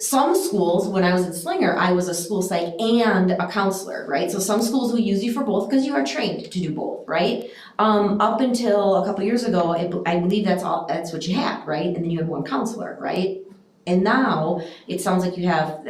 some schools, when I was in Slinger, I was a school psych and a counselor, right? So some schools will use you for both because you are trained to do both, right? Up until a couple years ago, I believe that's what you had, right? And then you had one counselor, right? And now it sounds like you have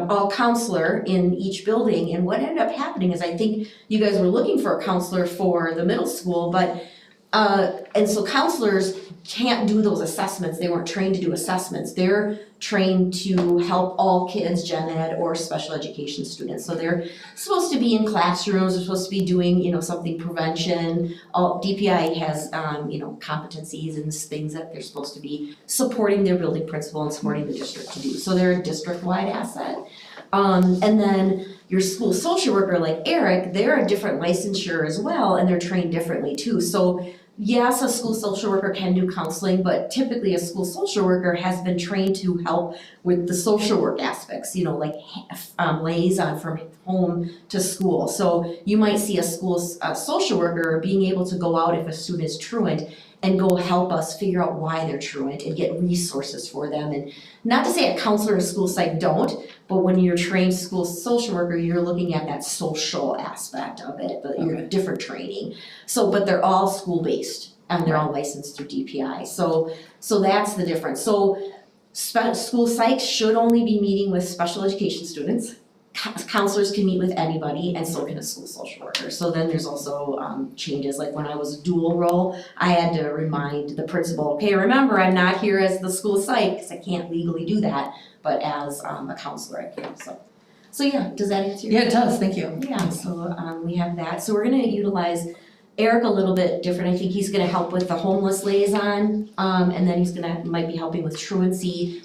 all counselor in each building. And what ended up happening is I think you guys were looking for a counselor for the middle school, but and so counselors can't do those assessments. They weren't trained to do assessments. They're trained to help all kids, gen ed or special education students. So they're supposed to be in classrooms, they're supposed to be doing, something prevention. DPI has, competencies and things that they're supposed to be supporting their building principal and supporting the district to do. So they're a district-wide asset. And then your school social worker like Eric, they're a different licensure as well, and they're trained differently too. So yes, a school social worker can do counseling, but typically a school social worker has been trained to help with the social work aspects, like liaison from home to school. So you might see a school social worker being able to go out if a student is truant and go help us figure out why they're truant and get resources for them. And not to say a counselor or school psych don't, but when you're trained school social worker, you're looking at that social aspect of it, your different training. So, but they're all school-based and they're all licensed through DPI. So that's the difference. So school psychs should only be meeting with special education students. Counselors can meet with anybody, and so can a school social worker. So then there's also changes, like when I was dual role, I had to remind the principal, okay, remember, I'm not here as the school psych, because I can't legally do that, but as a counselor I can. So yeah, does that answer your question? Yeah, it does, thank you. Yeah, so we have that. So we're gonna utilize Eric a little bit different. I think he's gonna help with the homeless liaison, and then he's might be helping with truancy.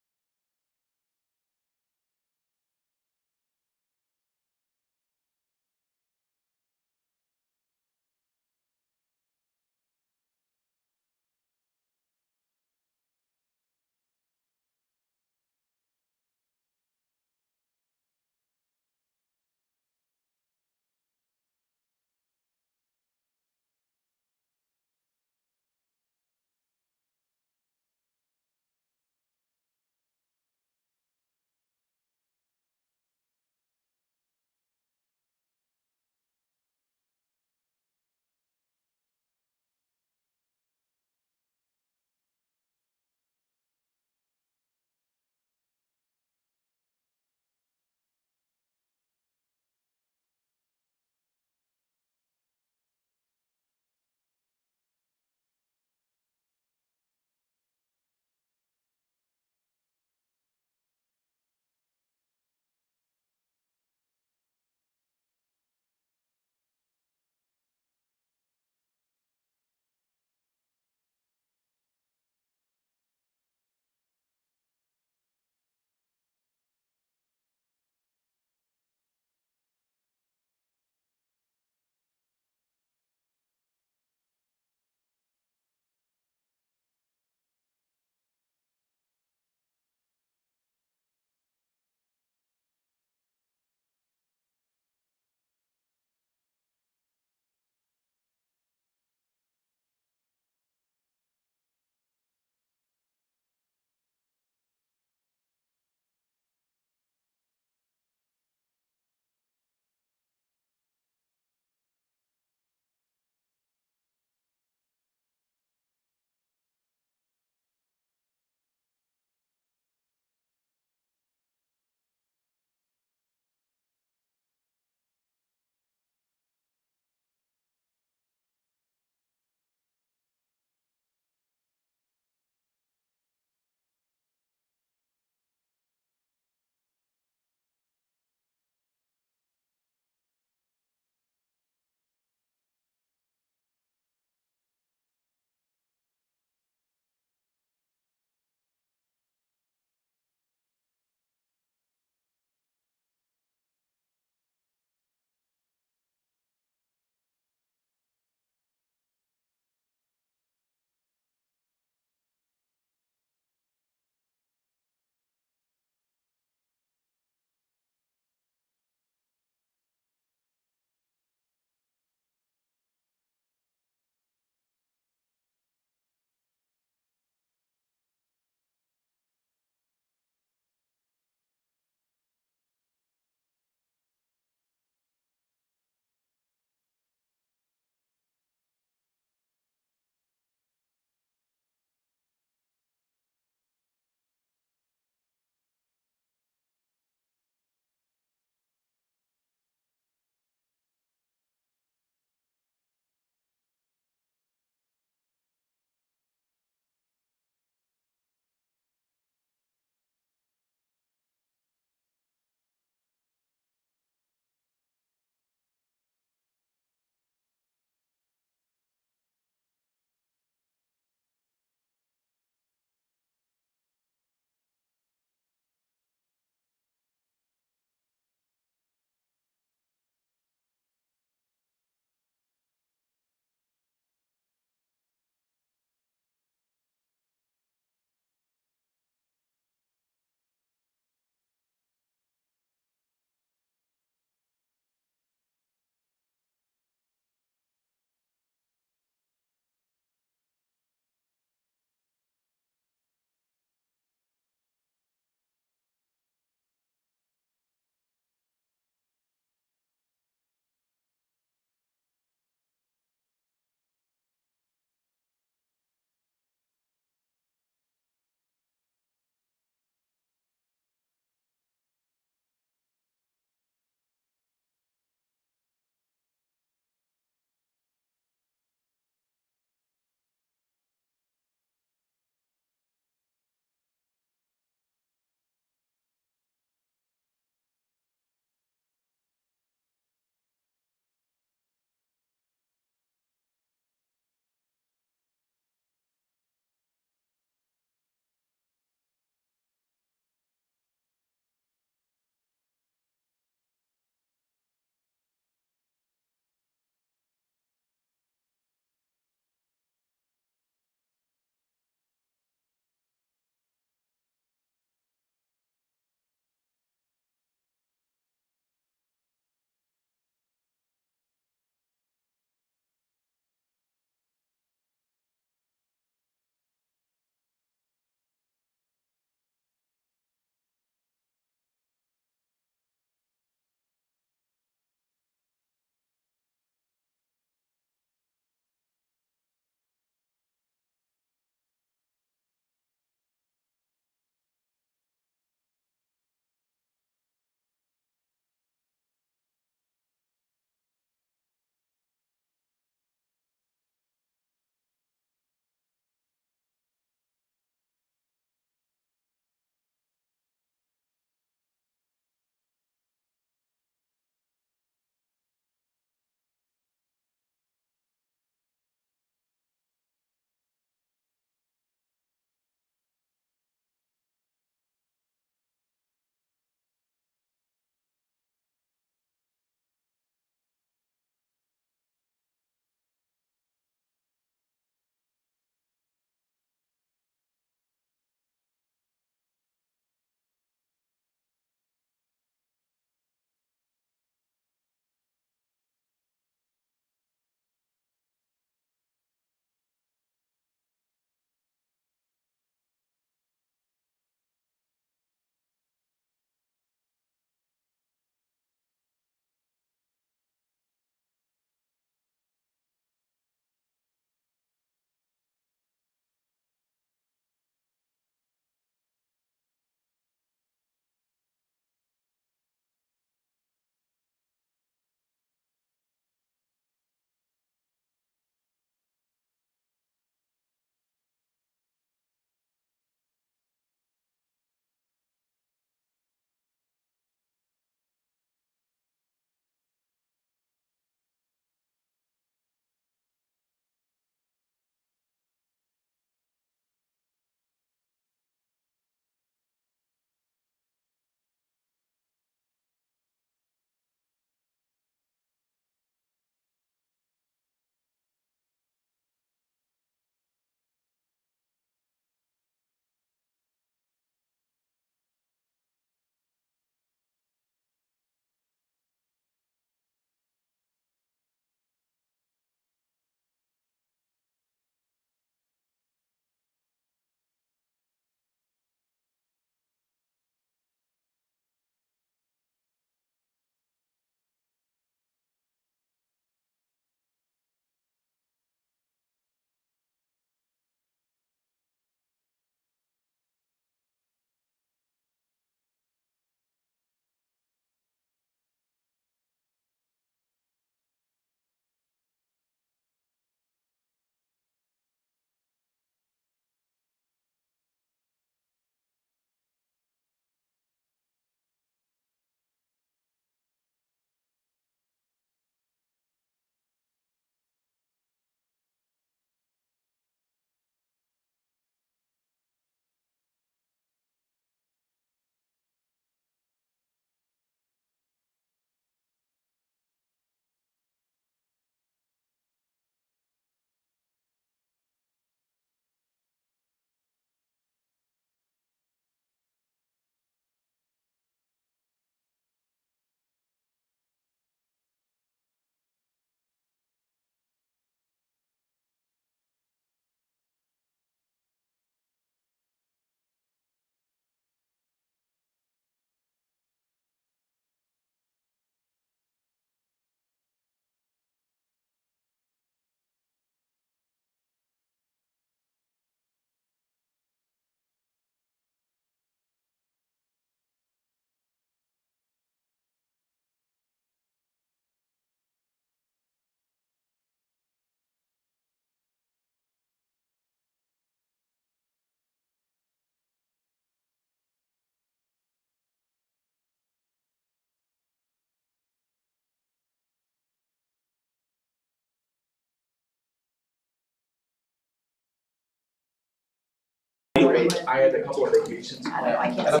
break. I had a couple of vacations. I don't know, I can't.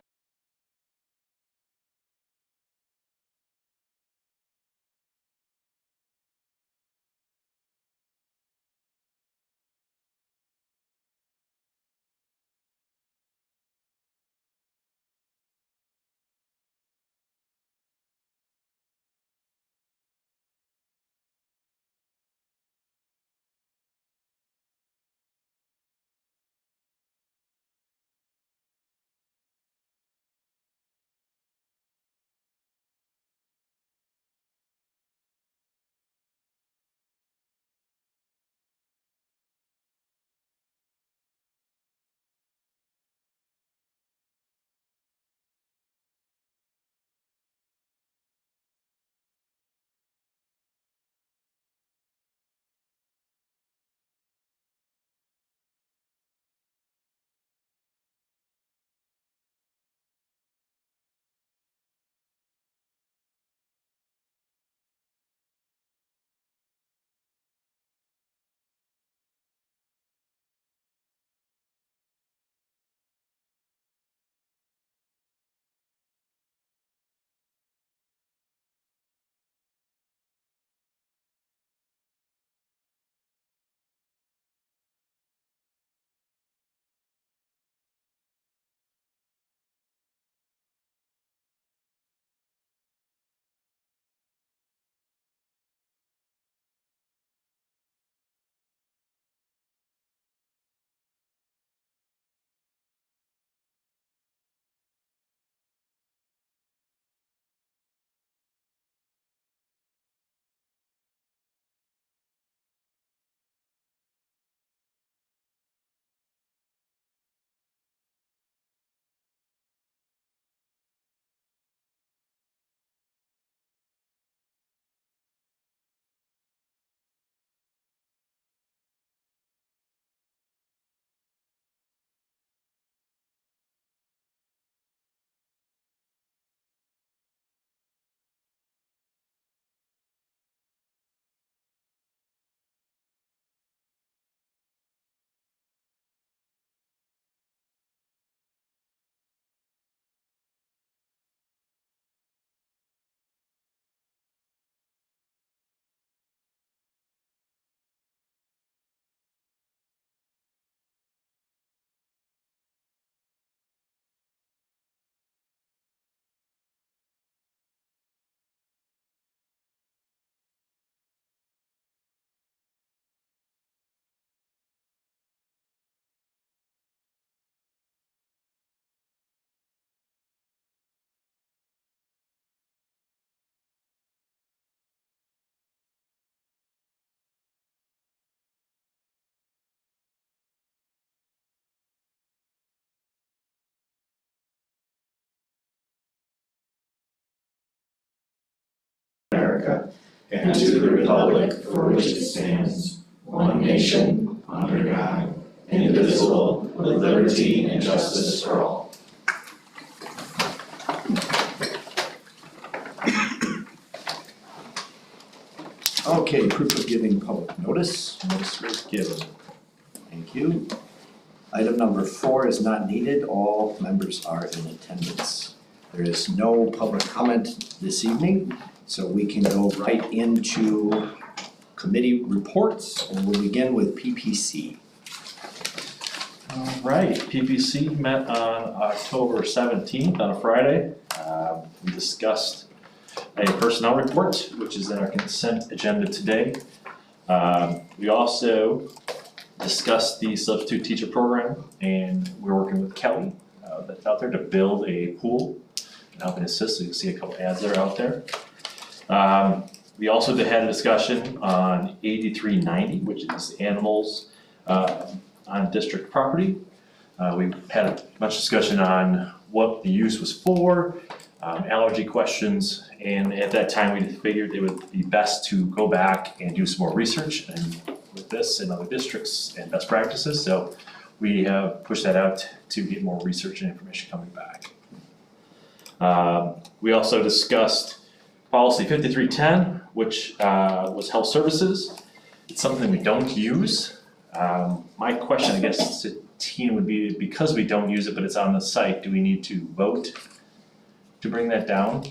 America, and to the republic for which it stands, one nation, under God, indivisible, with liberty and justice for all. Okay, proof of giving public notice. Notice was given. Thank you. Item number 4 is not needed. All members are in attendance. There is no public comment this evening, so we can go right into committee reports, and we'll begin with PPC. All right, PPC met on October 17th on a Friday. We discussed a personnel report, which is in our consent agenda today. We also discussed the substitute teacher program, and we're working with Kelly that's out there to build a pool and help and assist. So you can see a couple ads that are out there. We also had a discussion on 8390, which is animals on district property. We had a much discussion on what the use was for, allergy questions, and at that time we figured it would be best to go back and do some more research and with this and other districts and best practices. So we have pushed that out to get more research and information coming back. We also discussed policy 5310, which was health services. It's something we don't use. My question, I guess, 17 would be, because we don't use it, but it's on the site, do we need to vote to bring that down?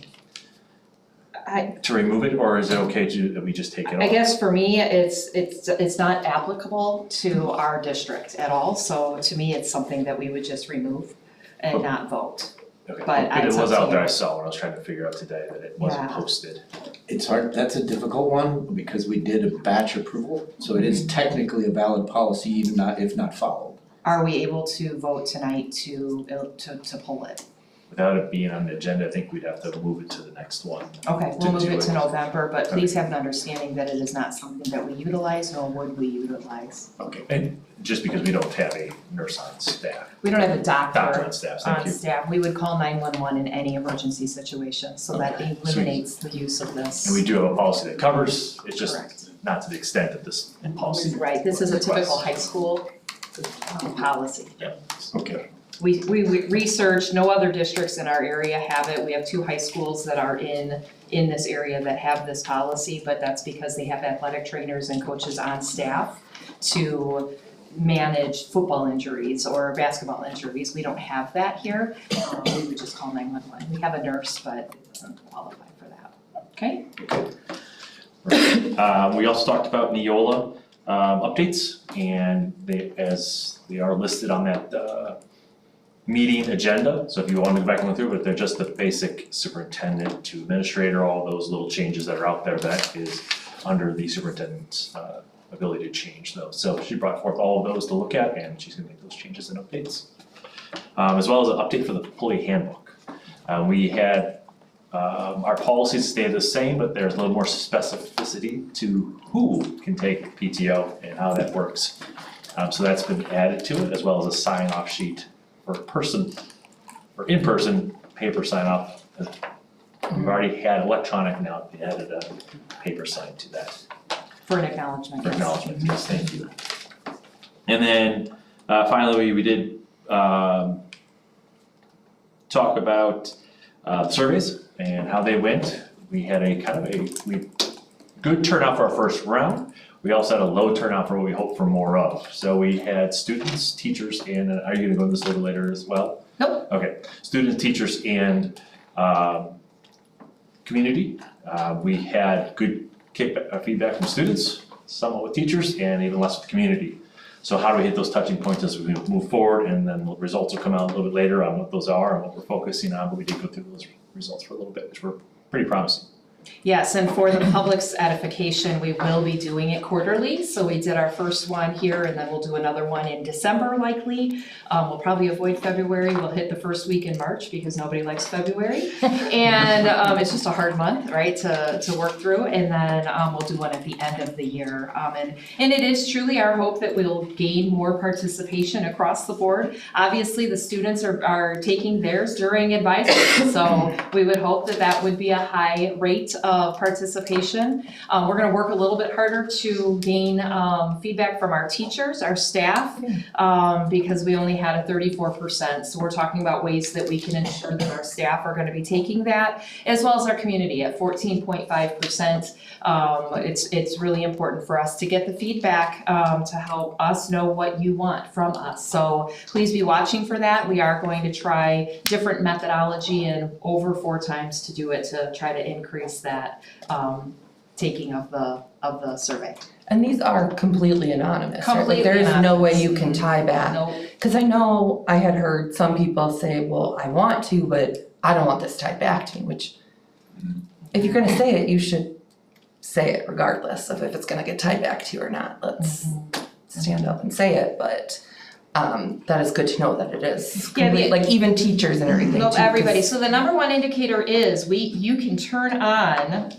To remove it, or is it okay that we just take it off? I guess for me, it's not applicable to our district at all, so to me, it's something that we would just remove and not vote. Okay, but it it's up was to out there, you. I saw when I was trying to figure out today that it wasn't Yeah. posted. It's hard, that's a difficult one, because we did a batch approval, so it is technically a valid policy, even if not followed. Are we able to vote tonight to pull it? Without it being on the agenda, I think we'd have to move it to the next one. Okay, we'll move do it to it. November, but please have an understanding that it is not something that we utilize, nor would we utilize. Okay. And just because we don't have a nurse on staff, We don't have a doctor doctor on staff, thank on you. staff, we would call 911 in any emergency situation, so that eliminates the use of this. And we do have a policy that covers, it's just Correct. not to the extent that this policy. Right, this is a typical requests. high school policy. Okay. We researched, no other districts in our area have it, we have 2 high schools that are in this area that have this policy, but that's because they have athletic trainers and coaches on staff to manage football injuries or basketball injuries. We don't have that here, we would just call 911. We have a nurse, but it doesn't qualify for that, okay? We also talked about Neola updates, and as they are listed on that meeting agenda, so if you want to go back and look through it, they're just the basic superintendent to administrator, all those little changes that are out there, that is under the superintendent's ability to change those. So she brought forth all of those to look at, and she's gonna make those changes and updates. As well as an update for the employee handbook. We had, our policies stay the same, but there's a little more specificity to who can take PTO and how that works. So that's been added to it, as well as a sign-off sheet for in-person paper sign-off. We've already had electronic, now we added a paper sign to that. For an acknowledgement. For yes. acknowledgement, yes, thank you. And then finally, we did talk about surveys and how they went. We had a kind of a good turnout for our first round. We also had a low turnout for what we hoped for more of. So we had students, teachers, and are you gonna go into this a little later as well? Nope. Okay, students, teachers, and community. We had good feedback from students, somewhat with teachers, and even less with community. So how do we hit those touching points as we move forward, and then the results will come out a little bit later on what those are and what we're focusing on, but we did go through those results for a little bit, which were pretty promising. Yes, and for the public's edification, we will be doing it quarterly. So we did our first one here, and then we'll do another one in December likely. We'll probably avoid February. We'll hit the first week in March because nobody likes February. And it's just a hard month, right, to work through. And then we'll do one at the end of the year. And it is truly our hope that we'll gain more participation across the board. Obviously, the students are taking theirs during advisory. So we would hope that that would be a high rate of participation. We're gonna work a little bit harder to gain feedback from our teachers, our staff, because we only had a 34%. So we're talking about ways that we can ensure that our staff are gonna be taking that, as well as our community at 14.5%. It's really important for us to get the feedback to help us know what you want from us. So please be watching for that. We are going to try different methodology and over 4 times to do it to try to increase that taking of the survey. And these are completely anonymous, right? Completely Like there is no way anonymous. you can tie back. Nope. Because I know I had heard some people say, well, I want to, but I don't want this tied back to me, which if you're gonna say it, you should say it regardless of if it's gonna get tied back to you or not. Let's stand up and say it, but that is good to know that it is Yeah, complete, like even teachers and everything too. Nope, 'cause- everybody. So the number one indicator is you can turn on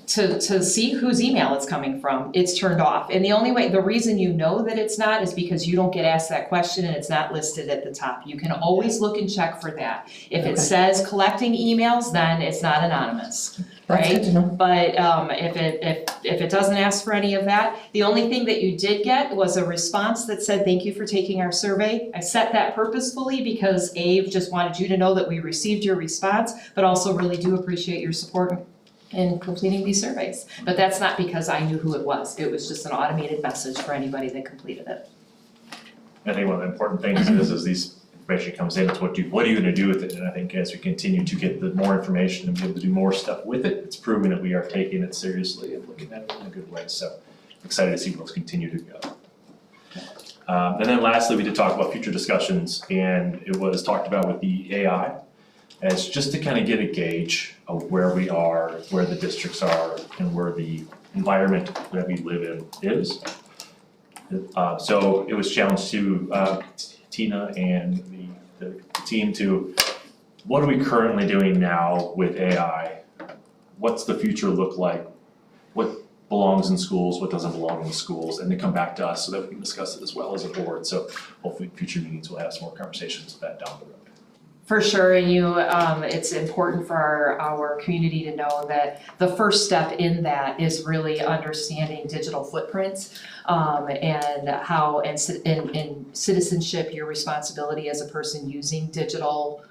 to see whose email it's coming from. It's turned off. And the reason you know that it's not is because you don't get asked that question and it's not listed at the top. You can always look and check for that. If it Okay. says collecting emails, then it's not anonymous. That's good right? to know. But if it doesn't ask for any of that, the only thing that you did get was a response that said, thank you for taking our survey. I set that purposefully because Ave just wanted you to know that we received your response, but also really do appreciate your support in completing these surveys. But that's not because I knew who it was. It was just an automated message for anybody that completed it. I think one of the important things is these information comes in, it's what are you gonna do with it? And I think as we continue to get the more information and be able to do more stuff with it, it's proving that we are taking it seriously and looking at it in a good way. So excited to see what's continue to go. And then lastly, we did talk about future discussions, and it was talked about with the AI as just to kind of get a gauge of where we are, where the districts are, and where the environment that we live in is. So it was challenged to Tina and the team to, what are we currently doing now with AI? What's the future look like? What belongs in schools, what doesn't belong in schools, and to come back to us so that we can discuss it as well as a board. So hopefully future meetings we'll have some more conversations with that down the road. For sure, and it's important for our community to know that the first step in that is really understanding digital footprints, and how, in citizenship, your responsibility as a person using digital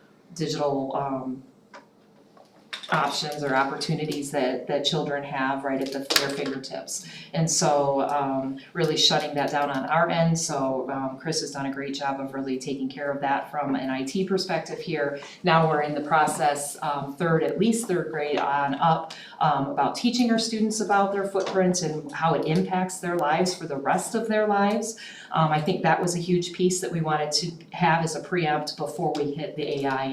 options or opportunities that children have right at their fingertips. And so really shutting that down on our end. So Chris has done a great job of really taking care of that from an IT perspective here. Now we're in the process, at least third grade on up, about teaching our students about their footprints and how it impacts their lives for the rest of their lives. I think that was a huge piece that we wanted to have as a preempt before we hit the AI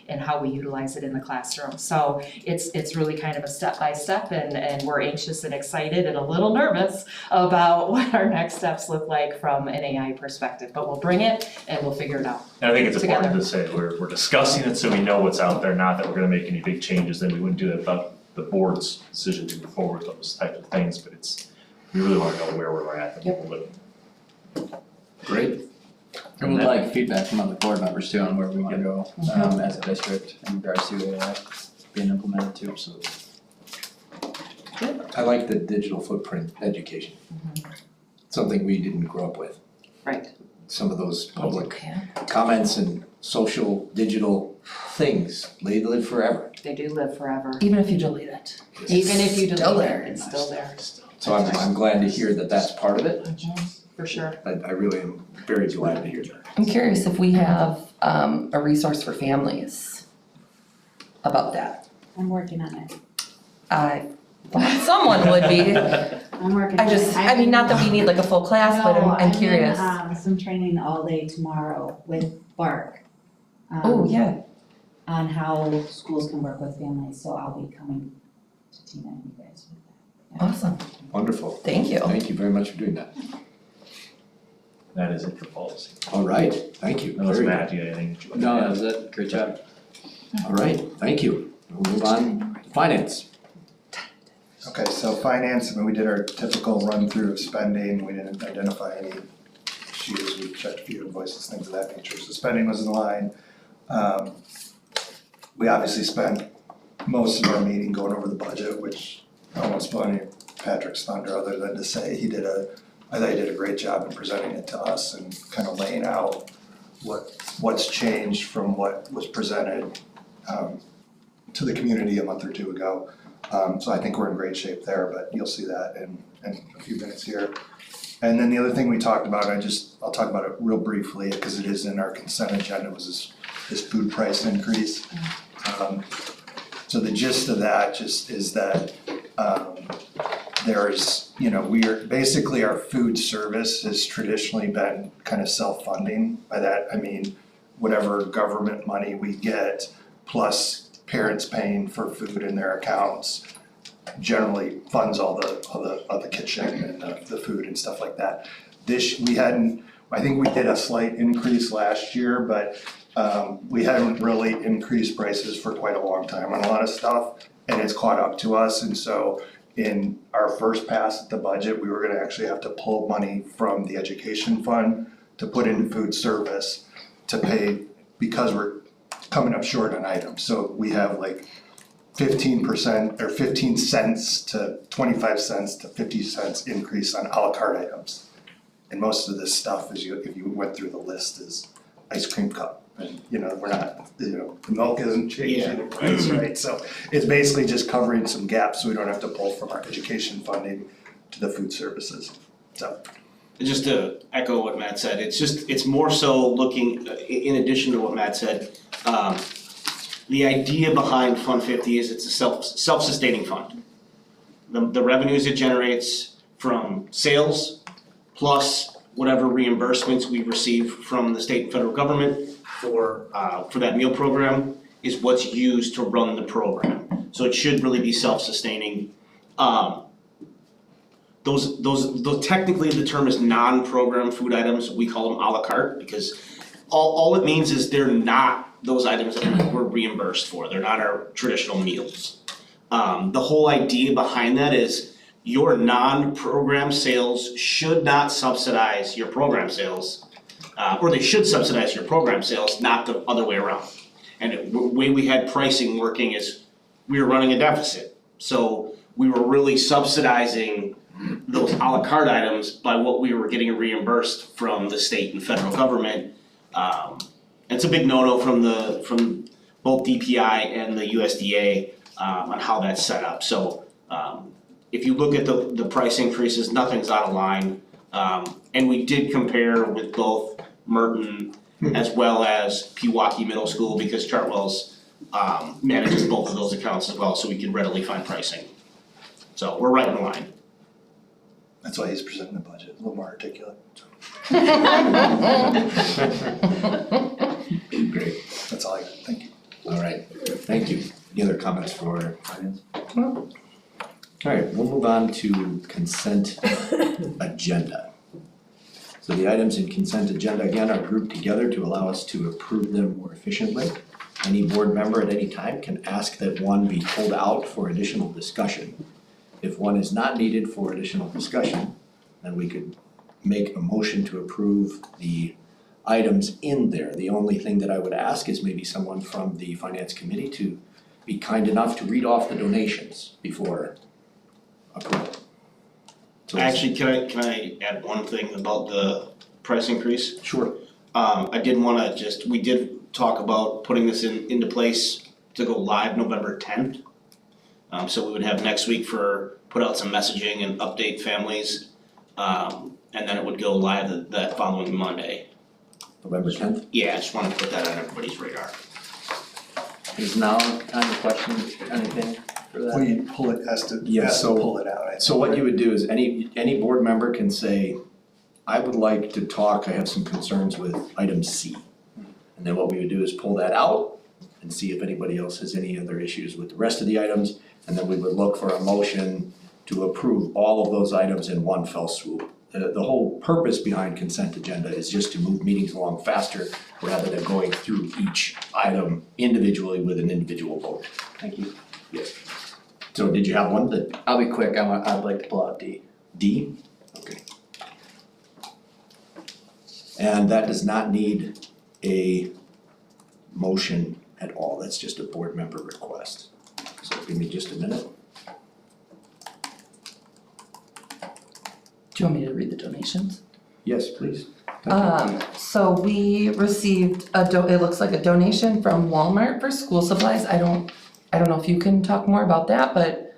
and how we utilize it in the classroom. So it's really kind of a step-by-step, and we're anxious and excited and a little nervous about what our next steps look like from an AI perspective. But we'll bring it and we'll figure it out. And I think it's important Together. to say we're discussing it so we know what's out there, not that we're gonna make any big changes, then we wouldn't do that without the board's decision to move forward with those types of things, but we really wanna know where we're at and what we're looking. Great. And we'd like feedback from other board members too on where we wanna go, as a district in regards to AI being implemented too. Absolutely. I like the digital footprint education. Something we didn't grow up with. Right. Some of those public comments and social digital things, they live forever. They do live forever. Even if you delete it. Even if you Still delete there. it, it's still there. So I'm glad to hear that that's part of it. For sure. I really am very glad to hear that. I'm curious if we have a resource for families about that. I'm working on it. I thought someone would be. I'm working on it. I mean, not that we need like a full class, but I'm curious. I'm in some training all day tomorrow with Bark. Oh, yeah. On how schools can work with families, so I'll be coming to Tina and you guys with that. Awesome. Wonderful. Thank you. Thank you very much for doing that. That is it for policy. All right, thank you. That was Very good. Matt, you had anything that you wanted to No, add? that was it, great job. All right, thank you. We'll move on. Finance. Okay, so finance, I mean, we did our typical run through of spending, we didn't identify any issues, we checked a few invoices, things of that nature, so spending was in line. We obviously spent most of our meeting going over the budget, which I won't spoil any of Patrick's thunder other than to say I thought he did a great job in presenting it to us and kind of laying out what's changed from what was presented to the community a month or two ago. So I think we're in great shape there, but you'll see that in a few minutes here. And then the other thing we talked about, I'll talk about it real briefly because it is in our consent agenda, was this food price increase. So the gist of that just is that there's, basically our food service has traditionally been kind of self-funding. By that, I mean, whatever government money we get, plus parents paying for food in their accounts, generally funds all the kitchen and the food and stuff like that. I think we did a slight increase last year, but we hadn't really increased prices for quite a long time on a lot of stuff, and it's caught up to us. And so in our first pass at the budget, we were gonna actually have to pull money from the education fund to put into food service to pay, because we're coming up short on items. So we have like 15% or 15 cents to 25 cents to 50 cents increase on a la carte items. And most of this stuff, if you went through the list, is ice cream cup. And we're not, the milk isn't changing the price, right? So it's basically just covering some gaps so we don't have to pull from our education funding to the food services. So just to echo what Matt said, it's more so looking, in addition to what Matt said, the idea behind Fund 50 is it's a self-sustaining fund. The revenues it generates from sales plus whatever reimbursements we receive from the state and federal government for that meal program is what's used to run the program. So it should really be self-sustaining. Those technically the term is non-program food items. We call them a la carte because all it means is they're not those items that we're reimbursed for. They're not our traditional meals. The whole idea behind that is your non-program sales should not subsidize your program sales, or they should subsidize your program sales, not the other way around. And the way we had pricing working is we were running a deficit. So we were really subsidizing those a la carte items by what we were getting reimbursed from the state and federal government. It's a big no-no from both DPI and the USDA on how that's set up. So if you look at the price increases, nothing's out of line. And we did compare with both Merton as well as Pewaukee Middle School because Chartwell's manages both of those accounts as well, so we can readily find pricing. So we're right in line. That's why he's presenting the budget, a little more articulate. Great, That's all I got, thank you. all right, thank you. Any other comments for finance? All right, we'll move on to consent agenda. So the items in consent agenda again are grouped together to allow us to approve them more efficiently. Any board member at any time can ask that one be pulled out for additional discussion. If one is not needed for additional discussion, then we could make a motion to approve the items in there. The only thing that I would ask is maybe someone from the finance committee to be kind enough to read off the donations before approval. So Actually, can I add one thing about the price increase? sure. I did wanna we did talk about putting this into place to go live November 10th. So we would have next week put out some messaging and update families. And then it would go live that following Monday. November 10th. Yeah, I just wanted to put that on everybody's radar. Is now time to question anything for that? When you pull it, has to Yeah, pull it out. I So what you would do is any board member can say, I would like to talk, I have some concerns with item C. And then what we would do is pull that out and see if anybody else has any other issues with the rest of the items. And then we would look for a motion to approve all of those items in one fell swoop. The whole purpose behind consent agenda is just to move meetings along faster rather than going through each item individually with an individual vote. Thank you. Yes. So did you have one that I'll be quick, I'd like to pull out D. D? Okay. And that does not need a motion at all, that's just a board member request. So give me just a minute. Do you want me to read the donations? Yes, please. So we received it looks like a donation from Walmart for school supplies. I don't know if you can talk more about that, but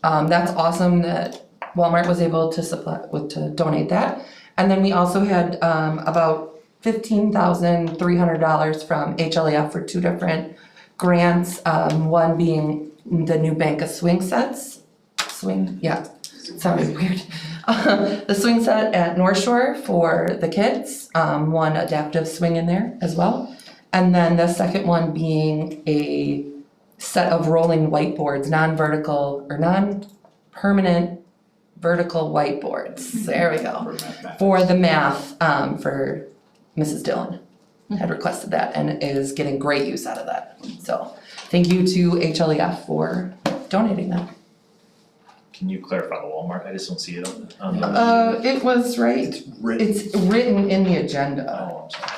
that's awesome that Walmart was able to donate that. And then we also had about $15,300 from HLEF for two different grants. One being the new bank of swing sets. Sounded weird. The swing set at North Shore for the kids, one adaptive swing in there as well. And then the second one being a set of rolling whiteboards, non-vertical or non-permanent vertical whiteboards. There we go. For the math, for Mrs. Dillon had requested that and is getting great use out of that. So thank you to HLEF for donating that. Can you clarify the Walmart? I just don't see it on the. It was right, it's written in the agenda. Oh, I'm sorry.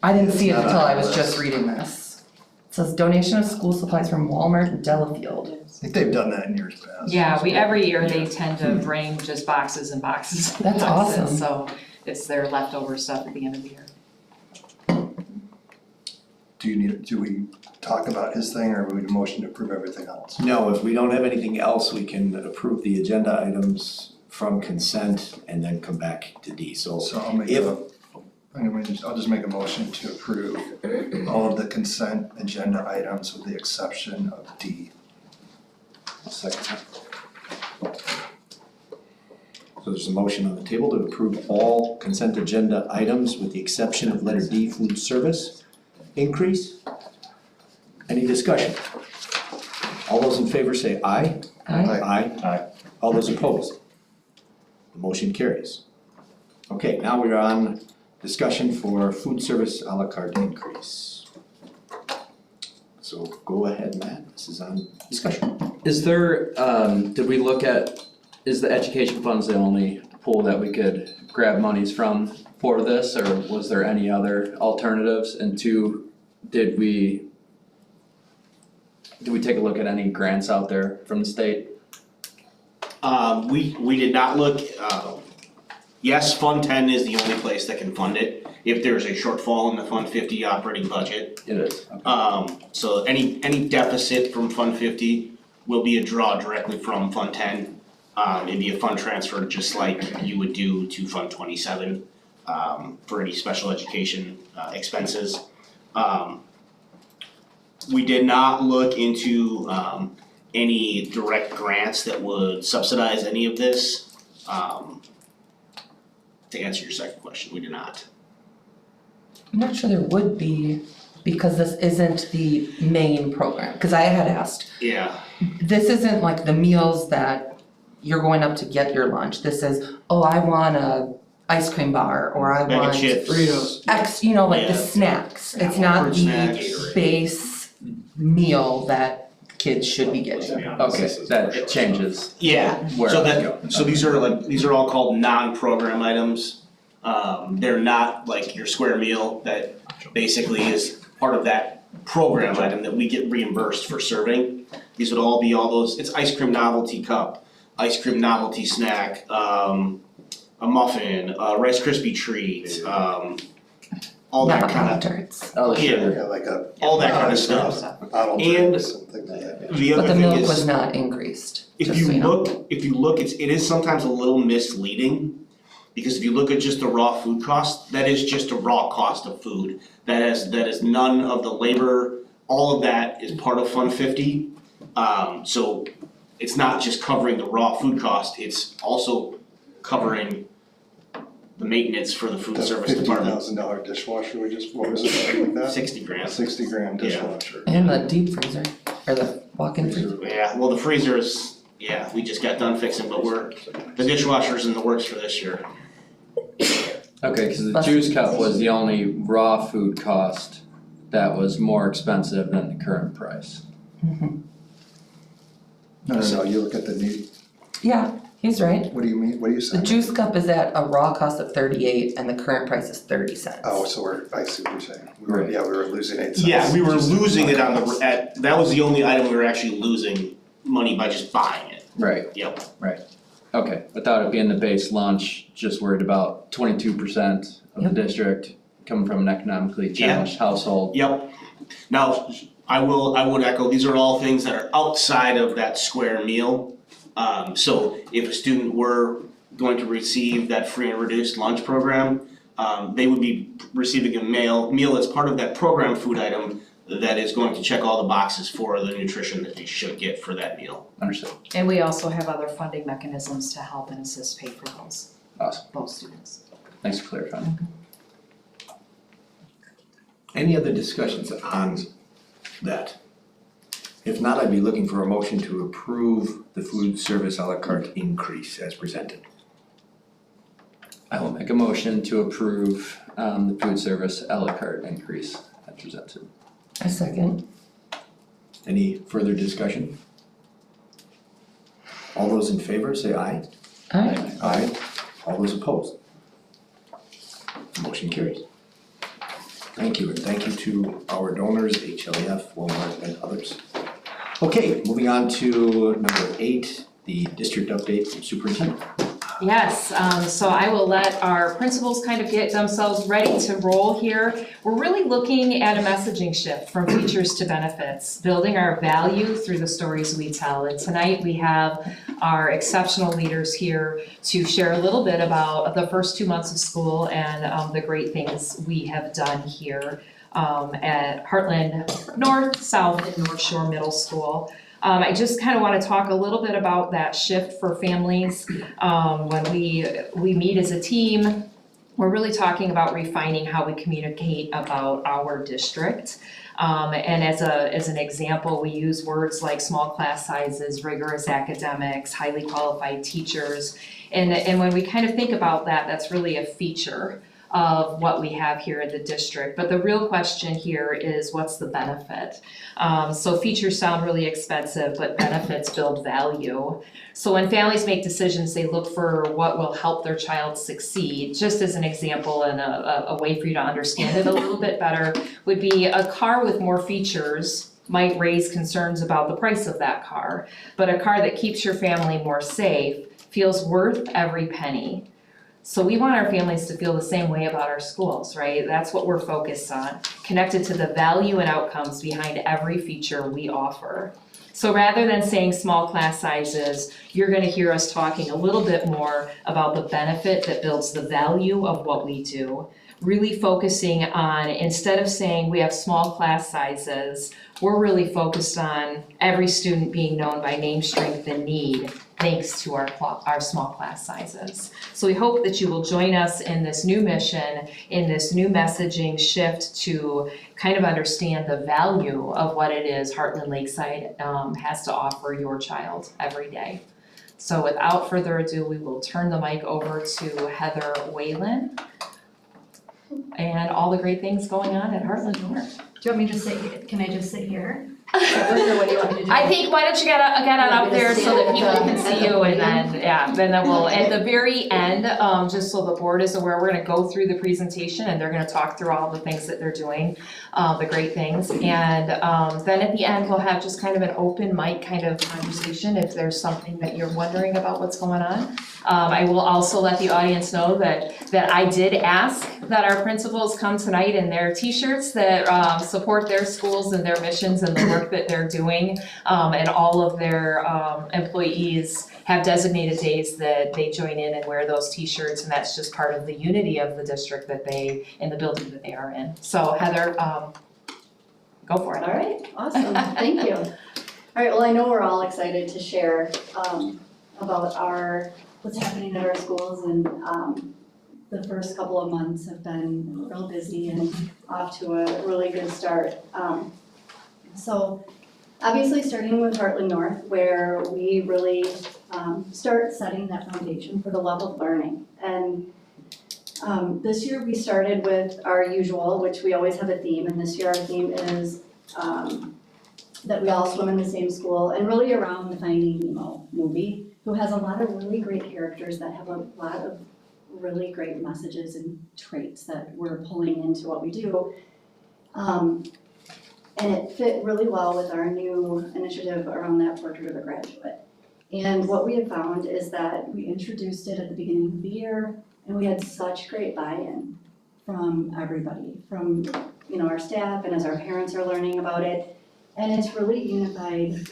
I didn't see it until I was just reading this. It says donation of school supplies from Walmart in Delafield. I think they've done that in years past. Yeah, every year they tend to bring just boxes and boxes and That's boxes, awesome. so it's their leftover stuff at the end of the year. Do we talk about his thing or we need a motion to approve everything else? No, if we don't have anything else, we can approve the agenda items from consent and then come back to D. So So I'll just make a motion to approve all of the consent agenda items with the exception of D. I'll second that. So there's a motion on the table to approve all consent agenda items with the exception of letter D, food service increase. Any discussion? All those in favor say aye. Aye. Aye. All those opposed? The motion carries. Okay, now we're on discussion for food service a la carte increase. So go ahead, Matt, this is on discussion. Is there, did we look at, is the education funds the only pool that we could grab monies from for this, or was there any other alternatives? And two, did we take a look at any grants out there from the state? We did not look, yes, Fund 10 is the only place that can fund it, if there's a shortfall in the Fund 50 operating budget. It is, okay. So any deficit from Fund 50 will be a draw directly from Fund 10. It'd be a fund transfer just like you would do to Fund 27, for any special education, expenses. We did not look into, any direct grants that would subsidize any of this. To answer your second question, we did not. I'm not sure there would be, because this isn't the main program, because I had asked, Yeah. this isn't like the meals that you're going up to get your lunch, this is, oh, I want a ice cream bar, or I Bag of want chips. X, you know, like the Yeah. snacks, Yeah, it's not fruit the snacks. base meal that kids should be getting. Okay, that changes Yeah, where so I that, go. so these are all called non-program items. They're not like your square meal that basically is part of that program item that we get reimbursed for serving. These would all be all those, it's ice cream novelty cup, ice cream novelty snack, a muffin, a Rice Krispie treat, all that Not kind of, Pop-Tarts. Oh, the Yeah. sugar. Yeah, like a all that kind of stuff. bottle And drinks and things like that. The But other the thing milk is, was not increased, if just so you know. look, it is sometimes a little misleading. Because if you look at just the raw food cost, that is just a raw cost of food. That is none of the labor, all of that is part of Fund 50. So it's not just covering the raw food cost, it's also covering the maintenance for the food service department. $50,000 dishwasher, what was it, something like that? 60 grand. 60 grand Yeah. dishwasher. And the deep freezer, or the walk-in freezer. Yeah, well, the freezer is, yeah, we just got done fixing, but the dishwasher's in the works for this year. Okay, cause the juice cup was the only raw food cost that was more expensive than the current price. No, you look at the new, Yeah, he's right. what do you mean, what are you The saying? juice cup is at a raw cost of 38 and the current price is 30 cents. Oh, so I see what you're saying. Right. We were losing 8 cents. Yeah, we were Just- losing it that was the only item we were actually losing money by just buying it. Right. Yep. Okay, without it being the base lunch, just worried about 22% of the Yep. district coming from an economically challenged household. Yep. Now, I would echo, these are all things that are outside of that square meal. So if a student were going to receive that free and reduced lunch program, they would be receiving a meal as part of that program food item that is going to check all the boxes for the nutrition that they should get for that meal. Understood. And we also have other funding mechanisms to help and assist pay for those, Awesome. both students. Thanks for clarifying. Any other discussions on that? If not, I'd be looking for a motion to approve the food service a la carte increase as presented. I will make a motion to approve the food service a la carte increase as presented. A second. Any further discussion? All those in favor say aye. Aye. Aye. All those opposed? Motion carries. Thank you, and thank you to our donors, HLF, Walmart, and others. Okay, moving on to number 8, the district update from superintendent. Yes, so I will let our principals kind of get themselves ready to roll here. We're really looking at a messaging shift from features to benefits, building our value through the stories we tell. And tonight we have our exceptional leaders here to share a little bit about the first 2 months of school and the great things we have done here at Heartland North, South, and North Shore Middle School. I just kind of want to talk a little bit about that shift for families. When we meet as a team, we're really talking about refining how we communicate about our district. And as an example, we use words like small class sizes, rigorous academics, highly qualified teachers. And when we kind of think about that, that's really a feature of what we have here in the district. But the real question here is, what's the benefit? So features sound really expensive, but benefits build value. So when families make decisions, they look for what will help their child succeed. Just as an example and a way for you to understand it a little bit better would be a car with more features might raise concerns about the price of that car. But a car that keeps your family more safe feels worth every penny. So we want our families to feel the same way about our schools, right? That's what we're focused on, connected to the value and outcomes behind every feature we offer. So rather than saying small class sizes, you're going to hear us talking a little bit more about the benefit that builds the value of what we do. Really focusing on, instead of saying we have small class sizes, we're really focused on every student being known by name, strength, and need, thanks to our small class sizes. So we hope that you will join us in this new mission, in this new messaging shift to kind of understand the value of what it is Hartland-Lakeside has to offer your child every day. So without further ado, we will turn the mic over to Heather Whalen and all the great things going on at Hartland North. Do you want me to sit, can I just sit here? What do you want me to do? I think, why don't you get on up there so that people can see you, and then we'll, at the very end, just so the board is aware, we're gonna go through the presentation and they're gonna talk through all the things that they're doing, the great things. And then at the end, we'll have just kind of an open mic kind of conversation if there's something that you're wondering about what's going on. I will also let the audience know that I did ask that our principals come tonight in their t-shirts that support their schools and their missions and the work that they're doing. And all of their employees have designated days that they join in and wear those t-shirts, and that's just part of the unity of the district that in the building that they are in. So Heather, go for it. All right, awesome, thank you. All right, well, I know we're all excited to share about what's happening at our schools, and the first couple of months have been real busy and off to a really good start. So obviously starting with Hartland North, where we really start setting that foundation for the love of learning. And this year we started with our usual, which we always have a theme, and this year our theme is that we all swim in the same school, and really around the Finding Nemo movie, who has a lot of really great characters that have a lot of really great messages and traits that we're pulling into what we do. And it fit really well with our new initiative around that portrait of a graduate. And what we have found is that we introduced it at the beginning of the year, and we had such great buy-in from everybody, from our staff, and as our parents are learning about it. And it's really unified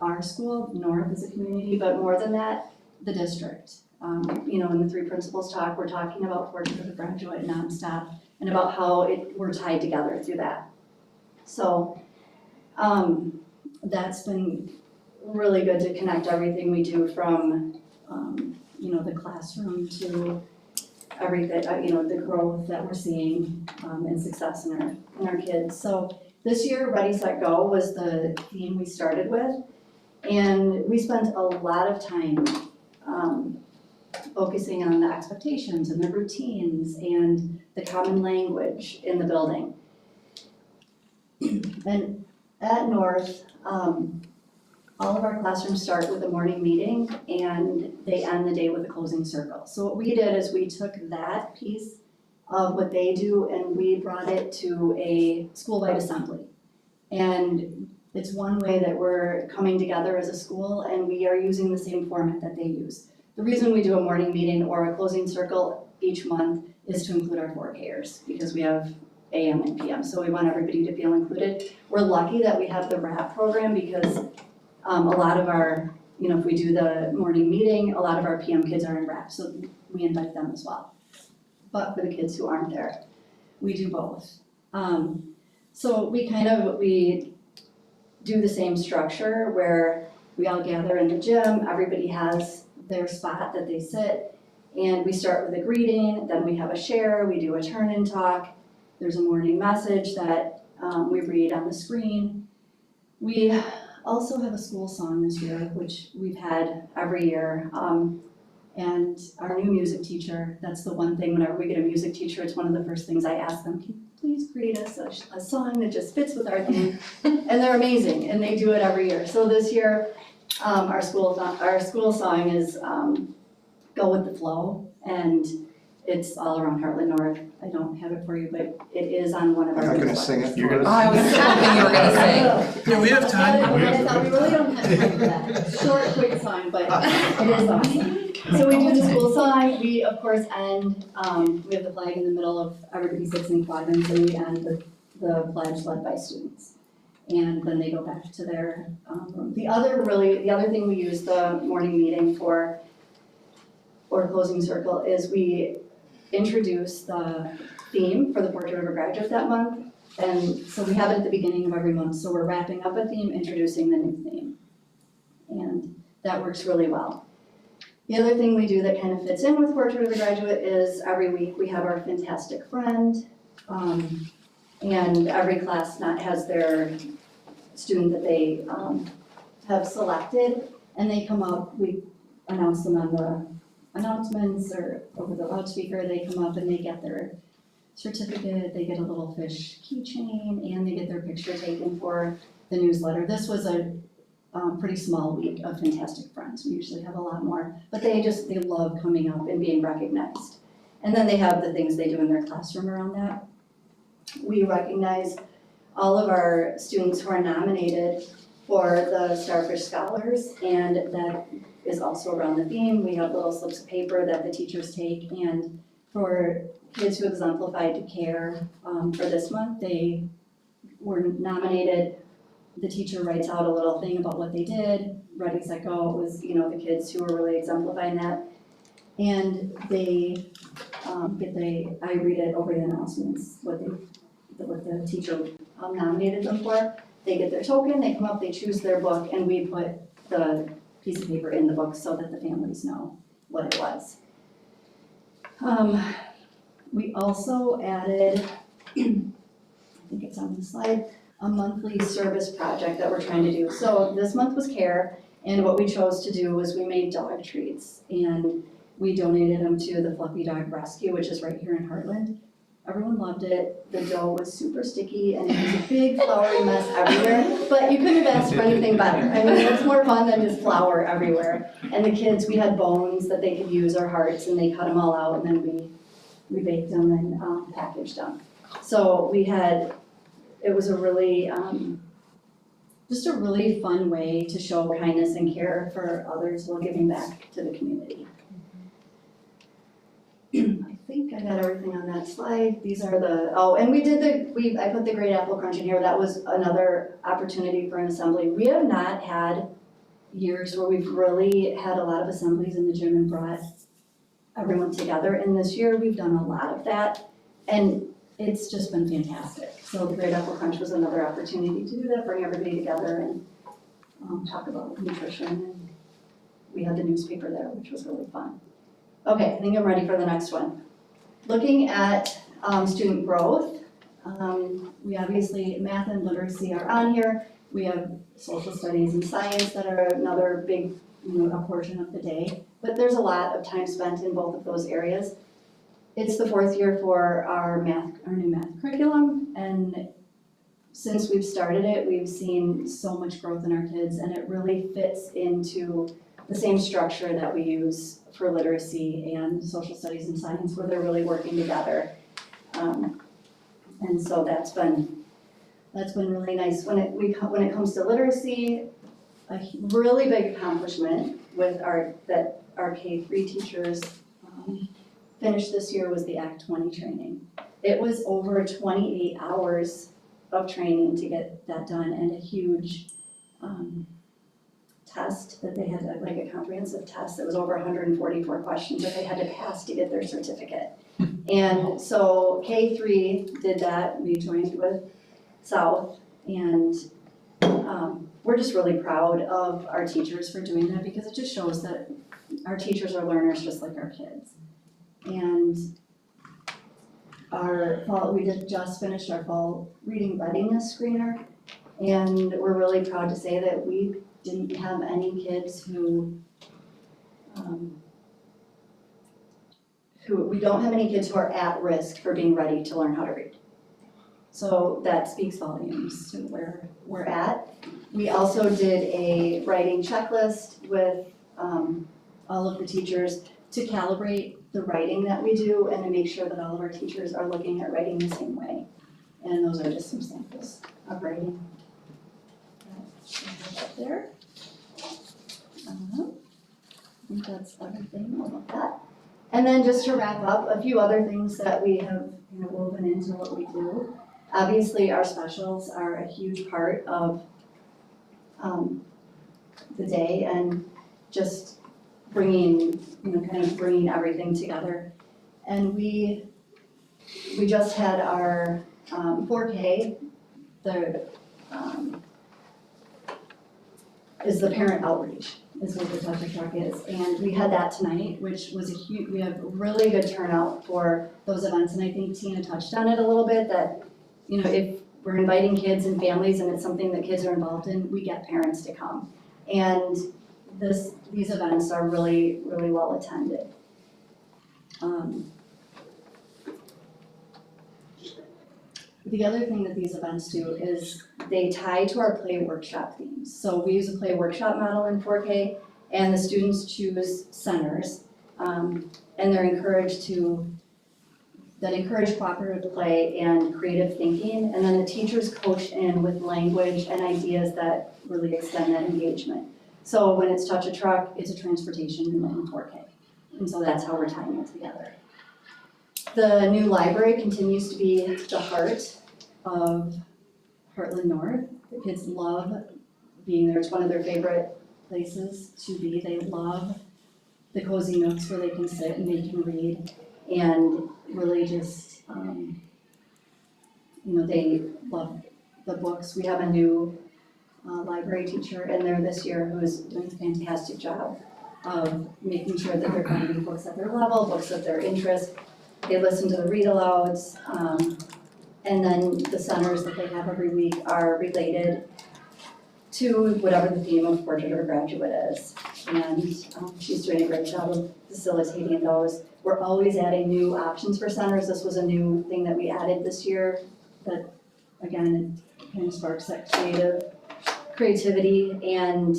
our school, North as a community, but more than that, the district. In the three principals talk, we're talking about portrait of a graduate nonstop, and about how we're tied together through that. So that's been really good to connect everything we do from the classroom to everything, the growth that we're seeing and success in our kids. So this year, Ready, Set, Go was the theme we started with, and we spent a lot of time focusing on the expectations and the routines and the common language in the building. And at North, all of our classrooms start with a morning meeting and they end the day with a closing circle. So what we did is we took that piece of what they do and we brought it to a school-wide assembly. And it's one way that we're coming together as a school, and we are using the same format that they use. the reason we do a morning meeting or a closing circle each month is to include our 4Kers, because we have AM and PM, so we want everybody to feel included. We're lucky that we have the RAP program because a lot of our, if we do the morning meeting, a lot of our PM kids are in RAP, so we invite them as well. But for the kids who aren't there, we do both. So we do the same structure where we all gather in the gym, everybody has their spot that they sit, and we start with a greeting, then we have a share, we do a turn and talk. There's a morning message that we read on the screen. We also have a school song this year, which we've had every year. And our new music teacher, that's the one thing, whenever we get a music teacher, it's one of the first things I ask them, can you please create us a song that just fits with our theme? And they're amazing, and they do it every year. So this year, our school song is Go With The Flow, and it's all around Hartland North. I don't have it for you, but it is on one of our. I'm not gonna sing it. You're gonna- I was hoping you were gonna sing. Yeah, we have time. I thought we really don't have time for that. Short, quick song, but it is awesome. So we do the school song, we of course end, we have the flag in the middle of everybody sits in quadrants, and we end with the pledge led by students. And then they go back to their room. The other thing we use the morning meeting for, or closing circle, is we introduce the theme for the Portrait of a Graduate that month. And so we have it at the beginning of every month, so we're wrapping up a theme, introducing the new theme. And that works really well. The other thing we do that kind of fits in with Portrait of a Graduate is every week we have our fantastic friend, and every class has their student that they have selected, and they come up, we announce them on the announcements or over the loudspeaker, they come up and they get their certificate, they get a little fish keychain, and they get their picture taken for the newsletter. This was a pretty small week of Fantastic Friends. We usually have a lot more, but they love coming up and being recognized. And then they have the things they do in their classroom around that. We recognize all of our students who are nominated for the Starfish Scholars, and that is also around the theme. We have little slips of paper that the teachers take, and for kids who exemplified care for this month, they were nominated. The teacher writes out a little thing about what they did. Ready, Set, Go, it was, the kids who were really exemplifying that. And they I read it over the announcements, what the teacher nominated them for. They get their token, they come up, they choose their book, and we put the piece of paper in the book so that the families know what it was. We also added, I think it's on the slide, a monthly service project that we're trying to do. So this month was care, and what we chose to do was we made dog treats, and we donated them to the Fluffy Dog Rescue, which is right here in Hartland. Everyone loved it. The dough was super sticky, and it was a big flowery mess everywhere, but you couldn't have asked for anything better. I mean, it's more fun than just flour everywhere. And the kids, we had bones that they could use, or hearts, and they cut them all out, and then we baked them and packaged them. So it was a really, just a really fun way to show kindness and care for others while giving back to the community. I think I got everything on that slide. These are and I put the Great Apple Crunch in here. That was another opportunity for an assembly. We have not had years where we've really had a lot of assemblies in the gym and brought everyone together. And this year we've done a lot of that, and it's just been fantastic. So the Great Apple Crunch was another opportunity to do that, bring everybody together and talk about nutrition. And we had the newspaper there, which was really fun. Okay, I think I'm ready for the next one. Looking at student growth, we obviously, math and literacy are on here. We have social studies and science that are another big, a portion of the day. But there's a lot of time spent in both of those areas. It's the fourth year for our new math curriculum, and since we've started it, we've seen so much growth in our kids, and it really fits into the same structure that we use for literacy and social studies and science, where they're really working together. And so that's been really nice. When it comes to literacy, a really big accomplishment that our K-3 teachers finished this year was the Act 20 training. It was over 28 hours of training to get that done, and a huge test that they had, like a comprehensive test that was over 144 questions that they had to pass to get their certificate. And so K3 did that, we joined with South, and we're just really proud of our teachers for doing that, because it just shows that our teachers are learners just like our kids. And we just finished our fall reading readiness screener, and we're really proud to say that we didn't have any kids who we don't have any kids who are at risk for being ready to learn how to read. So that speaks volumes to where we're at. We also did a writing checklist with all of the teachers to calibrate the writing that we do and to make sure that all of our teachers are looking at writing the same way. And those are just some samples of writing. Up there. I think that's everything about that. And then just to wrap up, a few other things that we have woven into what we do. Obviously, our specials are a huge part of the day, and just bringing everything together. And we just had our 4K, is the parent outreach, is what the Touch a Truck is. And we had that tonight, which was we have really good turnout for those events. And I think Tina touched on it a little bit, that, if we're inviting kids and families and it's something that kids are involved in, we get parents to come. And these events are really, really well attended. The other thing that these events do is they tie to our play workshop themes. So we use a play workshop model in 4K, and the students choose centers, and they're encouraged that encourage cooperative play and creative thinking, and then the teachers coach in with language and ideas that really extend that engagement. So when it's Touch a Truck, it's a transportation in 4K, and so that's how we're tying it together. The new library continues to be the heart of Hartland North. The kids love being there. It's one of their favorite places to be. They love the cozy nooks where they can sit and they can read, and really just, they love the books. We have a new library teacher in there this year who's doing a fantastic job of making sure that they're finding books at their level, books of their interest. They listen to the read-alouds, and then the centers that they have every week are related to whatever the theme of Portrait of a Graduate is. And she's doing a great job of facilitating those. We're always adding new options for centers. This was a new thing that we added this year that, again, it kind of sparks that creativity, and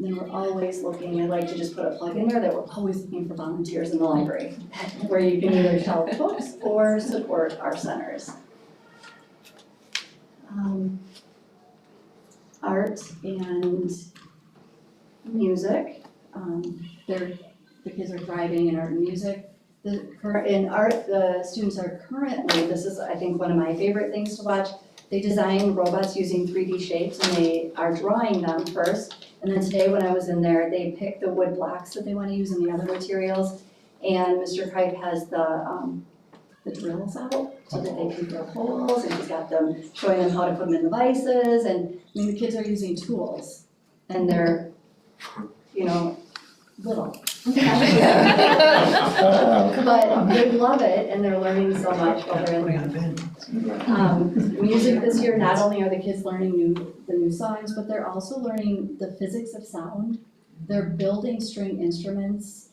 then we're always looking, I'd like to just put a plug in there, that we're always looking for volunteers in the library, where you can either shelf books or support our centers. Art and music, the kids are thriving in art and music. In art, the students are currently, this is I think one of my favorite things to watch, they design robots using 3D shapes, and they are drawing them first. And then today when I was in there, they picked the wood blocks that they want to use and the other materials. And Mr. Kripe has the drills out so that they can drill holes, and he's got them showing them how to put them in the vices. And the kids are using tools, and they're, little. But they love it, and they're learning so much while they're in there. Music this year, not only are the kids learning the new songs, but they're also learning the physics of sound. They're building string instruments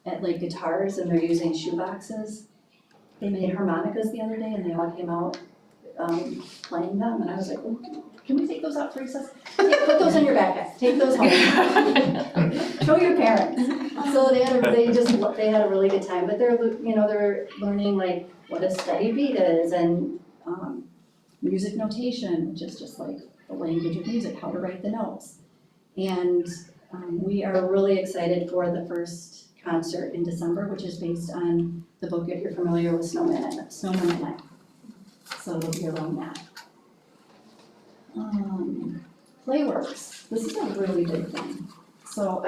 at like guitars, and they're using shoeboxes. They made harmonicas the other day, and they all came out playing them, and I was like, oh, can we take those out for recess? Put those in your backpack, take those home. Show your parents. So they had a really good time, but they're learning like what a steady beat is, and music notation, which is just like the language of music, how to write the notes. And We are really excited for the first concert in December, which is based on the book, if you're familiar with Snowman at Night. So it'll be around that. Playworks, this is a really big thing. So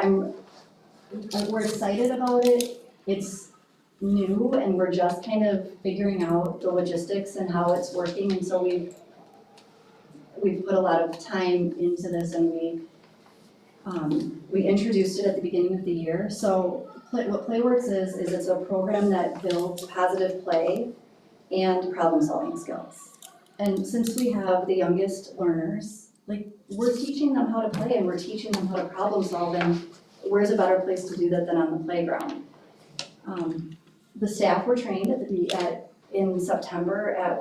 we're excited about it. It's new and we're just kind of figuring out the logistics and how it's working. And so we've put a lot of time into this and we introduced it at the beginning of the year. So what Playworks is it's a program that builds positive play and problem-solving skills. And since we have the youngest learners, like we're teaching them how to play and we're teaching them how to problem solve, and where's a better place to do that than on the playground? The staff were trained in September at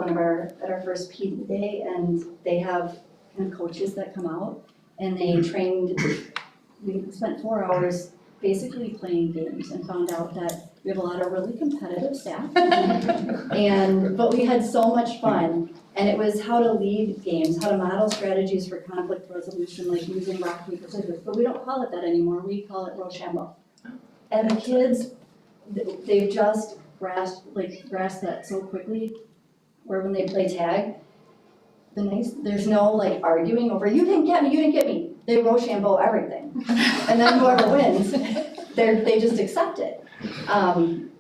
our first PD day, and they have kind of coaches that come out and they trained. We spent 4 hours basically playing games and found out that we have a lot of really competitive staff. But we had so much fun, and it was how to lead games, how to model strategies for conflict resolution, like using rock, paper, scissors, but we don't call it that anymore, we call it Rochambeau. And the kids, they've just grasped that so quickly, where when they play tag, there's no like arguing over, you didn't get me, they Rochambeau everything. And then whoever wins, they just accept it.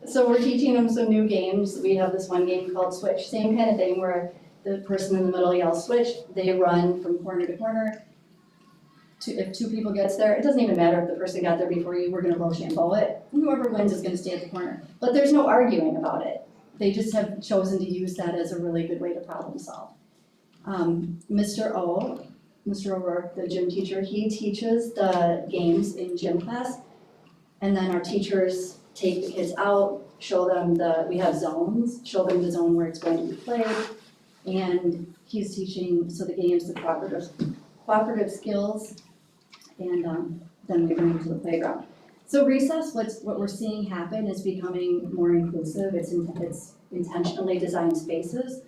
So we're teaching them some new games. We have this one game called Switch, same kind of thing where the person in the middle yells switch, they run from corner to corner. If 2 people gets there, it doesn't even matter if the person got there before you, we're gonna Rochambeau it. Whoever wins is gonna stay at the corner. But there's no arguing about it. They just have chosen to use that as a really good way to problem solve. Mr. O'Rourke, the gym teacher, he teaches the games in gym class. And then our teachers take the kids out, show them we have zones, show them the zone where it's going to be played. And he's teaching, so the games, the cooperative skills, and then we bring them to the playground. So recess, what we're seeing happen is becoming more inclusive. It's intentionally designed spaces,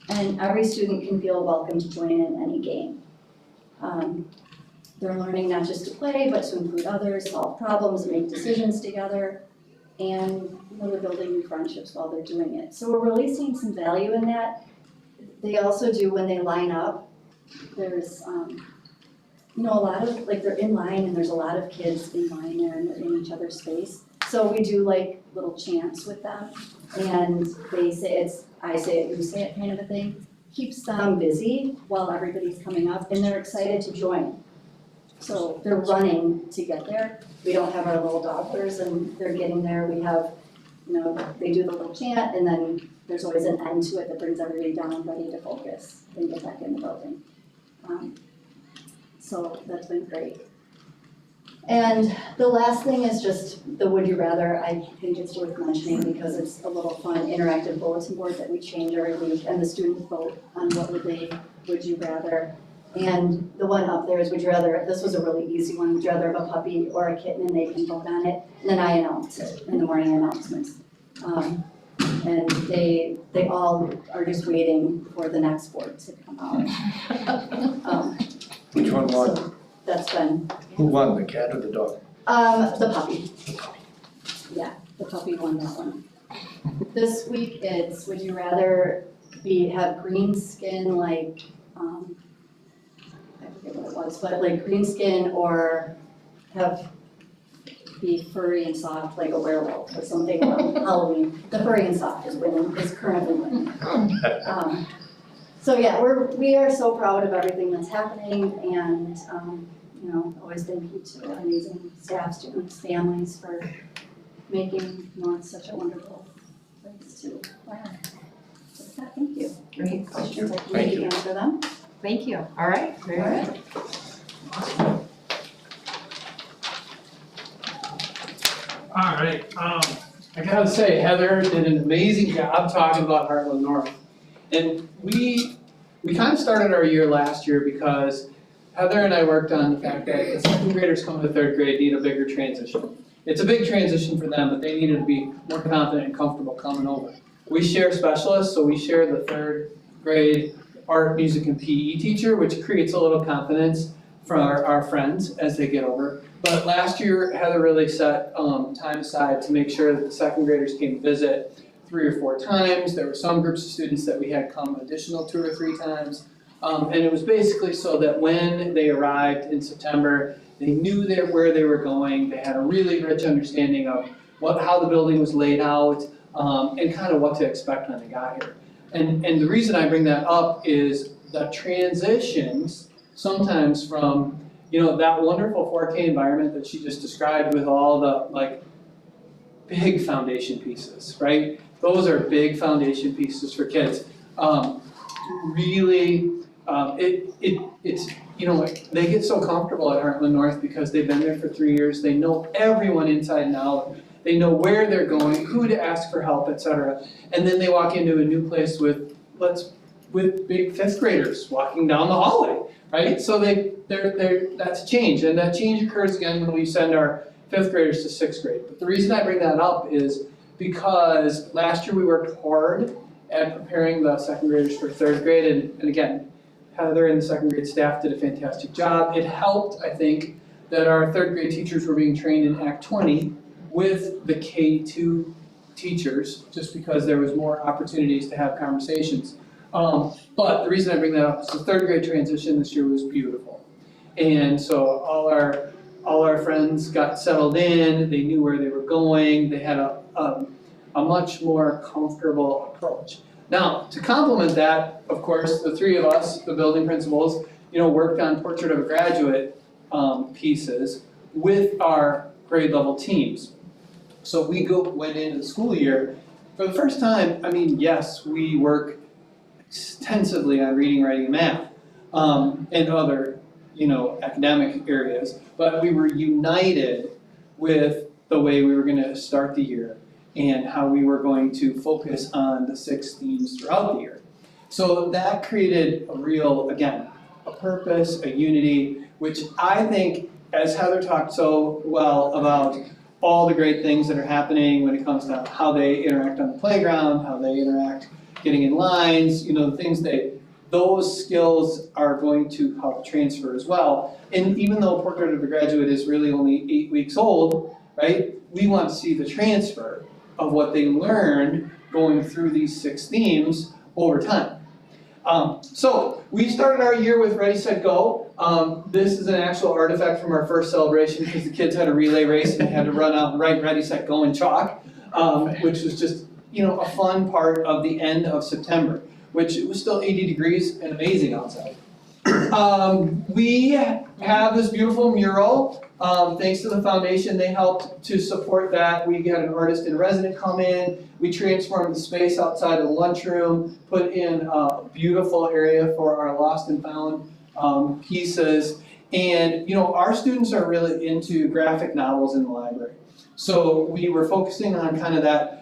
and every student can feel welcome to join in any game. They're learning not just to play, but to include others, solve problems, make decisions together, and they're building new friendships while they're doing it. So we're really seeing some value in that. They also do, when they line up, there's a lot of, they're in line and there's a lot of kids in line there and they're in each other's space. So we do like little chants with them, and they say I say it, you say it kind of a thing. Keeps them busy while everybody's coming up, and they're excited to join. So they're running to get there. We don't have our little dawdlers and they're getting there. We have, they do the little chant, and then there's always an end to it that brings everybody down, ready to focus and get back in the building. So that's been great. And the last thing is just the would you rather. I think it's worth mentioning because it's a little fun interactive bulletin board that we change every week, and the students vote on what would you rather. And the one up there is would you rather, this was a really easy one, would you rather have a puppy or a kitten, and they can vote on it. And then I announce it in the morning announcements. And they all are just waiting for the next board to come out. Which one won? So that's been. Who won, the cat or the dog? The puppy. Yeah, the puppy won that one. This week it's, would you rather have green skin like, I forget what it was, but like green skin, or be furry and soft like a werewolf or something on Halloween. The furry and soft is currently winning. So yeah, we are so proud of everything that's happening, and always thank you to our amazing staff, students, families for making North such a wonderful place to learn. So with that, thank you. Great. Questions, I can Thank maybe you. answer them. Thank you. All right, very All good. right. All right, I gotta say, Heather did an amazing job talking about Heartland North. And we kind of started our year last year because Heather and I worked on the fact that the second graders coming to third grade need a bigger transition. It's a big transition for them, but they needed to be more confident and comfortable coming over. We share specialists, so we share the third grade art, music, and PE teacher, which creates a little confidence for our friends as they get over. But last year, Heather really set time aside to make sure that the second graders came visit 3 or 4 times. There were some groups of students that we had come additional 2 or 3 times. And it was basically so that when they arrived in September, they knew where they were going. They had a really rich understanding of how the building was laid out, and kind of what to expect when they got here. And the reason I bring that up is the transitions sometimes from, that wonderful 4K environment that she just described with all the big foundation pieces, right? Those are big foundation pieces for kids. Really, it's they get so comfortable at Hartland North because they've been there for 3 years. They know everyone inside and out. They know where they're going, who to ask for help, etc. And then they walk into a new place with big 5th graders walking down the hallway, right? So that's a change, and that change occurs again when we send our 5th graders to 6th grade. But the reason I bring that up is because last year we worked hard at preparing the 2nd graders for 3rd grade, and again, Heather and the 2nd grade staff did a fantastic job. It helped, I think, that our 3rd grade teachers were being trained in Act 20 with the K2 teachers, just because there was more opportunities to have conversations. But the reason I bring that up is the 3rd grade transition this year was beautiful. And so all our friends got settled in, they knew where they were going, they had a much more comfortable approach. Now, to complement that, of course, the 3 of us, the building principals, worked on Portrait of a Graduate pieces with our grade level teams. So we went into the school year, for the first time, yes, we work extensively on reading, writing, and math, and other, academic areas, but we were united with the way we were gonna start the year and how we were going to focus on the 6 themes throughout the year. So that created a real, again, a purpose, a unity, which I think, as Heather talked so well about all the great things that are happening when it comes to how they interact on the playground, how they interact getting in lines, the things those skills are going to help transfer as well. And even though Portrait of a Graduate is really only 8 weeks old, right, we want to see the transfer of what they learned going through these 6 themes over time. So we started our year with Ready, Set, Go. This is an actual artifact from our first celebration because the kids had a relay race and they had to run out and write Ready, Set, Go in chalk, which was just a fun part of the end of September, which it was still 80 degrees and amazing outside. We have this beautiful mural. Thanks to the foundation, they helped to support that. We had an artist in resident come in. We transformed the space outside of the lunchroom, put in a beautiful area for our lost and found pieces. And our students are really into graphic novels in the library. So we were focusing on kind of that,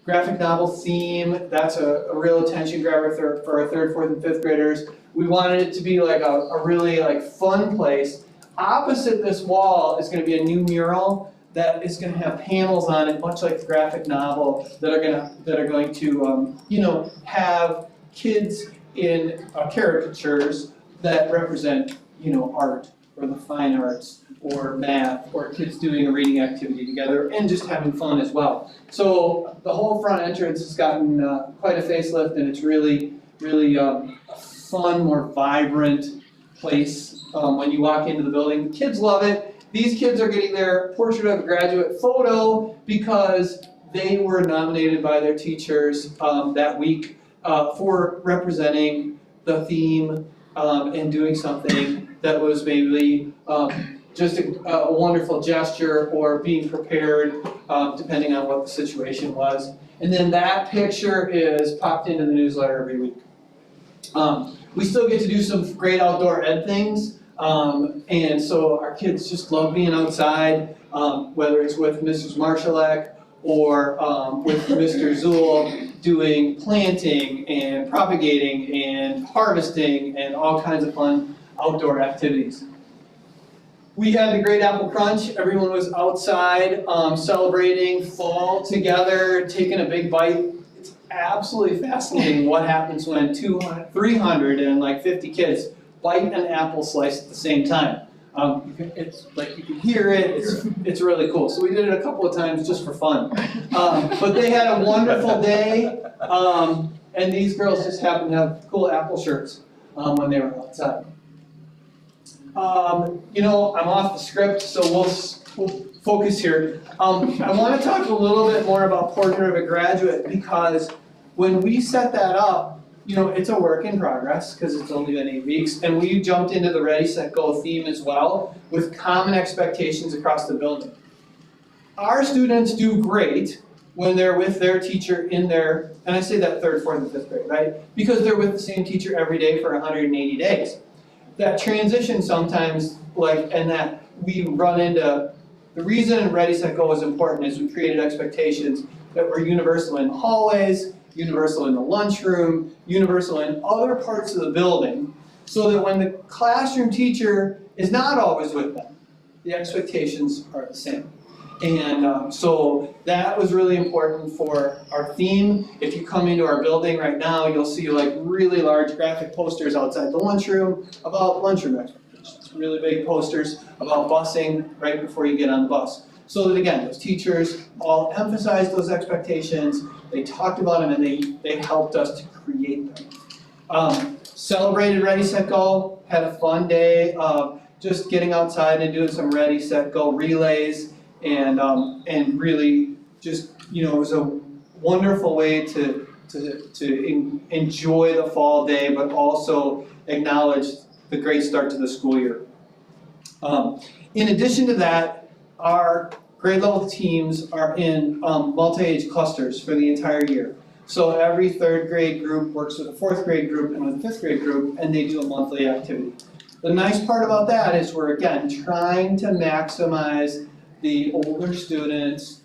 graphic novel theme. That's a real attention grabber for our 3rd, 4th, and 5th graders. We wanted it to be like a really fun place. Opposite this wall is going to be a new mural that is going to have panels on it, much like the graphic novel, that are going to have kids in caricatures that represent art or the fine arts or math or kids doing a reading activity together and just having fun as well. So the whole front entrance has gotten quite a facelift, and it's really a fun, more vibrant place. When you walk into the building, the kids love it. These kids are getting their Portrait of a Graduate photo because they were nominated by their teachers that week for representing the theme and doing something that was maybe just a wonderful gesture or being prepared depending on what the situation was. And then that picture is popped into the newsletter every week. We still get to do some great outdoor ed things, and so our kids just love being outside, whether it's with Mrs. Marshallek or with Mr. Zool doing planting and propagating and harvesting and all kinds of fun outdoor activities. We had the Great Apple Crunch. Everyone was outside celebrating fall together, taking a big bite. It's absolutely fascinating what happens when 350 kids bite an apple slice at the same time. It's like you can hear it, it's really cool. So we did it a couple of times just for fun. But they had a wonderful day, and these girls just happened to have cool apple shirts when they were outside. I'm off the script, so we'll focus here. I want to talk a little bit more about Portrait of a Graduate, because when we set that up, it's a work in progress because it's only been 8 weeks, and we jumped into the Ready, Set, Go theme as well with common expectations across the building. Our students do great when they're with their teacher in their, and I say that 3rd, 4th, and 5th grade, right? Because they're with the same teacher every day for 180 days. That transition sometimes, and that we run into, the reason Ready, Set, Go is important is we created expectations that were universal in hallways, universal in the lunchroom, universal in other parts of the building, so that when the classroom teacher is not always with them, the expectations are the same. And so that was really important for our theme. If you come into our building right now, you'll see really large graphic posters outside the lunchroom about lunchroom expectations. Really big posters about busing right before you get on the bus. So that again, those teachers all emphasized those expectations, they talked about them, and they helped us to create them. Celebrated Ready, Set, Go, had a fun day of just getting outside and doing some Ready, Set, Go relays, and really just, it was a wonderful way to enjoy the fall day, but also acknowledge the great start to the school year. In addition to that, our grade level teams are in multi-age clusters for the entire year. So every 3rd grade group works with a 4th grade group and with a 5th grade group, and they do a monthly activity. The nice part about that is we're, again, trying to maximize the older students'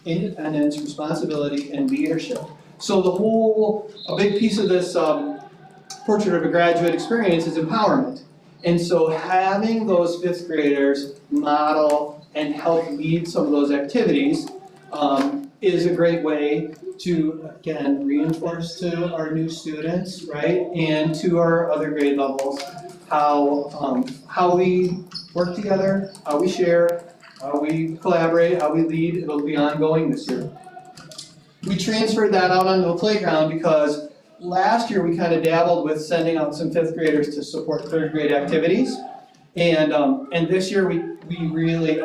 independence, responsibility, and leadership. So a big piece of this Portrait of a Graduate experience is empowerment. And so having those 5th graders model and help lead some of those activities is a great way to, again, reinforce to our new students, right, and to our other grade levels how we work together, how we share, how we collaborate, how we lead. It'll be ongoing this year. We transferred that out onto the playground because last year we kind of dabbled with sending out some 5th graders to support 3rd grade activities. And this year we really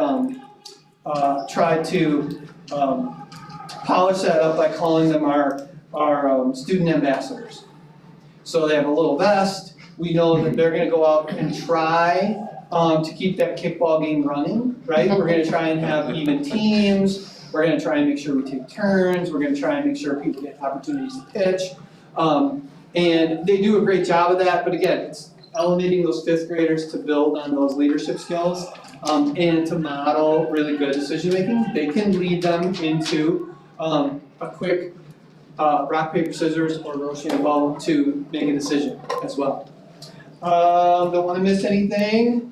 tried to polish that up by calling them our student ambassadors. So they have a little vest. We know that they're going to go out and try to keep that kickball game running, right? We're going to try and have even teams. We're going to try and make sure we take turns. We're going to try and make sure people get opportunities to pitch. And they do a great job of that, but again, it's elevating those 5th graders to build on those leadership skills and to model really good decision making. They can lead them into a quick rock, paper, scissors, or Rochambeau to make a decision as well. Don't want to miss anything.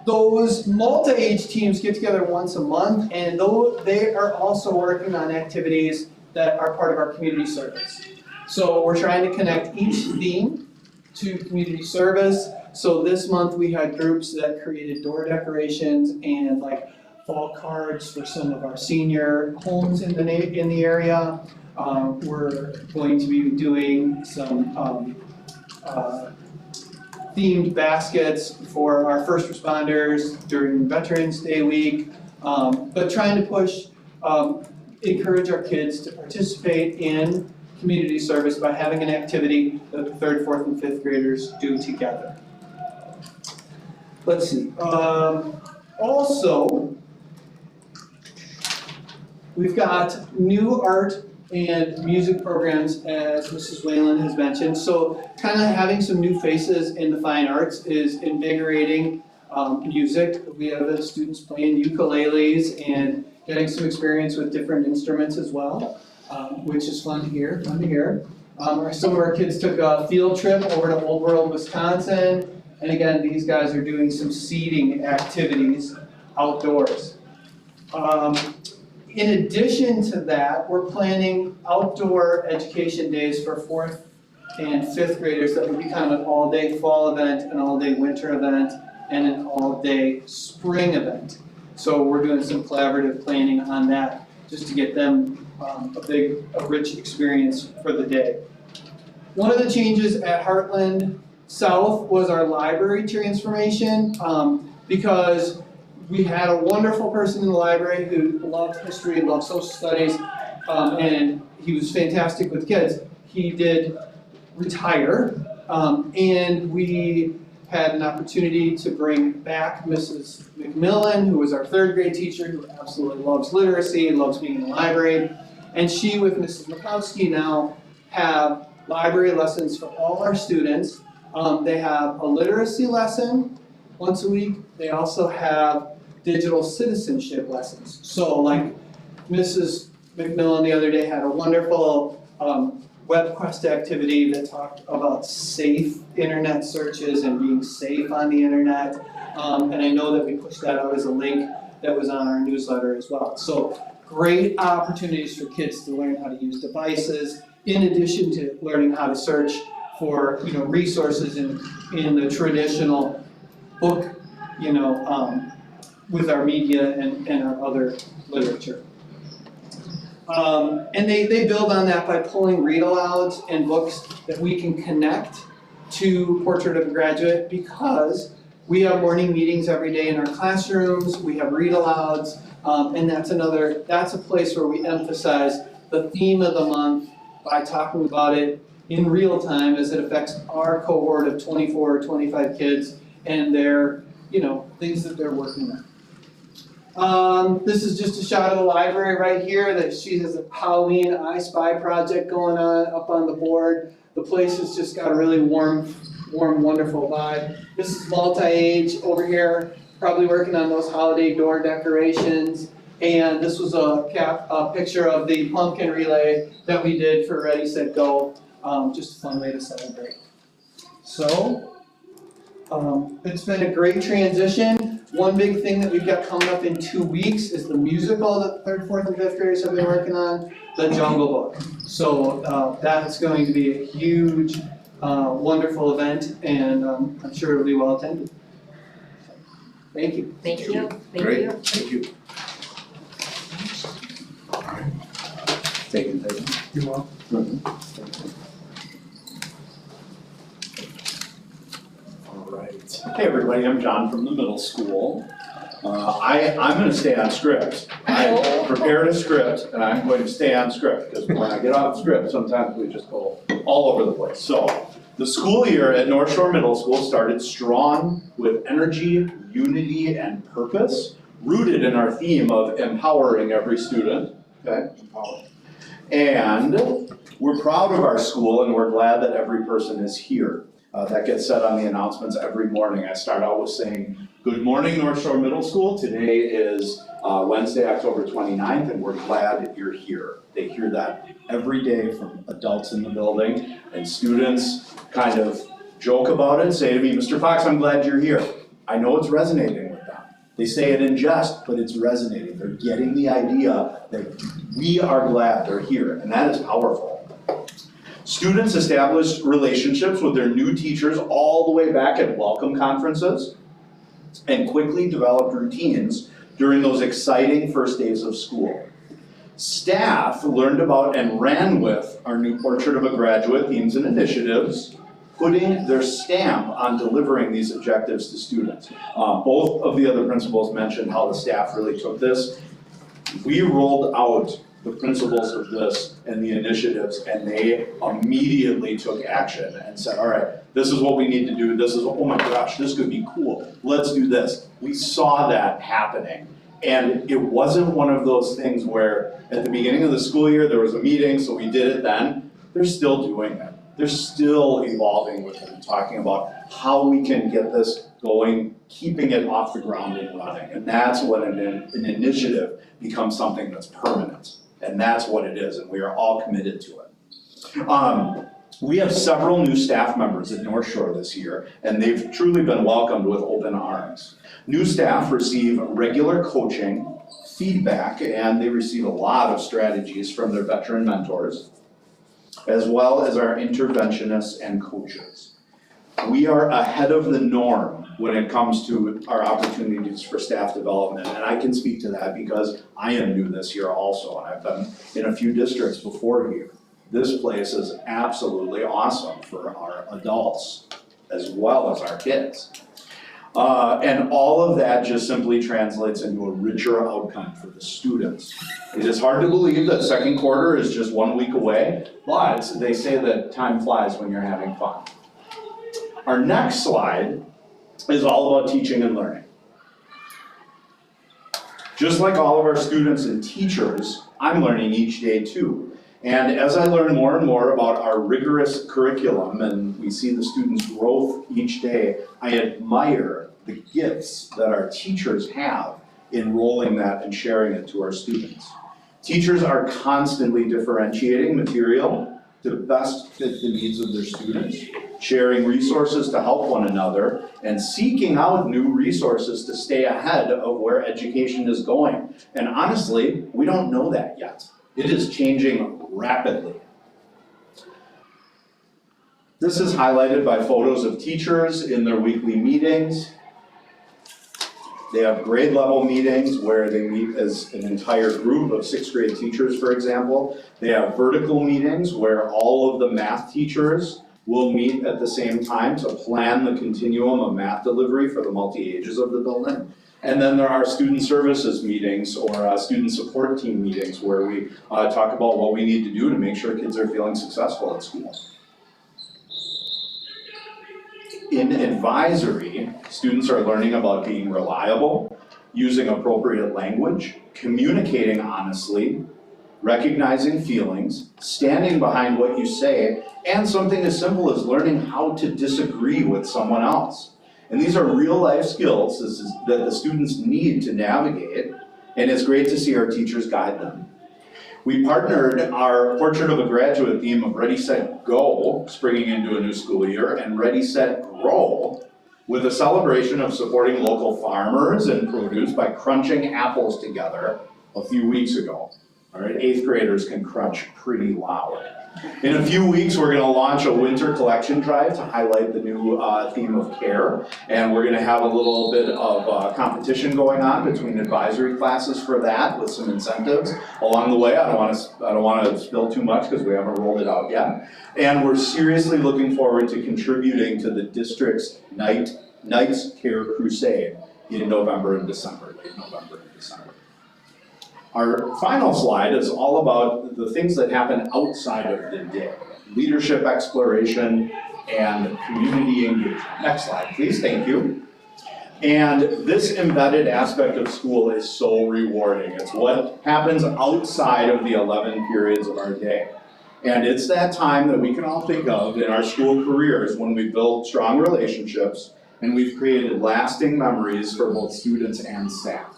Those multi-age teams get together once a month, and they are also working on activities that are part of our community service. So we're trying to connect each theme to community service. So this month we had groups that created door decorations and fall cards for some of our senior homes in the area. We're going to be doing some themed baskets for our first responders during Veterans Day week, but trying to encourage our kids to participate in community service by having an activity that the 3rd, 4th, and 5th graders do together. Let's see. Also, we've got new art and music programs, as Mrs. Whalen has mentioned. So kind of having some new faces in the fine arts is invigorating music. We have the students playing ukuleles and getting some experience with different instruments as well, which is fun to hear. Some of our kids took a field trip over to Old World, Wisconsin. And again, these guys are doing some seeding activities outdoors. In addition to that, we're planning outdoor education days for 4th and 5th graders that would be kind of an all-day fall event, an all-day winter event. and an all-day spring event. So we're doing some collaborative planning on that, just to get them a rich experience for the day. One of the changes at Heartland South was our library transformation, because we had a wonderful person in the library who loved history and loved social studies, and he was fantastic with kids. He did retire, and we had an opportunity to bring back Mrs. McMillan, who was our third grade teacher, who absolutely loves literacy and loves being in the library. And she, with Mrs. Makowski, now have library lessons for all our students. They have a literacy lesson once a week. They also have digital citizenship lessons. So like Mrs. McMillan the other day had a wonderful WebQuest activity that talked about safe internet searches and being safe on the internet. And I know that we pushed that out as a link that was on our newsletter as well. So great opportunities for kids to learn how to use devices, in addition to learning how to search for resources in the traditional book, with our media and our other literature. And they build on that by pulling read-alouds and books that we can connect to Portrait of a Graduate, because we have morning meetings every day in our classrooms, we have read-alouds, and that's a place where we emphasize the theme of the month by talking about it in real time as it affects our cohort of 24 or 25 kids and their, things that they're working on. This is just a shot of the library right here. That she has a Halloween I Spy project going on up on the board. The place has just got a really warm, wonderful vibe. This is multi-age over here, probably working on those holiday door decorations. And this was a picture of the pumpkin relay that we did for Ready, Set, Go. Just a fun way to celebrate. So, it's been a great transition. One big thing that we've got coming up in 2 weeks is the musical that 3rd, 4th, and 5th graders have been working on, The Jungle Book. So that's going to be a huge, wonderful event, and I'm sure it'll be well attended. Thank you. Thank you. Great, thank you. Taken. You want? All right. Hey, everybody, I'm John from the middle school. I'm gonna stay on script. I prepared a script, and I'm going to stay on script, because when I get off script, sometimes we just go all over the place. So, the school year at North Shore Middle School started strong with energy, unity, and purpose, rooted in our theme of empowering every student. Okay, empower. And we're proud of our school, and we're glad that every person is here. That gets said on the announcements every morning. I start out with saying, good morning, North Shore Middle School. Today is Wednesday, October 29th, and we're glad that you're here. They hear that every day from adults in the building, and students kind of joke about it, say to me, Mr. Fox, I'm glad you're here. I know it's resonating with them. They say it in jest, but it's resonating. They're getting the idea that we are glad they're here, and that is powerful. Students established relationships with their new teachers all the way back at welcome conferences, and quickly developed routines during those exciting first days of school. Staff learned about and ran with our new Portrait of a Graduate themes and initiatives, putting their stamp on delivering these objectives to students. Both of the other principals mentioned how the staff really took this. We rolled out the principles of this and the initiatives, and they immediately took action and said, all right, this is what we need to do, this is, oh my gosh, this could be cool, let's do this. We saw that happening. And it wasn't one of those things where at the beginning of the school year, there was a meeting, so we did it then. They're still doing it. They're still evolving with it and talking about how we can get this going, keeping it off the ground and running. And that's when an initiative becomes something that's permanent. And that's what it is, and we are all committed to it. We have several new staff members at North Shore this year, and they've truly been welcomed with open arms. New staff receive regular coaching, feedback, and they receive a lot of strategies from their veteran mentors, as well as our interventionists and coaches. We are ahead of the norm when it comes to our opportunities for staff development. And I can speak to that because I am new this year also, and I've been in a few districts before here. This place is absolutely awesome for our adults as well as our kids. And all of that just simply translates into a richer outcome for the students. It is hard to believe that second quarter is just 1 week away, but they say that time flies when you're having fun. Our next slide is all about teaching and learning. Just like all of our students and teachers, I'm learning each day too. And as I learn more and more about our rigorous curriculum and we see the students' growth each day, I admire the gifts that our teachers have in rolling that and sharing it to our students. Teachers are constantly differentiating material to best fit the needs of their students, sharing resources to help one another, and seeking out new resources to stay ahead of where education is going. And honestly, we don't know that yet. It is changing rapidly. This is highlighted by photos of teachers in their weekly meetings. They have grade level meetings where they meet as an entire group of 6th grade teachers, for example. They have vertical meetings where all of the math teachers will meet at the same time to plan the continuum of math delivery for the multi-ages of the building. And then there are student services meetings or student support team meetings where we talk about what we need to do to make sure kids are feeling successful at school. In advisory, students are learning about being reliable, using appropriate language, communicating honestly, recognizing feelings, standing behind what you say, and something as simple as learning how to disagree with someone else. And these are real life skills that the students need to navigate, and it's great to see our teachers guide them. We partnered our Portrait of a Graduate theme of Ready, Set, Go, springing into a new school year, and Ready, Set, Grow, with a celebration of supporting local farmers and produce by crunching apples together a few weeks ago. All right, 8th graders can crunch pretty loud. In a few weeks, we're gonna launch a winter collection drive to highlight the new theme of care. And we're gonna have a little bit of competition going on between advisory classes for that with some incentives along the way. I don't wanna spill too much because we haven't rolled it out yet. And we're seriously looking forward to contributing to the district's Nights Care Crusade in November and December, late November and December. Our final slide is all about the things that happen outside of the day. Leadership exploration and community engagement. Next slide, please, thank you. And this embedded aspect of school is so rewarding. It's what happens outside of the 11 periods of our day. And it's that time that we can all think of in our school careers when we build strong relationships and we've created lasting memories for both students and staff.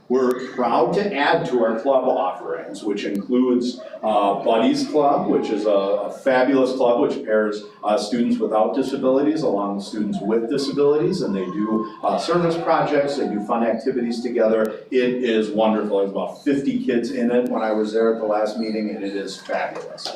We're proud to add to our club offerings, which includes Buddies Club, which is a fabulous club which pairs students without disabilities along with students with disabilities, and they do service projects, they do fun activities together. It is wonderful. There's about 50 kids in it when I was there at the last meeting, and it is fabulous.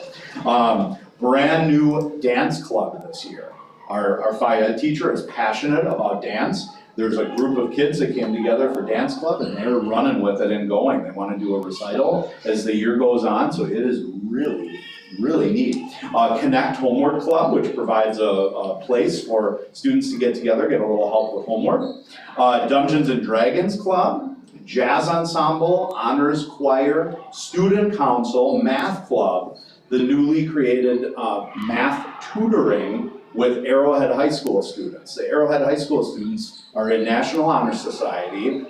Brand new dance club this year. Our Phi Ed teacher is passionate about dance. There's a group of kids that came together for dance club and they're running with it and going. They want to do a recital as the year goes on, so it is really, really neat. Connect Homework Club, which provides a place for students to get together, get a little help with homework. Dungeons and Dragons Club, Jazz Ensemble, Honors Choir, Student Council, Math Club, the newly created math tutoring with Arrowhead High School students. The Arrowhead High School students are in National Honor Society.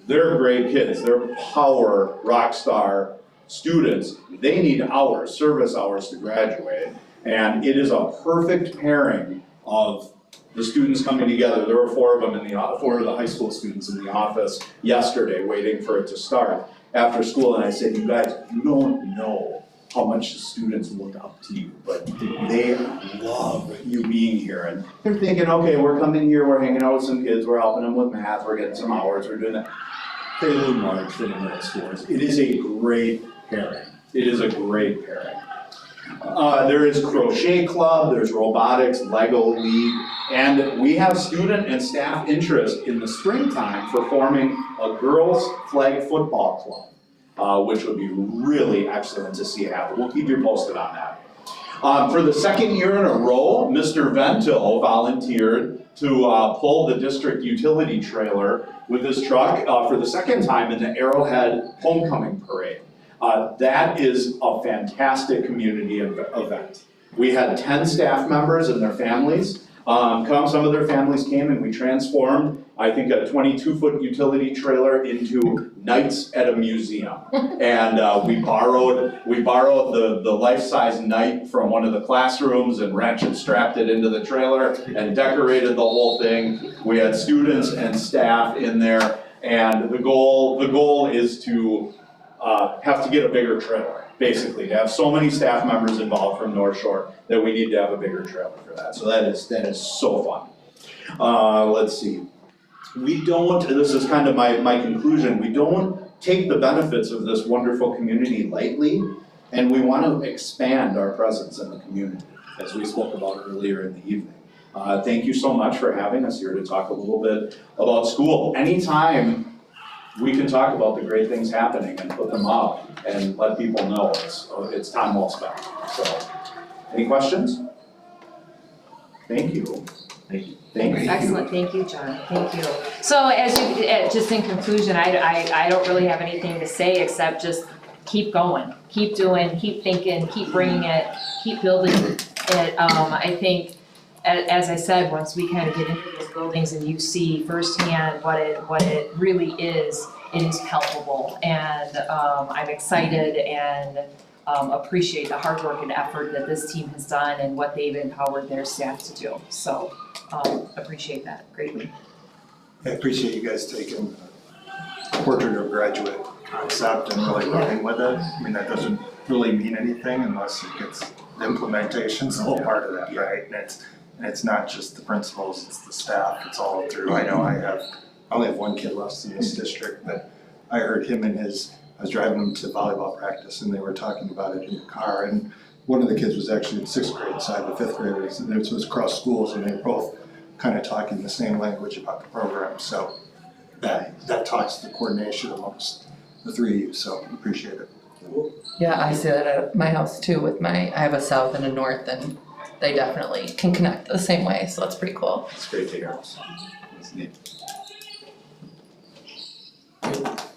They're great kids, they're power rock star students. They need hours, service hours to graduate. And it is a perfect pairing of the students coming together. There were four of the high school students in the office yesterday waiting for it to start after school. And I said, you guys, you don't know how much the students look up to you, but they love you being here. And they're thinking, okay, we're coming here, we're hanging out with some kids, we're helping them with math, we're getting some hours, we're doing that. They loom large for the middle schoolers. It is a great pairing. It is a great pairing. There is crochet club, there's robotics, Lego league, and we have student and staff interest in the springtime for forming a girls flag football club, which would be really excellent to see happen. We'll keep you posted on that. For the second year in a row, Mr. Vento volunteered to pull the district utility trailer with his truck for the second time in the Arrowhead Homecoming Parade. That is a fantastic community event. We had 10 staff members and their families come. Some of their families came and we transformed, I think, a 22-foot utility trailer into Knights at a museum. And we borrowed the life-size knight from one of the classrooms and ratchet strapped it into the trailer and decorated the whole thing. We had students and staff in there, and the goal is to have to get a bigger trailer, basically, to have so many staff members involved from North Shore that we need to have a bigger trailer for that. So that is so fun. Let's see. We don't, this is kind of my conclusion, we don't take the benefits of this wonderful community lightly, and we want to expand our presence in the community, as we spoke about earlier in the evening. Thank you so much for having us here to talk a little bit about school. Anytime we can talk about the great things happening and put them up and let people know, it's time well spent. So, any questions? Thank you. Thank you. Thank you. Excellent, thank you, John, thank you. So as you, just in conclusion, I don't really have anything to say except just keep going, keep doing, keep thinking, keep bringing it, keep building it. I think, as I said, once we kind of get into those buildings and you see firsthand what it really is, it is palpable. And I'm excited and appreciate the hard work and effort that this team has done and what they've empowered their staff to do. So appreciate that greatly. I appreciate you guys taking a portrait of a graduate concept and really running with it. I mean, that doesn't really mean anything unless it gets, the implementation's a whole part of that, right? And it's not just the principals, it's the staff, it's all through. I know I only have one kid left in this district, but I heard him and I was driving him to volleyball practice and they were talking about it in the car, and one of the kids was actually in 6th grade side of the 5th graders, and it was across schools, and they were both kind of talking the same language about the program. So that talks to the coordination amongst the three of you, so appreciate it. Yeah, I see that at my house too with I have a south and a north, and they definitely can connect the same way, so that's pretty cool. It's great to hear. It's neat.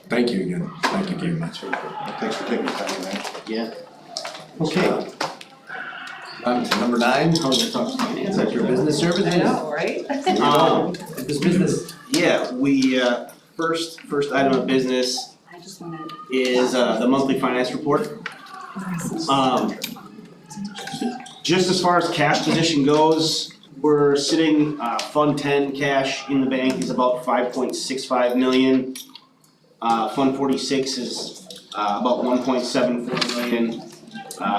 Thank you again. Thank you very much. Thanks for taking the time, man. Yeah. Okay. On to number 9, is that your business service? I know, right? This business. Yeah, we, first item of business I just wanted. is the monthly finance report. Just as far as cash position goes, we're sitting, Fund 10 cash in the bank is about 5.65 million. Fund 46 is about 1.74 million.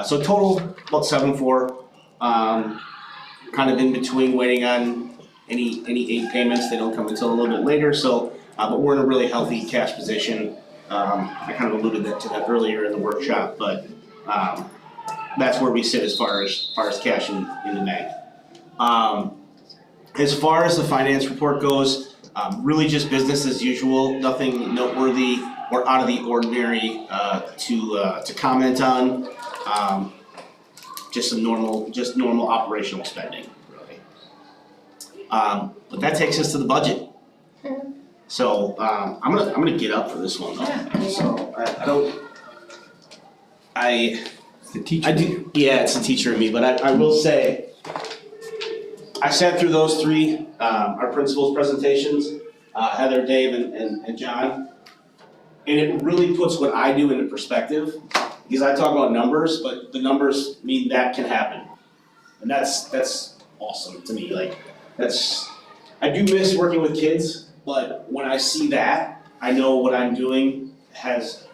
So total about 7.4. Kind of in between, waiting on any aid payments. They don't come until a little bit later. So, but we're in a really healthy cash position. I kind of alluded to that earlier in the workshop, but that's where we sit as far as cash in the bank. As far as the finance report goes, really just business as usual. Nothing noteworthy or out of the ordinary to comment on. Just normal operational spending, really. But that takes us to the budget. So I'm gonna get up for this one though. So it's the teacher. Yeah, it's the teacher in me, but I will say, I sat through those three, our principals' presentations, Heather, Dave, and John. And it really puts what I do into perspective, because I talk about numbers, but the numbers mean that can happen. And that's awesome to me, like, I do miss working with kids, but when I see that, I know what I'm doing has,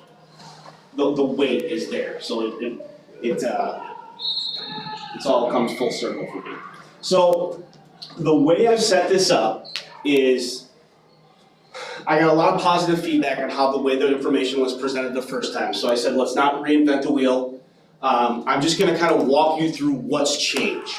the weight is there, so it all comes full circle for me. So, the way I've set this up is, I got a lot of positive feedback on how the way the information was presented the first time. So I said, let's not reinvent the wheel. I'm just gonna kind of walk you through what's changed.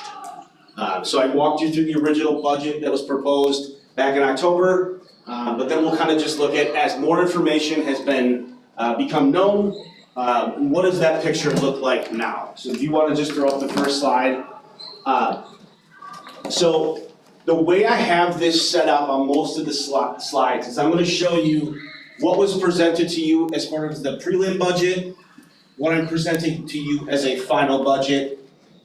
So I walked you through the original budget that was proposed back in October, but then we'll kind of just look at, as more information has been, become known, what does that picture look like now? So if you want to just throw up the first slide. So the way I have this set up on most of the slides is I'm going to show you what was presented to you as far as the prelim budget, what I'm presenting to you as a final budget,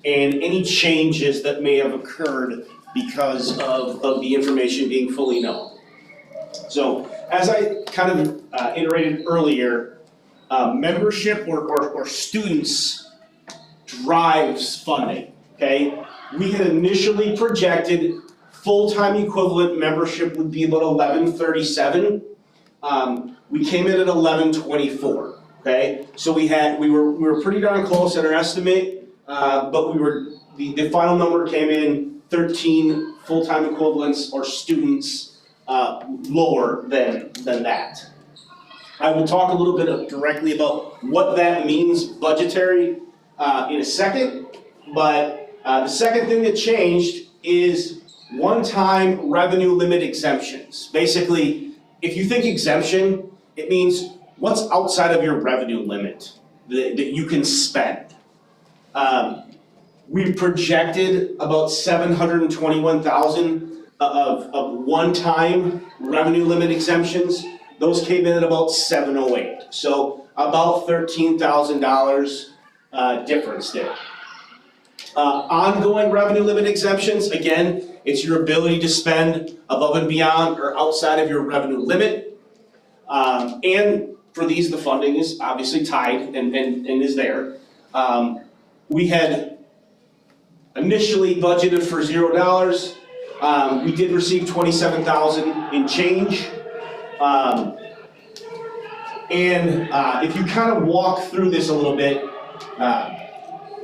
and any changes that may have occurred because of the information being fully known. So as I kind of iterated earlier, membership or students drives funding, okay? We had initially projected full-time equivalent membership would be about 1137. We came in at 1124, okay? So we were pretty darn close at our estimate, but the final number came in 13 full-time equivalents or students lower than that. I will talk a little bit directly about what that means budgetary in a second, but the second thing that changed is one-time revenue limit exemptions. Basically, if you think exemption, it means what's outside of your revenue limit that you can spend. We projected about 721,000 of one-time revenue limit exemptions. Those came in at about 708, so about $13,000 difference there. Ongoing revenue limit exemptions, again, it's your ability to spend above and beyond or outside of your revenue limit. And for these, the funding is obviously tied and is there. We had initially budgeted for $0. We did receive 27,000 in change. If you kind of walk through this a little bit,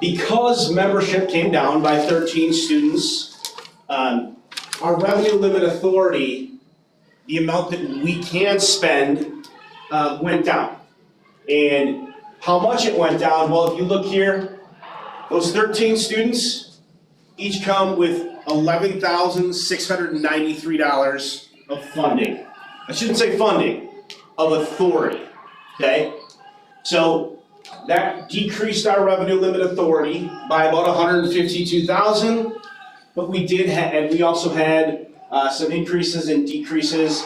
because membership came down by 13 students, our revenue limit authority, the amount that we can spend, went down. And how much it went down? Well, if you look here, those 13 students each come with $11,693 of funding. I shouldn't say funding, of authority, okay? So that decreased our revenue limit authority by about 152,000, but we did have, and we also had some increases and decreases.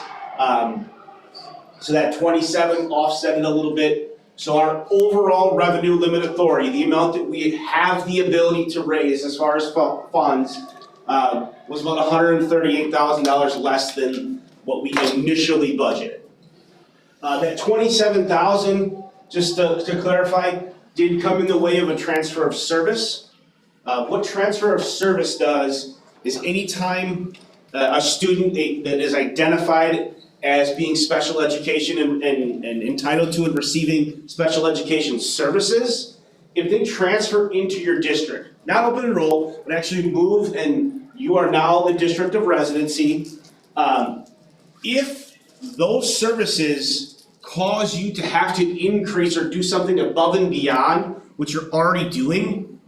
So that 27 offset it a little bit. So our overall revenue limit authority, the amount that we have the ability to raise as far as funds, was about $138,000 less than what we initially budgeted. That 27,000, just to clarify, did come in the way of a transfer of service. What transfer of service does is anytime a student that is identified as being special education and entitled to and receiving special education services, if they transfer into your district, not open enroll, but actually move and you are now the district of residency, if those services cause you to have to increase or do something above and beyond what you're already doing,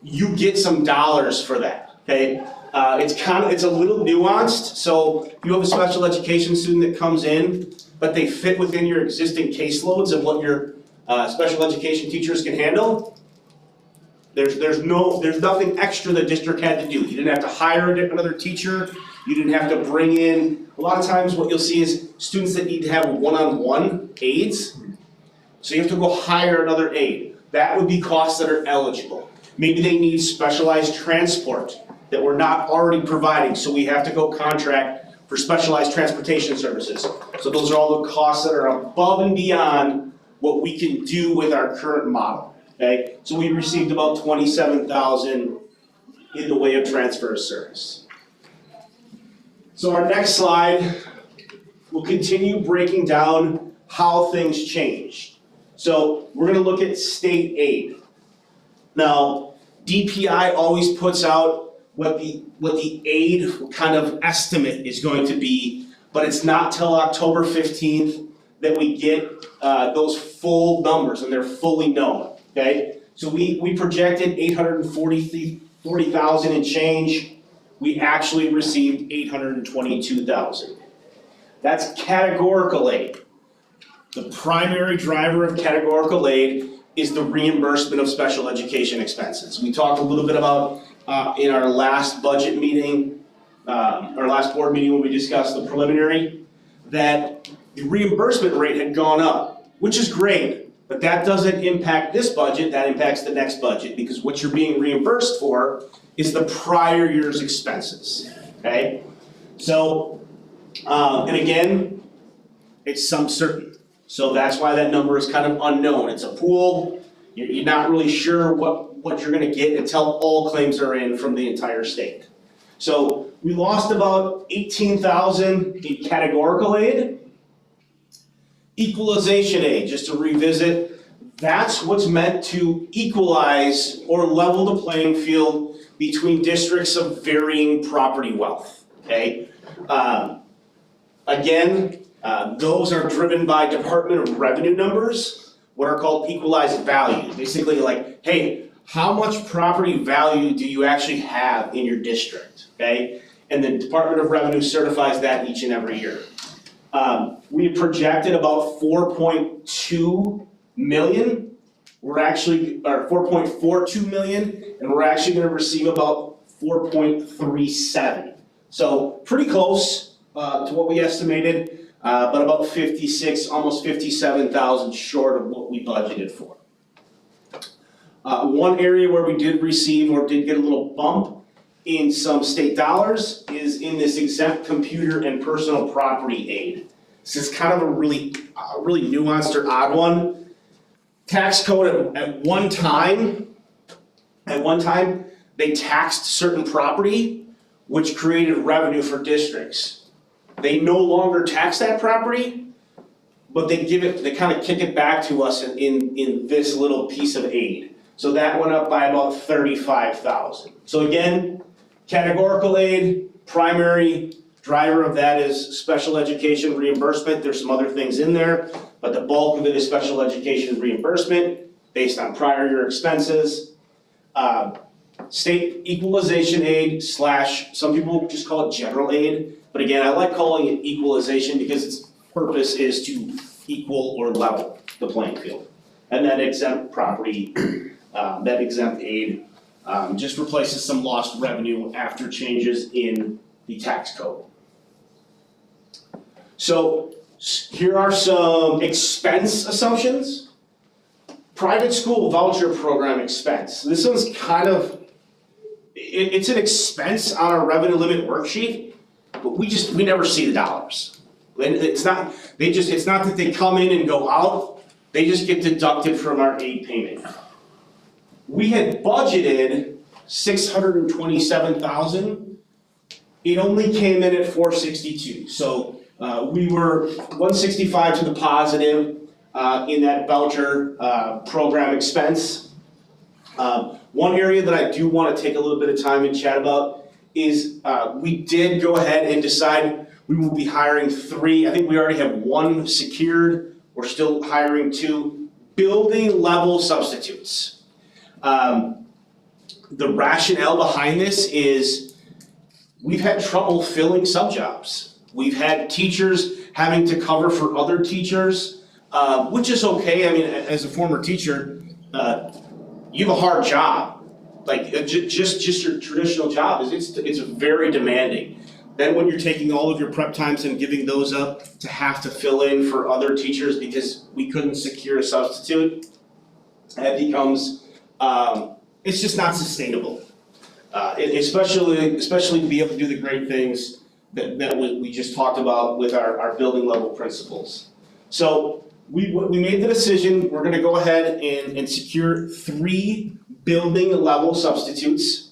you get some dollars for that, okay? It's a little nuanced, so if you have a special education student that comes in, but they fit within your existing caseloads and what your special education teachers can handle, there's nothing extra the district had to do. You didn't have to hire another teacher, you didn't have to bring in, a lot of times what you'll see is students that need to have one-on-one aides, so you have to go hire another aide. That would be costs that are eligible. Maybe they need specialized transport that we're not already providing, so we have to go contract for specialized transportation services. So those are all the costs that are above and beyond what we can do with our current model, okay? So we received about 27,000 in the way of transfer of service. So our next slide will continue breaking down how things changed. So we're gonna look at state aid. Now, DPI always puts out what the aid kind of estimate is going to be, but it's not till October 15th that we get those full numbers and they're fully known, okay? So we projected 840,000 and change. We actually received 822,000. That's categorical aid. The primary driver of categorical aid is the reimbursement of special education expenses. We talked a little bit about in our last budget meeting, our last board meeting when we discussed the preliminary, that the reimbursement rate had gone up, which is great, but that doesn't impact this budget, that impacts the next budget, because what you're being reimbursed for is the prior year's expenses, okay? So, and again, it's some certain. So that's why that number is kind of unknown. It's a pool, you're not really sure what you're gonna get until all claims are in from the entire state. So we lost about 18,000 in categorical aid. Equalization aid, just to revisit, that's what's meant to equalize or level the playing field between districts of varying property wealth, okay? Again, those are driven by Department of Revenue numbers, what are called equalized values. Basically like, hey, how much property value do you actually have in your district, okay? And the Department of Revenue certifies that each and every year. We projected about 4.2 million. We're actually, or 4.42 million, and we're actually gonna receive about 4.37. So pretty close to what we estimated, but about 56, almost 57,000 short of what we budgeted for. One area where we did receive or did get a little bump in some state dollars is in this exempt computer and personal property aid. This is kind of a really nuanced or odd one. Tax code at one time, they taxed certain property, which created revenue for districts. They no longer tax that property, but they kind of kick it back to us in this little piece of aid. So that went up by about 35,000. So again, categorical aid, primary driver of that is special education reimbursement. There's some other things in there, but the bulk of it is special education reimbursement based on prior year expenses. State equalization aid / some people just call it general aid, but again, I like calling it equalization because its purpose is to equal or level the playing field. And that exempt property, that exempt aid just replaces some lost revenue after changes in the tax code. So here are some expense assumptions. Private school voucher program expense. This one's kind of, it's an expense on our revenue limit worksheet, but we never see the dollars. It's not that they come in and go out, they just get deducted from our aid payment. We had budgeted 627,000. It only came in at 462. So we were 165 to the positive in that voucher program expense. One area that I do want to take a little bit of time and chat about is we did go ahead and decide we will be hiring 3. I think we already have 1 secured. We're still hiring 2 building level substitutes. The rationale behind this is we've had trouble filling sub-jobs. We've had teachers having to cover for other teachers, which is okay. I mean, as a former teacher, you have a hard job. Like just your traditional job it's very demanding. Then when you're taking all of your prep times and giving those up to have to fill in for other teachers because we couldn't secure a substitute, that becomes it's just not sustainable. Especially to be able to do the great things that we just talked about with our building level principals. So we made the decision, we're gonna go ahead and secure 3 building level substitutes.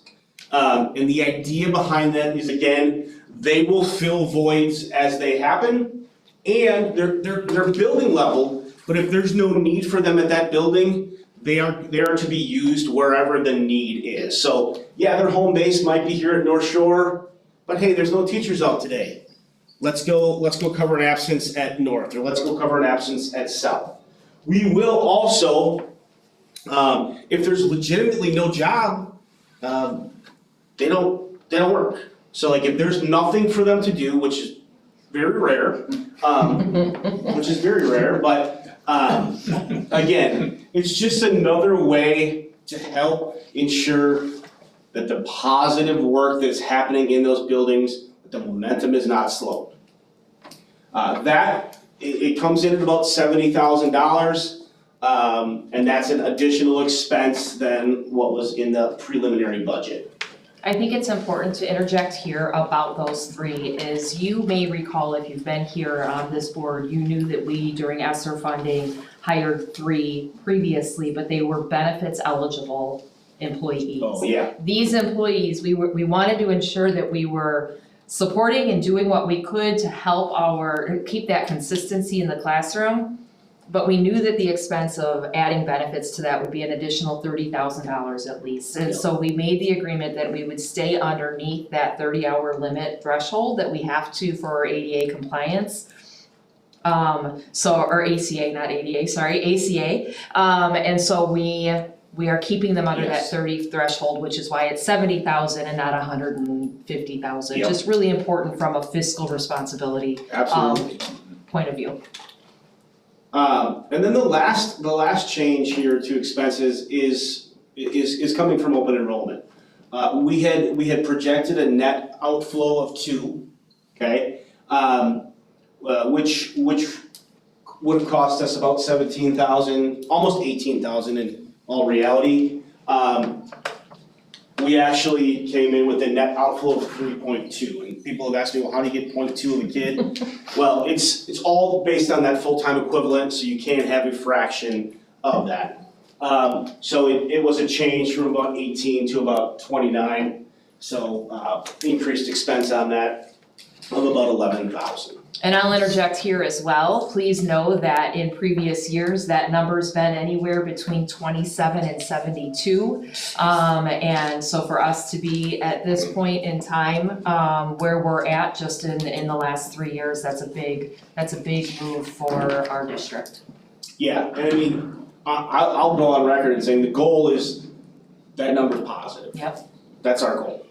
And the idea behind that is, again, they will fill voids as they happen, and they're building level, but if there's no need for them at that building, they are to be used wherever the need is. So yeah, their home base might be here at North Shore, but hey, there's no teachers out today. Let's go cover an absence at North, or let's go cover an absence at South. We will also If there's legitimately no job, they don't work. So like if there's nothing for them to do, which is very rare, but again, it's just another way to help ensure that the positive work that's happening in those buildings, that the momentum is not slowed. It comes in at about $70,000, and that's an additional expense than what was in the preliminary budget. I think it's important to interject here about those three is you may recall if you've been here on this board, you knew that we during ESSER funding hired 3 previously, but they were benefits eligible employees. Oh, yeah. These employees, we wanted to ensure that we were supporting and doing what we could to help keep that consistency in the classroom. But we knew that the expense of adding benefits to that would be an additional $30,000 at least. And so we made the agreement that we would stay underneath that 30-hour limit threshold that we have to for our ADA compliance. Or ACA, not ADA, sorry, ACA. And so we are keeping them under that 30 threshold, which is why it's 70,000 and not 150,000. Yep. Just really important from a fiscal responsibility point of view. And then the last change here to expenses is coming from open enrollment. We had projected a net outflow of 2, okay? Which would have cost us about 17,000, almost 18,000 in all reality. We actually came in with a net outflow of 3.2, and people have asked me, well, how do you get 0.2 of a kid? Well, it's all based on that full-time equivalent, so you can't have a fraction of that. So it was a change from about 18 to about 29, so increased expense on that of about 11,000. And I'll interject here as well. Please know that in previous years, that number's been anywhere between 27 and 72. And so for us to be at this point in time, where we're at just in the last 3 years, that's a big move for our district. Yeah, and I mean, I'll go on record and saying the goal is that number's positive. Yep. That's our goal.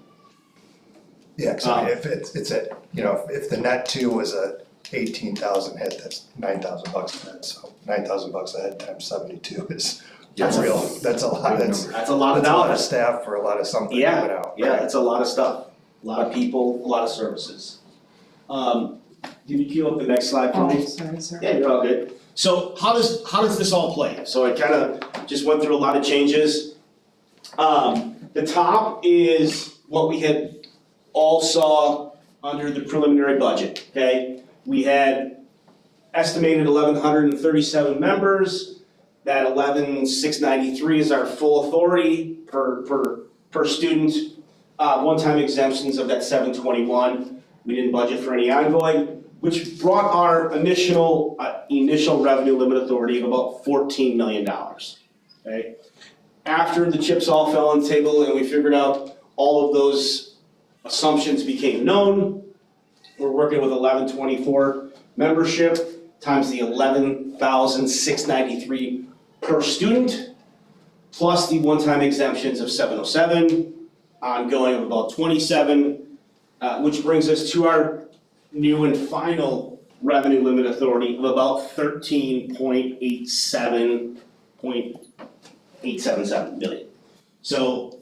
Yeah, cause I mean, if it's a, if the net 2 was a 18,000 hit, that's $9,000 a head, so $9,000 a head times 72 is that's a lot, That's a lot of that's a dollars. lot of staff for a lot of something coming out. Yeah, that's a lot of stuff, a lot of people, a lot of services. Can you cue up the next slide for me? Sorry. Yeah, you're all good. So how does this all play? So I kind of just went through a lot of changes. The top is what we had all saw under the preliminary budget, okay? We had estimated 1,137 members. That 11,693 is our full authority per student. One-time exemptions of that 721. We didn't budget for any ongoing, which brought our initial revenue limit authority of about $14 million, okay? After the chips all fell on the table and we figured out all of those assumptions became known, we're working with 1124 membership times the 11,693 per student, plus the one-time exemptions of 707, ongoing of about 27, which brings us to our new and final revenue limit authority of about 13.877 million. So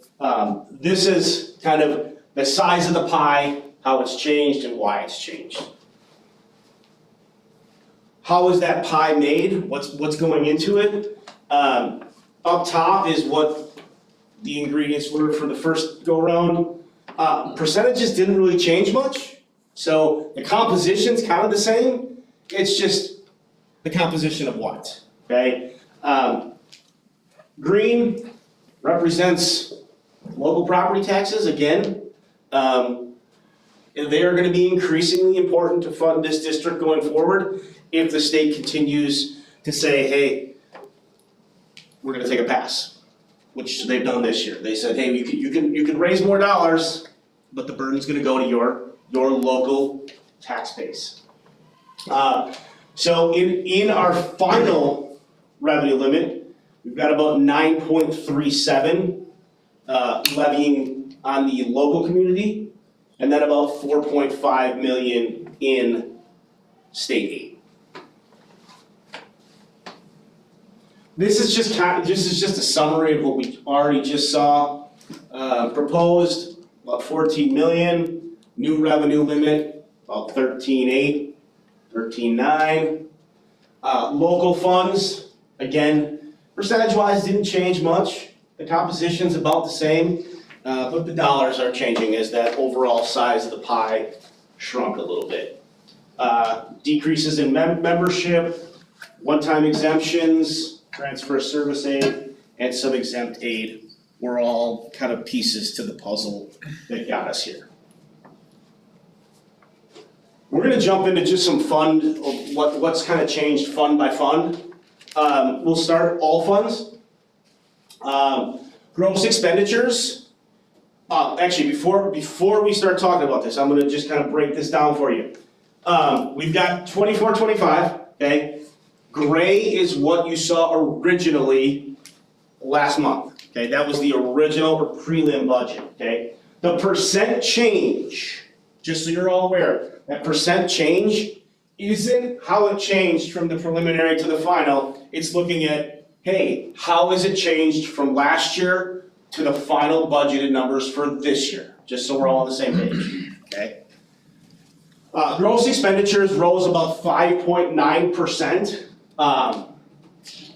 this is kind of the size of the pie, how it's changed and why it's changed. How is that pie made? What's going into it? Up top is what the ingredients were for the first go round. Percentages didn't really change much, so the composition's kind of the same. It's just the composition of what, okay? Green represents local property taxes again. They are gonna be increasingly important to fund this district going forward if the state continues to say, hey, we're gonna take a pass, which they've done this year. They said, hey, you can raise more dollars, but the burden's gonna go to your local tax base. So in our final revenue limit, We've got about 9.37 levying on the local community, and then about 4.5 million in state aid. This is just a summary of what we already just saw. Proposed about 14 million, new revenue limit about 13.8, 13.9. Local funds, again, percentage-wise didn't change much. The composition's about the same, but the dollars are changing as that overall size of the pie shrunk a little bit. Decreases in membership, one-time exemptions, transfer service aid, and some exempt aid were all kind of pieces to the puzzle that got us here. We're gonna jump into just some fund, what's kind of changed fund by fund. We'll start all funds. Gross expenditures. Actually, before we start talking about this, I'm gonna just kind of break this down for you. We've got 24-25, okay? Gray is what you saw originally last month, okay? That was the original or prelim budget, okay? The percent change, just so you're all aware, that percent change isn't how it changed from the preliminary to the final. It's looking at, hey, how has it changed from last year to the final budgeted numbers for this year? Just so we're all on the same page, okay? Gross expenditures rose about 5.9%.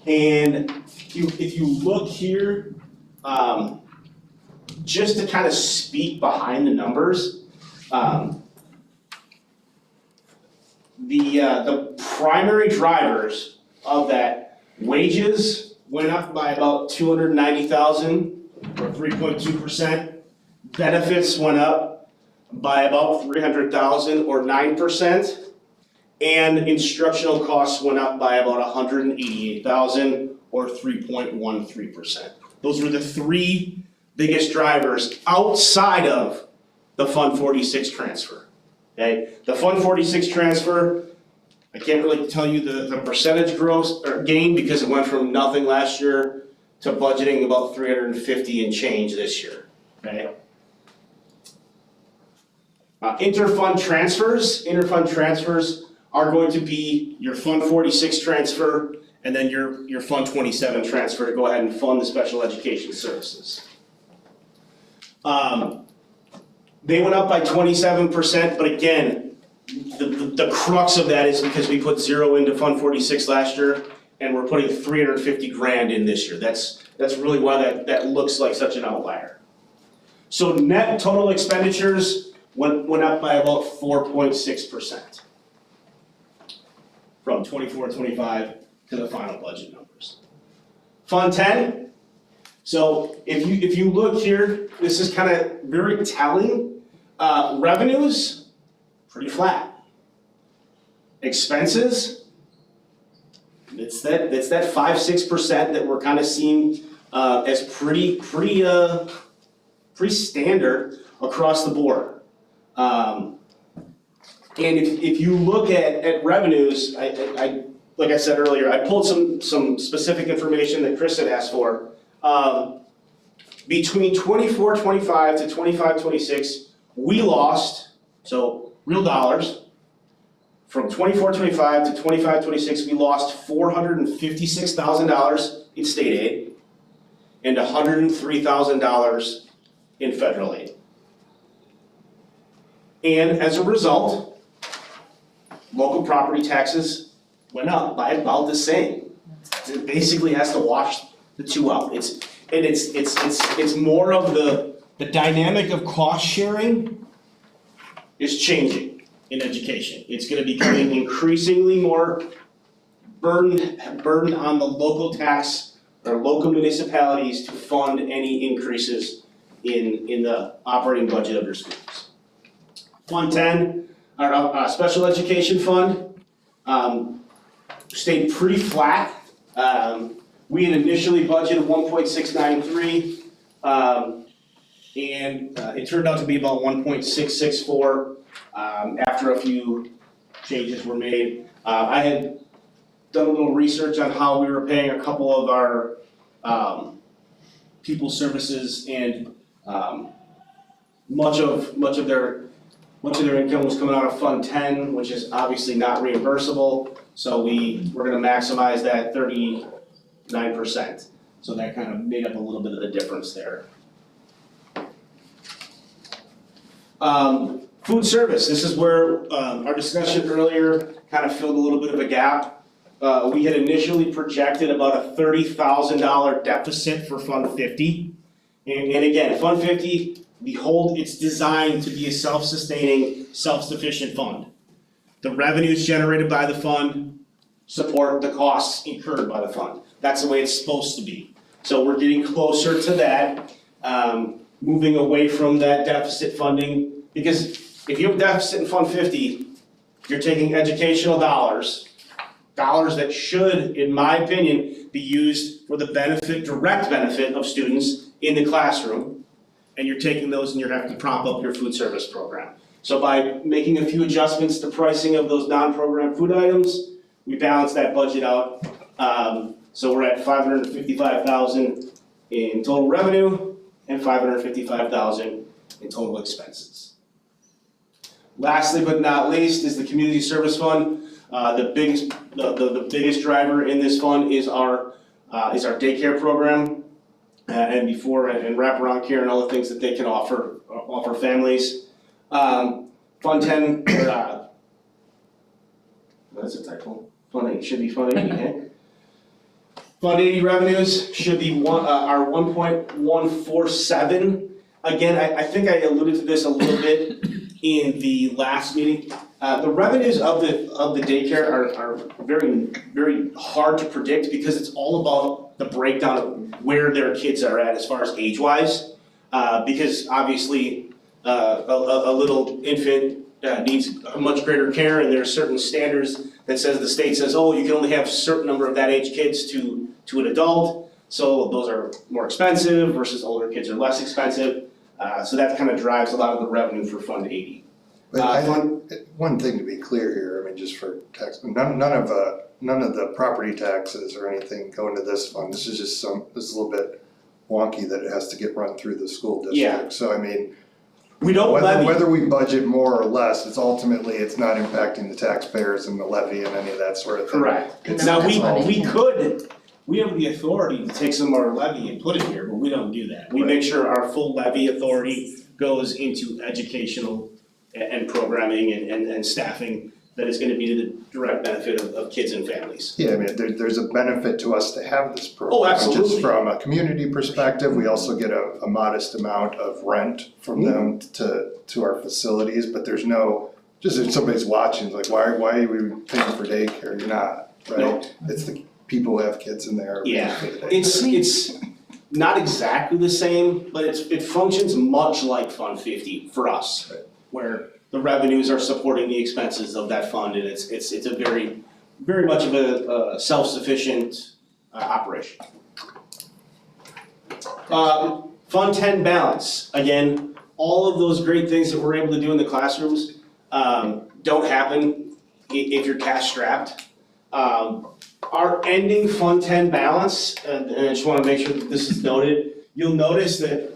And if you look here, just to kind of speak behind the numbers, the primary drivers of that, wages went up by about 290,000 or 3.2%. Benefits went up by about 300,000 or 9%. And instructional costs went up by about 188,000 or 3.13%. Those were the three biggest drivers outside of the Fund 46 transfer. Okay, the Fund 46 transfer, I can't really tell you the percentage growth or gain because it went from nothing last year to budgeting about 350 and change this year. Okay. Interfund transfers are going to be your Fund 46 transfer and then your Fund 27 transfer to go ahead and fund the special education services. They went up by 27%, but again, the crux of that is because we put zero into Fund 46 last year and we're putting 350 grand in this year. That's really why that looks like such an outlier. So net total expenditures went up by about 4.6%. From 24-25 to the final budget numbers. Fund 10, so if you look here, this is kind of very telling. Revenues, pretty flat. Expenses, it's that 5-6% that we're kind of seeing as pretty standard across the board. And if you look at revenues, I like I said earlier, I pulled some specific information that Chris had asked for. Between 24-25 to 25-26, we lost, so real dollars, from 24-25 to 25-26, we lost $456,000 in state aid and $103,000 in federal aid. And as a result, local property taxes went up by about the same. It basically has to wash the two out. It's more of the dynamic of cost sharing is changing in education. It's gonna be becoming increasingly more burden on the local tax or local municipalities to fund any increases in the operating budget of your schools. Fund 10, our special education fund, stayed pretty flat. We had initially budgeted 1.693, and it turned out to be about 1.664 after a few changes were made. I had done a little research on how we were paying a couple of our people services, and much of their income was coming out of Fund 10, which is obviously not reimbursable. So we're gonna maximize that 39%. So that kind of made up a little bit of the difference there. Food service, this is where our discussion earlier kind of filled a little bit of a gap. We had initially projected about a $30,000 deficit for Fund 50. And again, Fund 50, it's designed to be a self-sustaining, self-sufficient fund. The revenues generated by the fund support the costs incurred by the fund. That's the way it's supposed to be. So we're getting closer to that, moving away from that deficit funding. Because if you have a deficit in Fund 50, you're taking educational dollars that should, in my opinion, be used for the direct benefit of students in the classroom, and you're taking those and you're having to prop up your food service program. So by making a few adjustments to pricing of those non-program food items, we balance that budget out. So we're at $555,000 in total revenue and $555,000 in total expenses. Lastly but not least is the community service fund. The biggest driver in this fund is our daycare program, and wraparound care and all the things that they can offer families. Fund 10, that's a typo. Fund 8 should be Fund 80, okay? Fund 80 revenues should be our 1.147. Again, I think I alluded to this a little bit in the last meeting. The revenues of the daycare are very, very hard to predict because it's all about the breakdown of where their kids are at as far as age-wise. Because obviously, a little infant needs a much greater care, and there are certain standards that the state says, oh, you can only have a certain number of that age kids to an adult. So those are more expensive versus older kids are less expensive. So that kind of drives a lot of the revenue for Fund 80. But I think, one thing to be clear here, I mean, just for tax, none of the property taxes or anything go into this fund. This is just this is a little bit wonky that it has to get run through the school district. Yeah. So I mean, we don't levy. Whether we budget more or less, it's not impacting the taxpayers and the levy and any of that sort of thing. Correct. Now, we have the authority to take some of our levy and put it here, but we don't do that. We make sure our full levy authority goes into educational and programming and staffing that is gonna be to the direct benefit of kids and families. Yeah, I mean, there's a benefit to us to have this program. Oh, absolutely. Just from a community perspective, we also get a modest amount of rent from them to our facilities, but there's no, just if somebody's watching, it's like, why are we paying for daycare? You're not, right? No. It's the people who have kids in there. Yeah, for the daycare. it's not exactly the same, but it functions much like Fund 50 for us. Right. Where the revenues are supporting the expenses of that fund, and it's a very, very much of a self-sufficient operation. Fund 10 balance, again, all of those great things that we're able to do in the classrooms don't happen if you're cash strapped. Our ending Fund 10 balance, and I just wanna make sure that this is noted, you'll notice that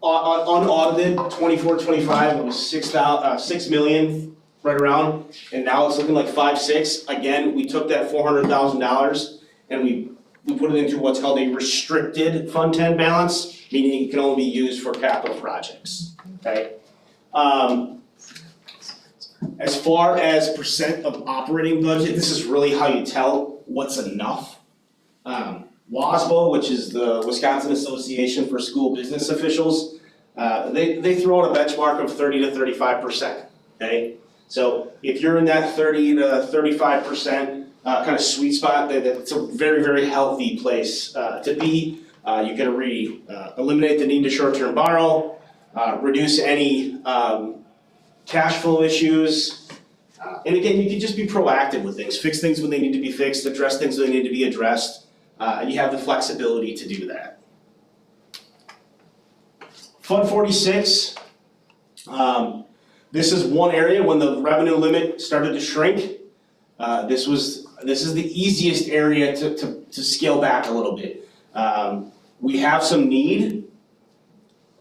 unaudited 24-25, it was 6 million right around, and now it's looking like 5-6. Again, we took that $400,000 and we put it into what's called a restricted Fund 10 balance, meaning it can only be used for capital projects, okay? As far as percent of operating budget, this is really how you tell what's enough. WASBO, which is the Wisconsin Association for School Business Officials, they throw out a benchmark of 30 to 35%, okay? So if you're in that 30 to 35% kind of sweet spot, that's a very, very healthy place to be. You can eliminate the need to short-term borrow, reduce any cash flow issues. And again, you can just be proactive with things, fix things when they need to be fixed, address things when they need to be addressed. And you have the flexibility to do that. Fund 46, this is one area when the revenue limit started to shrink. This is the easiest area to scale back a little bit. We have some need,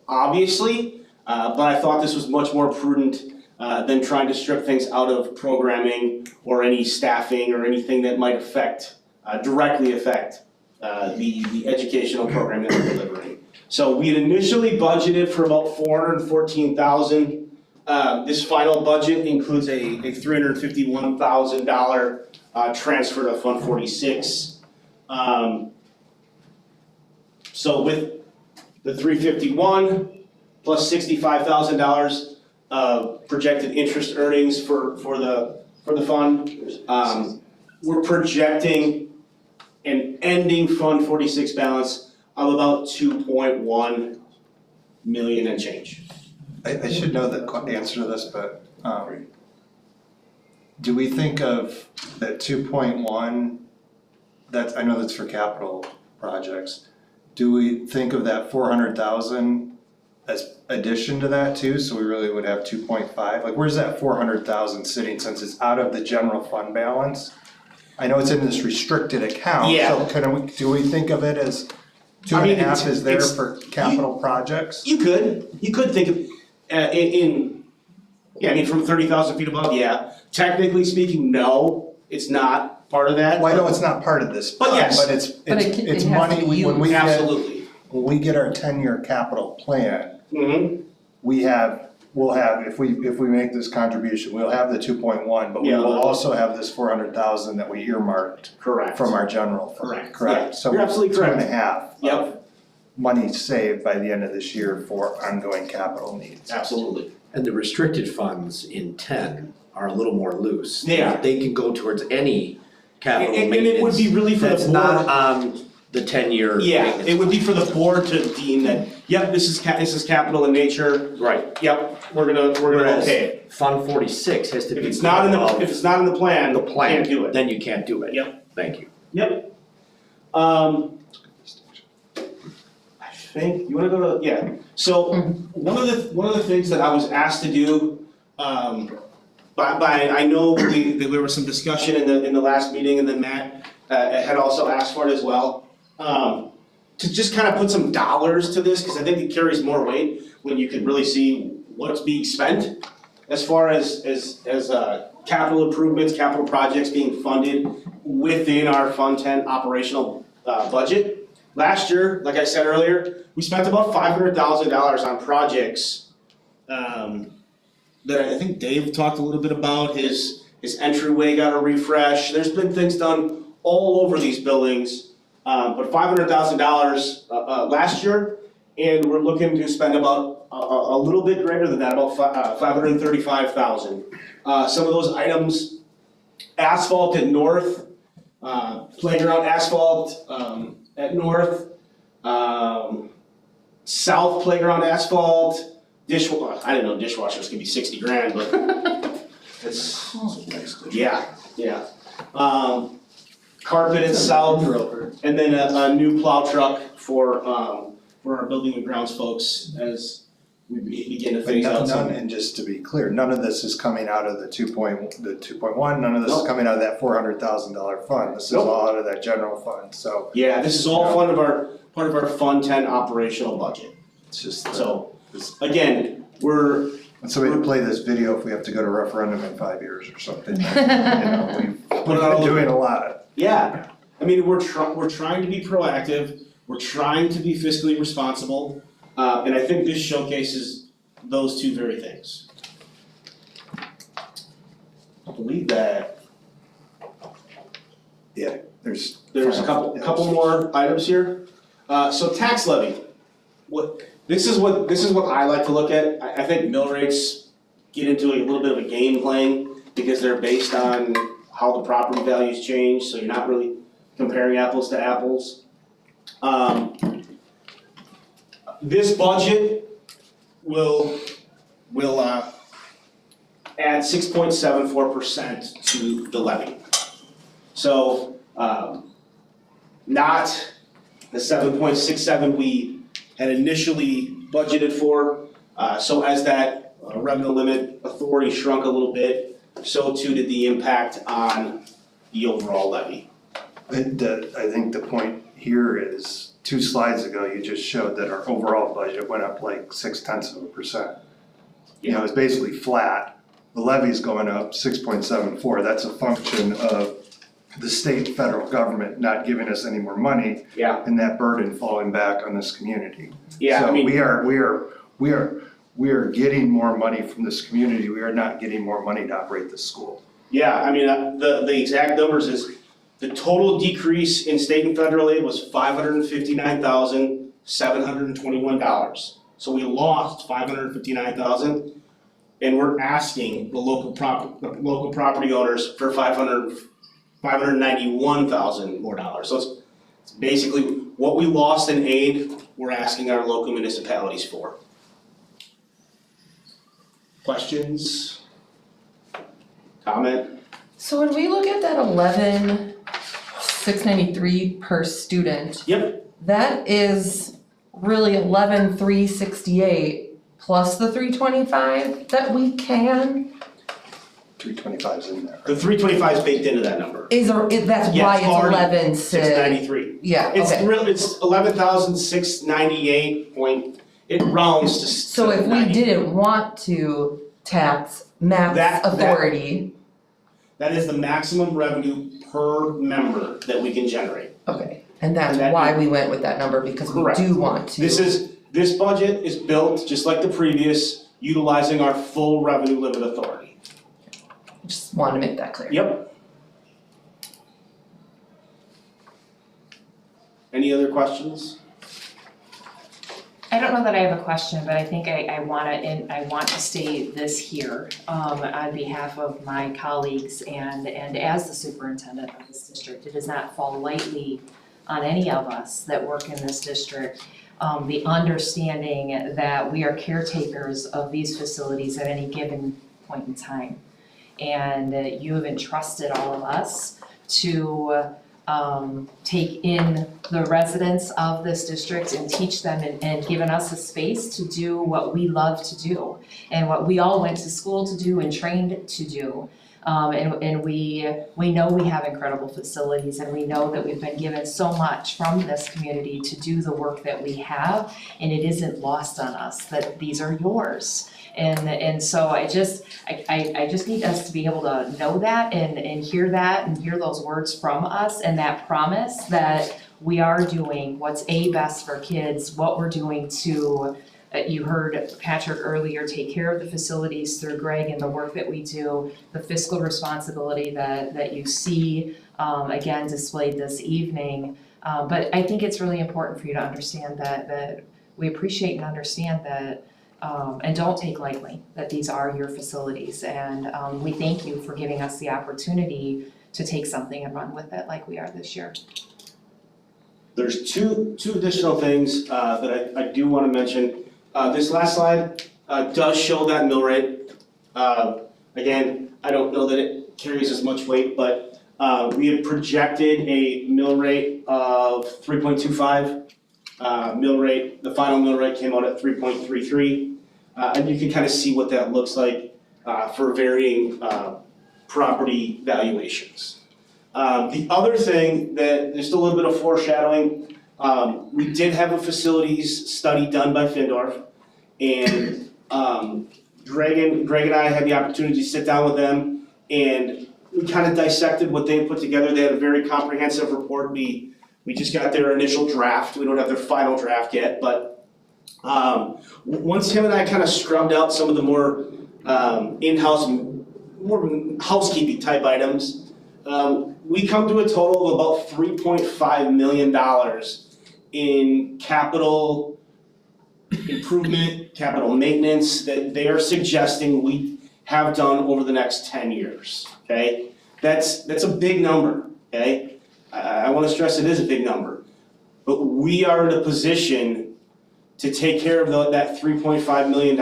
obviously, but I thought this was much more prudent than trying to strip things out of programming or any staffing or anything that might directly affect the educational program that we're delivering. So we had initially budgeted for about $414,000. This final budget includes a $351,000 transfer to Fund 46. So with the 351 plus $65,000 of projected interest earnings for the fund, we're projecting an ending Fund 46 balance of about 2.1 million and change. I should know the answer to this, but do we think of that 2.1, I know that's for capital projects. Do we think of that 400,000 as addition to that too? So we really would have 2.5? Like where's that 400,000 sitting since it's out of the general fund balance? I know it's in this restricted account, Yeah. so do we think of it as 2.5 is there for capital projects? You could think of from 30,000 feet above, yeah. Technically speaking, no, it's not part of that. Well, I know it's not part of this, But yes. but it's it has money, to be when we Absolutely. get our 10-year capital plan, Mm-hmm. we'll have, if we make this contribution, we'll have the 2.1, but we Yeah, will we'll- also have this 400,000 that we earmarked Correct. from our general fund, Correct. Yeah, So you're absolutely correct. 2.5 Yep. of money saved by the end of this year for ongoing capital needs. Absolutely. And the restricted funds in 10 are a little more loose. They are. They can go towards any capital And maintenance. it would be really for the That's board. not on the 10-year. Yeah, maintenance it would be plan. for the board to deem that, yep, this is capital in nature, Right. yep, we're gonna Whereas okay it. Fund 46 has to be. If it's not in the above plan, the you plan, can't do it. then you can't do it. Yep. Thank you. Yep. I think, you wanna go to, yeah, so one of the things that I was asked to do, I know there was some discussion in the last meeting, and then Matt had also asked for it as well. To just kind of put some dollars to this, because I think it carries more weight when you can really see what's being spent as far as capital improvements, capital projects being funded within our Fund 10 operational budget. Last year, like I said earlier, we spent about $500,000 on projects that I think Dave talked a little bit about. His entryway got a refresh. There's been things done all over these buildings, but $500,000 last year, and we're looking to spend about a little bit greater than that, about $535,000. Some of those items, asphalt at North, playground asphalt at North, South playground asphalt, I didn't know dishwashers could be 60 grand, but it's, yeah. Carpet at South, and then a new plow truck for our building and grounds folks as we begin to But phase out some. and just to be clear, none of this is coming out of the 2.1, none of this is coming out of that $400,000 fund. This is Nope. all out of that general fund, so Yeah, this is all part of our Fund 10 operational budget. it's just. So, again, we're, And so we can play this video if we have to go to referendum in 5 years or something. We've been doing a lot. yeah, I mean, we're trying to be proactive, we're trying to be fiscally responsible, and I think this showcases those two very things. I believe that There's there's a couple more items here. So tax levy, this is what I like to look at. I think mill rates get into a little bit of a game playing because they're based on how the property values change, so you're not really comparing apples to apples. This budget will add 6.74% to the levy. So, not the 7.67 we had initially budgeted for. So as that revenue limit authority shrunk a little bit, so too did the impact on the overall levy. I think the point here is 2 slides ago, you just showed that our overall budget went up like 0.6%. You know, it's basically flat. The levy's going up 6.74. That's a function of the state and federal government not giving us any more money. Yeah. And that burden falling back on this community. Yeah, I mean. So we are getting more money from this community. We are not getting more money to operate this school. Yeah, I mean, the exact numbers is, the total decrease in state and federal aid was $559,721. So we lost $559,000, and we're asking the local property owners for $591,000 more dollars. So it's basically what we lost in aid, we're asking our local municipalities for. Questions? Comment? So when we look at that 11,693 per student. Yep. That is really 11,368 plus the 325 that we can. 325 is in there. The 325 is baked into that number. That's Yeah, why it's it's already 11,693. 693. Yeah, It's okay. real, it's 11,698 point, it rounds to So if we 90. didn't want to tax max authority. That is the maximum revenue per member that we can generate. Okay, and that's And that- why we went with that number, because we Correct. do want to. This budget is built, just like the previous, utilizing our full revenue limit authority. Just wanted to make that clear. Yep. Any other questions? I don't know that I have a question, but I think I want to state this here, on behalf of my colleagues and as the superintendent of this district. It does not fall lightly on any of us that work in this district. The understanding that we are caretakers of these facilities at any given point in time. And you have entrusted all of us to take in the residents of this district and teach them and given us a space to do what we love to do and what we all went to school to do and trained to do. And we know we have incredible facilities, and we know that we've been given so much from this community to do the work that we have, and it isn't lost on us that these are yours. And so I just need us to be able to know that and hear that and hear those words from us and that promise that we are doing what's best for kids, what we're doing to, you heard Patrick earlier, take care of the facilities through Greg and the work that we do, the fiscal responsibility that you see again displayed this evening. But I think it's really important for you to understand that we appreciate and understand that and don't take lightly that these are your facilities, and we thank you for giving us the opportunity to take something and run with it like we are this year. There's two additional things that I do want to mention. This last slide does show that mill rate. Again, I don't know that it carries as much weight, but we have projected a mill rate of 3.25. Mill rate, the final mill rate came out at 3.33. And you can kind of see what that looks like for varying property valuations. The other thing that, just a little bit of foreshadowing, we did have a facilities study done by Findorf, and Greg and I had the opportunity to sit down with them, and we kind of dissected what they put together. They had a very comprehensive report. We just got their initial draft. We don't have their final draft yet, but once him and I kind of scrubbed out some of the more in-house, more housekeeping type items, we come to a total of about $3.5 million in capital improvement, capital maintenance that they are suggesting we have done over the next 10 years, okay? That's a big number, okay? I want to stress it is a big number, but we are in a position to take care of that $3.5 million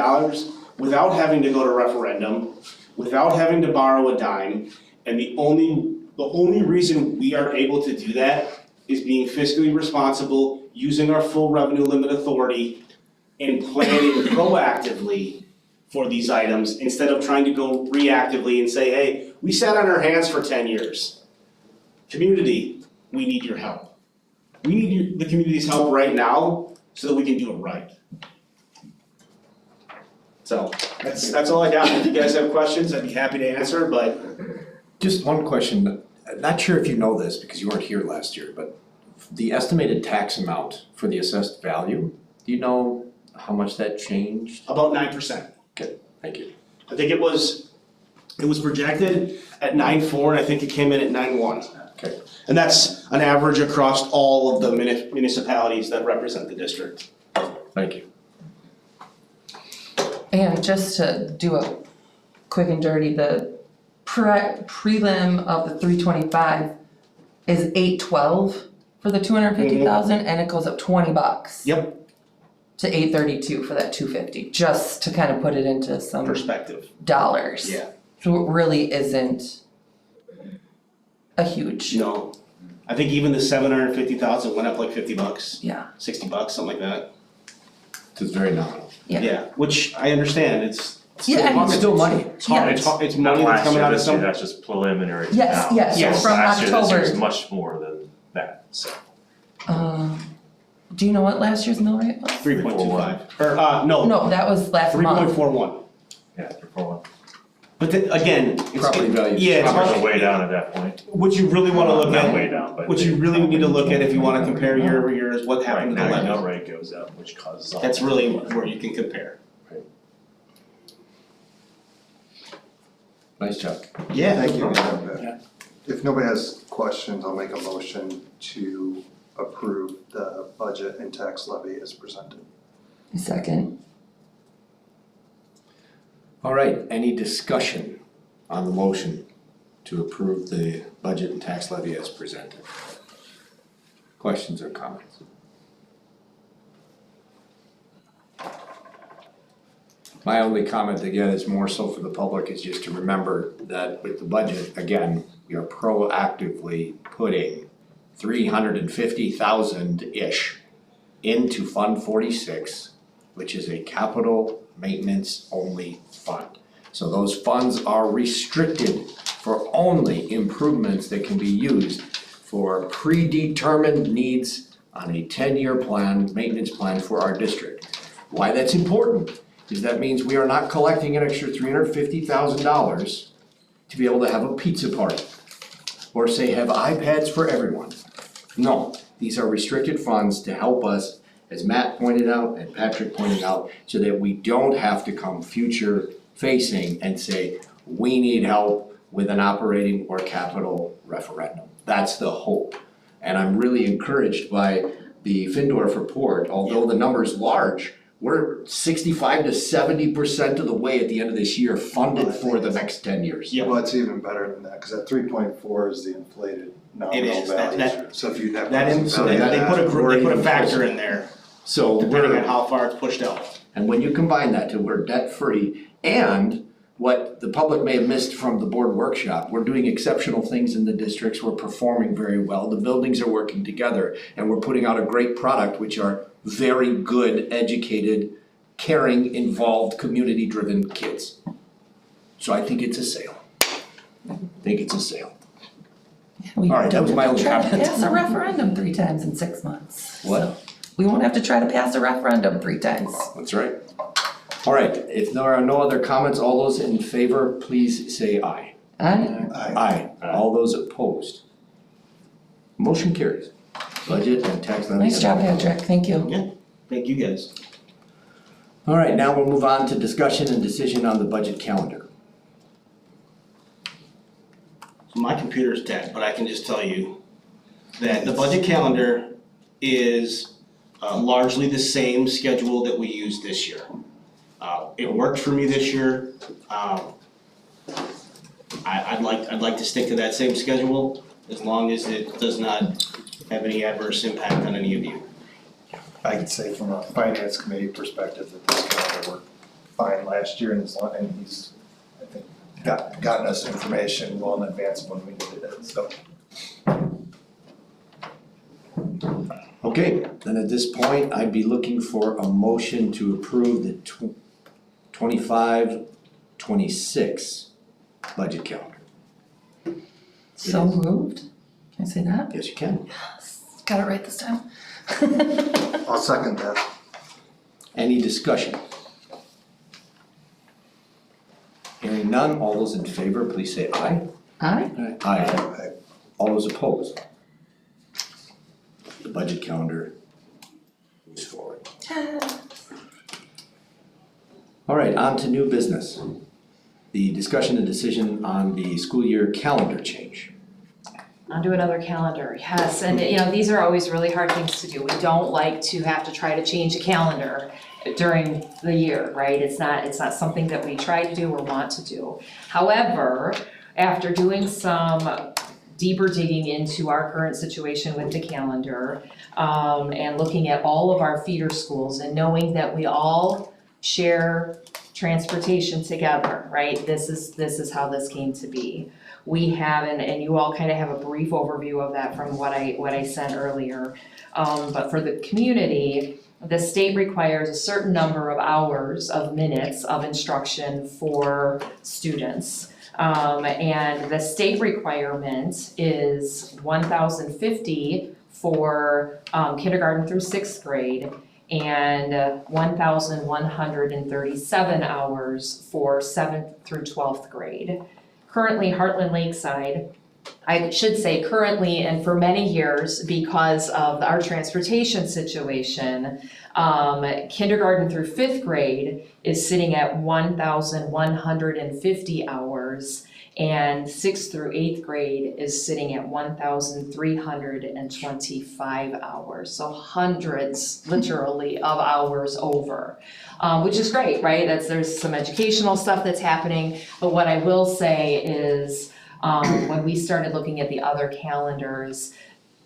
without having to go to referendum, without having to borrow a dime, and the only reason we are able to do that is being fiscally responsible, using our full revenue limit authority, and planning proactively for these items instead of trying to go reactively and say, hey, we sat on our hands for 10 years. Community, we need your help. we need the community's help right now so that we can do it right. So, that's all I got. If you guys have questions, I'd be happy to answer, but Just one question, not sure if you know this because you weren't here last year, but the estimated tax amount for the assessed value, do you know how much that changed? about 9%. Thank you. I think it was projected at 9.4, and I think it came in at 9.1. Okay. And that's an average across all of the municipalities that represent the district. Thank you. And just to do a quick and dirty, the prelim of the 325 is 812 for the 250,000, and it goes up $20. Yep. To 832 for that 250, just to kind of put it into some Perspective. dollars. Yeah. So it really isn't a huge, No. I think even the 750,000 went up like $50, yeah, $60, something like that. It's very nominal. Yeah. Which I understand, it's still Yeah, and money. It's still money. It's hard, it's money that's coming out of some. That's just preliminary now. Yes, yes, Yes. So from last year, this year's October. much more than that, so. Do you know what last year's mill rate was? 3.25, or, no, No, that was last month. 3.41. Yeah, 3.41. But then, again, it's. Property values. Yeah, it's Numbers hard. are way down at that point. What you really wanna look Not way at, down, but. what you really need to look at if you wanna compare year over year is what happened to the Right, now levy. your rate goes up, which causes all. That's really where you can compare. Nice job. Yeah, Thank you. If nobody has questions, I'll make a motion to approve the budget and tax levy as presented. Second. All right, any discussion on the motion to approve the budget and tax levy as presented? Questions or comments? My only comment again is more so for the public is just to remember that with the budget, again, we are proactively putting 350,000-ish into Fund 46, which is a capital maintenance only fund. So those funds are restricted for only improvements that can be used for predetermined needs on a 10-year plan, maintenance plan for our district. Why that's important is that means we are not collecting an extra $350,000 to be able to have a pizza party or say have iPads for everyone. No, these are restricted funds to help us, as Matt pointed out and Patrick pointed out, so that we don't have to come future facing and say, we need help with an operating or capital referendum. That's the hope. And I'm really encouraged by the Findorf report, although the number's large, we're 65 to 70% of the way at the end of this year funded for the next 10 years. Yeah. Well, it's even better than that, cause that 3.4 is the inflated nominal is, that- value. So if you have. So they put a factor in there, So depending we're, on how far it's pushed out. and when you combine that to we're debt-free and what the public may have missed from the board workshop, we're doing exceptional things in the districts, we're performing very well, the buildings are working together, and we're putting out a great product, which are very good, educated, caring, involved, community-driven kids. So I think it's a sale. I think it's a sale. We All right, that was my only try to comment. pass a referendum 3 times in 6 months. What? So we won't have to try to pass a referendum 3 times. That's right. All right, if there are no other comments, all those in favor, please say aye. Aye. Aye. All those opposed? Motion carries. Budget and tax levy. Nice job, Patrick, thank you. Thank you guys. All right, now we'll move on to discussion and decision on the budget calendar. So my computer's dead, but I can just tell you that the budget calendar is largely the same schedule that we used this year. It worked for me this year. I'd like to stick to that same schedule as long as it does not have any adverse impact on any of you. I could say from a finance committee perspective that this calendar worked fine last year and he's, I think, gotten us information well in advance of when we needed it, so. Okay, then at this point, I'd be looking for a motion to approve the 25-26 budget calendar. So moved, can I say that? Yes, you can. Got it right this time. I'll second that. Any discussion? Hearing none, all those in favor, please say aye. Aye. Aye. All those opposed? The budget calendar moves forward. All right, on to new business. The discussion and decision on the school year calendar change. Onto another calendar, yes, and these are always really hard things to do. We don't like to have to try to change a calendar during the year, right? It's not something that we try to do or want to do. However, after doing some deeper digging into our current situation with the calendar, and looking at all of our feeder schools and knowing that we all share transportation together, right? This is how this came to be. We have, and you all kind of have a brief overview of that from what I sent earlier. But for the community, the state requires a certain number of hours of minutes of instruction for students. And the state requirement is 1,050 for kindergarten through 6th grade and 1,137 hours for 7th through 12th grade. Currently, Hartland-Lakeside, I should say currently and for many years because of our transportation situation, kindergarten through 5th grade is sitting at 1,150 hours and 6th through 8th grade is sitting at 1,325 hours. So hundreds, literally, of hours over, which is great, right? There's some educational stuff that's happening, but what I will say is when we started looking at the other calendars,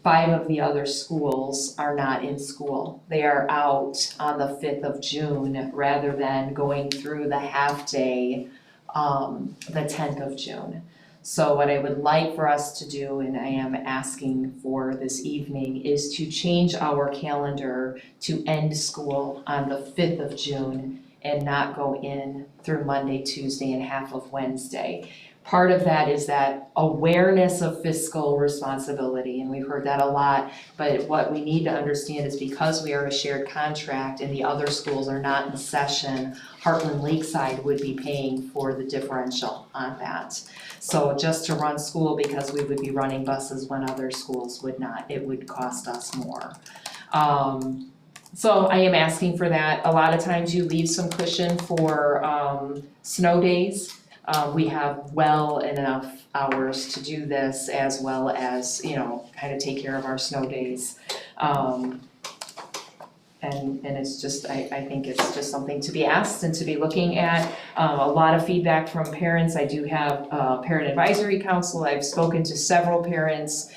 5 of the other schools are not in school. They are out on the 5th of June rather than going through the half day the 10th of June. So what I would like for us to do, and I am asking for this evening, is to change our calendar to end school on the 5th of June and not go in through Monday, Tuesday, and half of Wednesday. Part of that is that awareness of fiscal responsibility, and we've heard that a lot, but what we need to understand is because we are a shared contract and the other schools are not in session, Hartland-Lakeside would be paying for the differential on that. So just to run school, because we would be running buses when other schools would not, it would cost us more. So I am asking for that. A lot of times you leave some cushion for snow days. We have well enough hours to do this as well as, kind of take care of our snow days. And it's just, I think it's just something to be asked and to be looking at. A lot of feedback from parents. I do have a parent advisory council. I've spoken to several parents.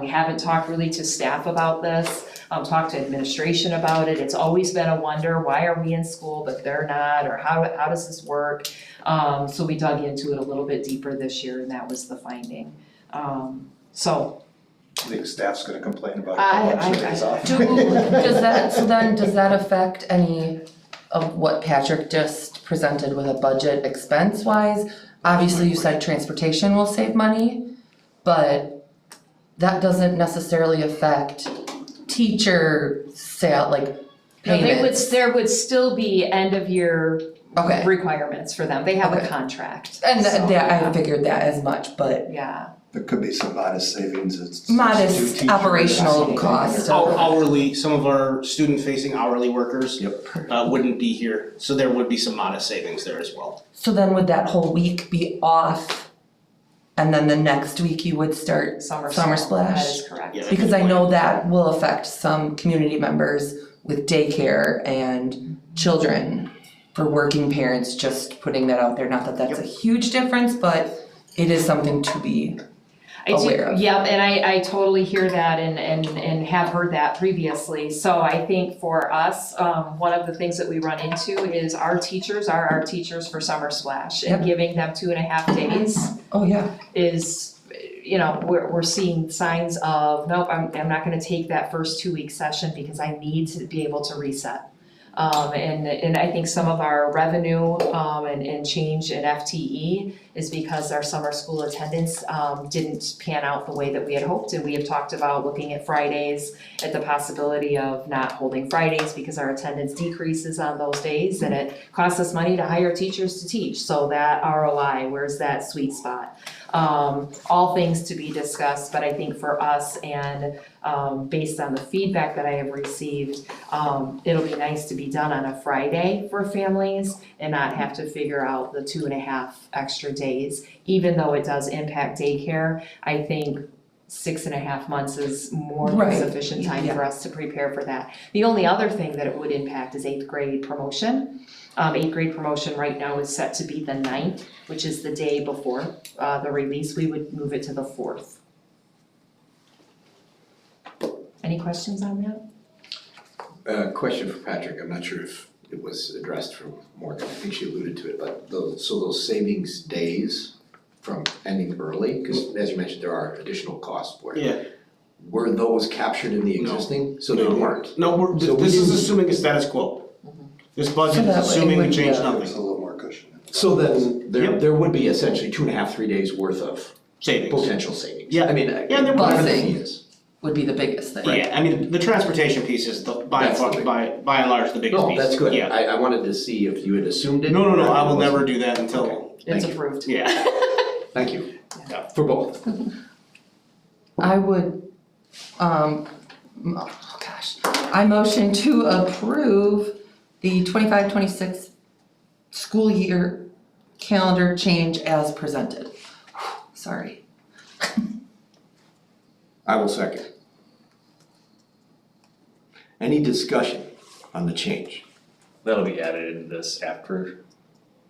We haven't talked really to staff about this. Talked to administration about it. It's always been a wonder, why are we in school but they're not, or how does this work? So we dug into it a little bit deeper this year and that was the finding. So I think staff's gonna complain about I- days off. Does that affect any of what Patrick just presented with a budget expense wise? Obviously, you said transportation will save money, but that doesn't necessarily affect teacher payments. there would still be end of year Okay. requirements for them. They have a Okay. contract. And so, I figured that as much, but yeah. There could be some modest savings. It's modest two teachers. operational cost. Hourly, some of our student-facing hourly workers Yep. wouldn't be here, so there would be some modest savings there as well. So then would that whole week be off? And then the next week you would start Summer Splash? That is correct. Yeah. Because I know that will affect some community members with daycare and children. For working parents, just putting that out there, not that that's a huge difference, but it is something to be aware of. Yep, and I totally hear that and have heard that previously. So I think for us, one of the things that we run into is our teachers are our teachers for Summer Splash. And giving them 2.5 days Oh, yeah. is, we're seeing signs of, nope, I'm not gonna take that first 2-week session because I need to be able to reset. And I think some of our revenue and change in FTE is because our summer school attendance didn't pan out the way that we had hoped, and we have talked about looking at Fridays, at the possibility of not holding Fridays because our attendance decreases on those days, and it costs us money to hire teachers to teach, so that ROI, where's that sweet spot? All things to be discussed, but I think for us and based on the feedback that I have received, it'll be nice to be done on a Friday for families and not have to figure out the 2.5 extra days. Even though it does impact daycare, I think 6.5 months is more than Right. sufficient time Yeah. for us to prepare for that. The only other thing that it would impact is 8th grade promotion. 8th grade promotion right now is set to be the 9th, which is the day before the release. We would move it to the 4th. Any questions on that? Question for Patrick, I'm not sure if it was addressed from Morgan, I think she alluded to it, but those savings days from ending early, because as you mentioned, there are additional costs for it. Yeah. Were those captured in the existing? So they weren't? No, So we this is didn't- assuming a status quo. This budget So is that way assuming we when change the- nothing. There's a little more cushion. So then, Yep. there would be essentially 2.5, 3 days worth of Savings. potential savings. Yeah. I mean, Yeah, and there whatever the was- fee is. Would be the biggest thing. Yeah, I mean, the transportation piece is by That's the big- and large the biggest No, piece. that's good, Yeah. I wanted to see if you had assumed it. No, or I will if it never wasn't. do that until, Okay. It's Thank you. approved. yeah. Thank you. Yeah. For both. I would, oh gosh, I motion to approve the 25-26 school year calendar change as presented. Sorry. I will second. Any discussion on the change? That'll be added in this after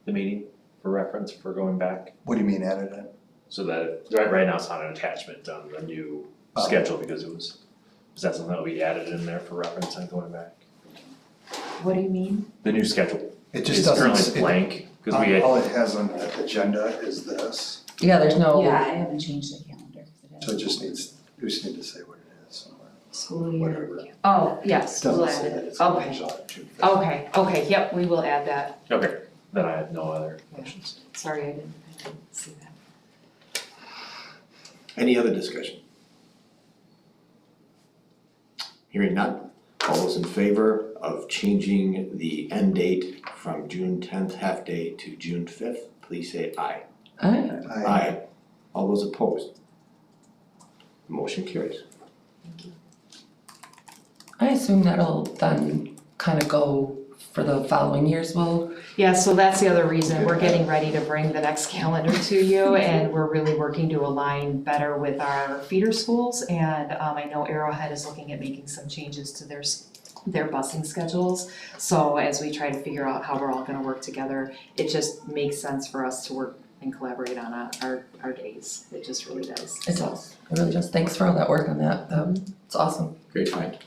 the meeting for reference for going back. What do you mean added in? So that, right now it's not an attachment on the new schedule because is that something that'll be added in there for reference on going back? What do you mean? The new schedule It just is doesn't. currently blank because we had, All it has on the agenda is this, Yeah, there's no. Yeah, I haven't changed the calendar, 'cause it so it hasn't. just needs, we just need to say what it is somewhere, School year. whatever. It Oh, yes, we'll doesn't add say it. that it's gonna Okay. be on June 5th. Okay, yep, we will add that. okay, then I have no other questions. Sorry, I didn't see that. Any other discussion? Hearing none. All those in favor of changing the end date from June 10th half day to June 5th, please say aye. Aye. All those opposed? Motion carries. I assume that'll then kind of go for the following years, will? Yeah, so that's the other reason, we're getting ready to bring the next calendar to you, and we're really working to align better with our feeder schools, and I know Arrowhead is looking at making some changes to their busing schedules. So as we try to figure out how we're all gonna work together, it just makes sense for us to work and collaborate on our days, it just really does. It does, it really does. Thanks for all that work on that, it's awesome. Great find.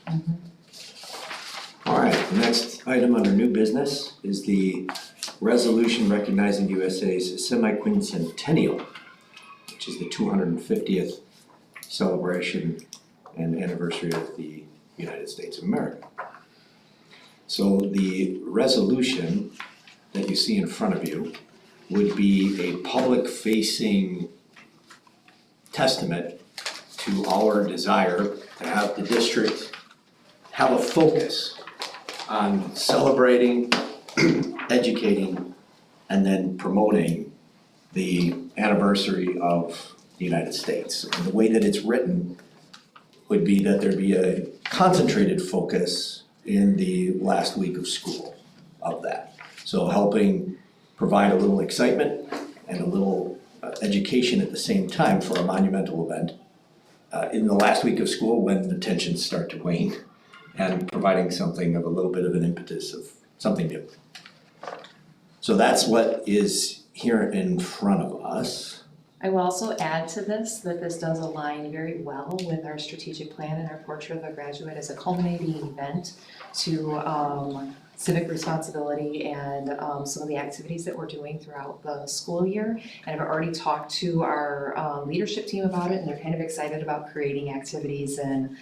All right, the next item under new business is the resolution recognizing USA's semi-quincentennial, which is the 250th celebration and anniversary of the United States of America. So the resolution that you see in front of you would be a public-facing testament to our desire to have the district have a focus on celebrating, educating, and then promoting the anniversary of the United States. And the way that it's written would be that there be a concentrated focus in the last week of school of that. So helping provide a little excitement and a little education at the same time for a monumental event in the last week of school when the tensions start to wane, and providing something of a little bit of an impetus of something new. So that's what is here in front of us. I will also add to this that this does align very well with our strategic plan and our portrait of a graduate as a culminating event to civic responsibility and some of the activities that we're doing throughout the school year. And I've already talked to our leadership team about it, and they're kind of excited about creating activities and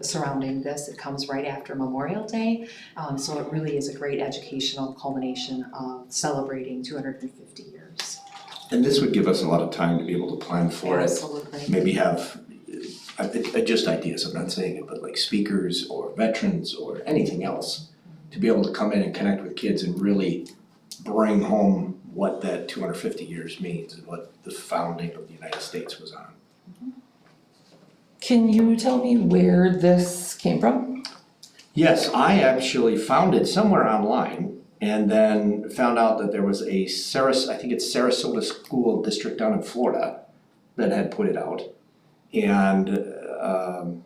surrounding this. It comes right after Memorial Day, so it really is a great educational culmination of celebrating 250 years. And this would give us a lot of time to be able to plan for it, Absolutely. maybe have, just ideas, I'm not saying it, but like speakers or veterans or anything else, to be able to come in and connect with kids and really bring home what that 250 years means and what the founding of the United States was on. Can you tell me where this came from? Yes, I actually found it somewhere online and then found out that there was a I think it's Sarasota School District down in Florida that had put it out. And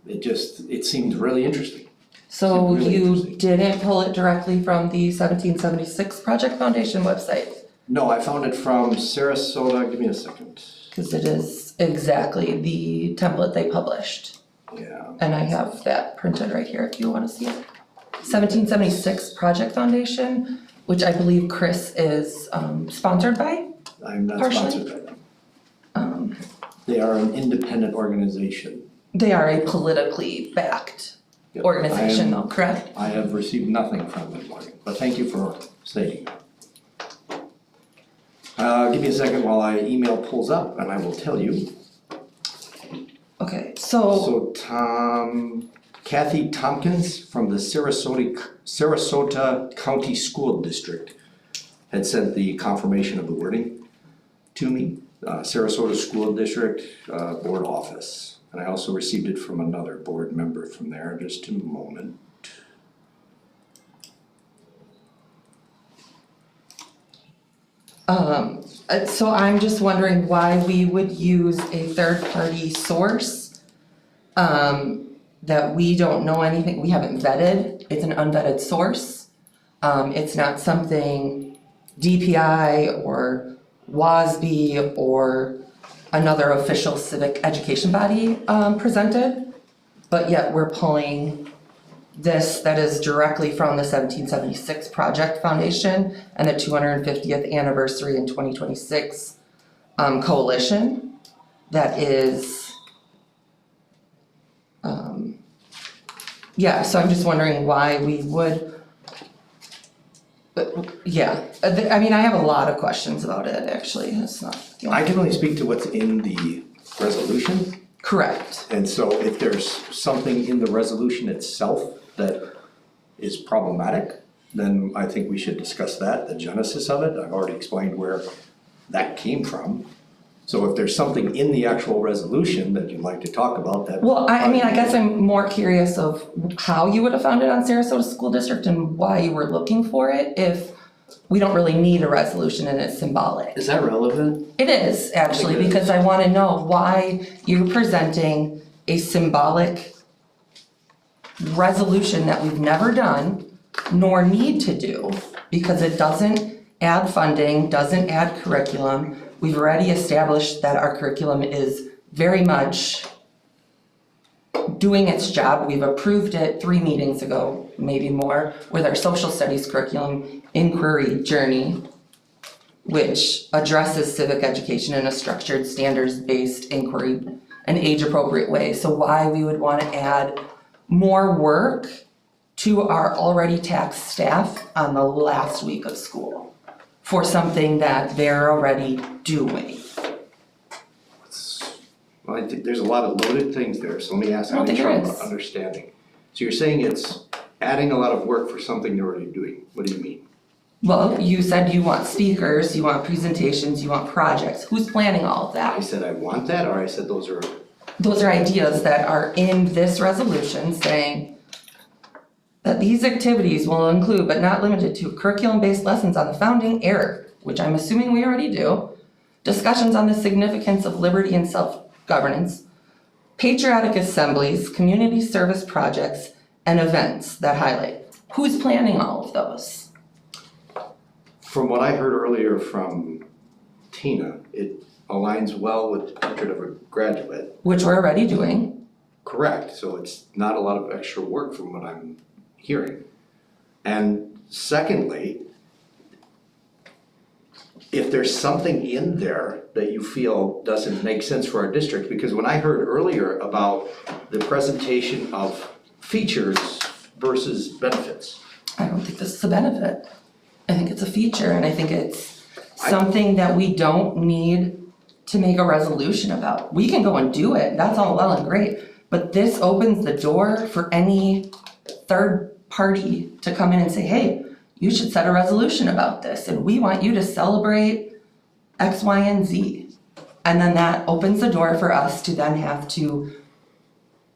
it seemed really interesting. So Really you interesting. didn't pull it directly from the 1776 Project Foundation website? No, I found it from Sarasota, give me a second. Because it is exactly the template they published. Yeah. And I have that printed right here if you want to see it. 1776 Project Foundation, which I believe Chris is sponsored by. I'm not Partially. sponsored by them. They are an independent organization. They are a politically backed Yep. organization though, correct? I have received nothing from them, Morgan, but thank you for stating that. Give me a second while I email pulls up and I will tell you. Okay, so Kathy Tompkins from the Sarasota County School District had sent the confirmation of the wording to me, Sarasota School District Board Office. And I also received it from another board member from there, just a moment. So I'm just wondering why we would use a third-party source that we don't know anything, we haven't vetted. It's an unvetted source. It's not something DPI or WASB or another official civic education body presented, but yet we're pulling this that is directly from the 1776 Project Foundation and the 250th anniversary in 2026 coalition that is, so I'm just wondering why we would, I mean, I have a lot of questions about it, actually, it's not. I can only speak to what's in the resolution. Correct. And so if there's something in the resolution itself that is problematic, then I think we should discuss that, the genesis of it. I've already explained where that came from. So if there's something in the actual resolution that you'd like to talk about that. Well, I mean, I guess I'm more curious of how you would have found it on Sarasota School District and why you were looking for it if we don't really need a resolution and it's symbolic. Is that relevant? It is, actually, I think it is. because I want to know why you're presenting a symbolic resolution that we've never done nor need to do because it doesn't add funding, doesn't add curriculum. We've already established that our curriculum is very much doing its job. We've approved it 3 meetings ago, maybe more, with our social studies curriculum inquiry journey, which addresses civic education in a structured, standards-based inquiry, an age-appropriate way. So why we would want to add more work to our already taxed staff on the last week of school for something that they're already doing. Well, I think there's a lot of loaded things there, so let me ask, I don't think there I'm is. understanding. So you're saying it's adding a lot of work for something they're already doing, what do you mean? Well, you said you want speakers, you want presentations, you want projects. Who's planning all of I that? said I want that, or I said those are, Those are ideas that are in this resolution saying that these activities will include, but not limited to, curriculum-based lessons on the founding era, which I'm assuming we already do, discussions on the significance of liberty and self-governance, patriotic assemblies, community service projects, and events that highlight. Who's planning all of those? from what I heard earlier from Tina, it aligns well with Portrait of a Graduate. Which we're already doing. Correct, so it's not a lot of extra work from what I'm hearing. And secondly, if there's something in there that you feel doesn't make sense for our district, because when I heard earlier about the presentation of features versus benefits. I don't think this is a benefit. I think it's a feature and I think it's something that we don't need to make a resolution about. We can go and do it, that's all well and great, but this opens the door for any third party to come in and say, hey, you should set a resolution about this, and we want you to celebrate X, Y, and Z. And then that opens the door for us to then have to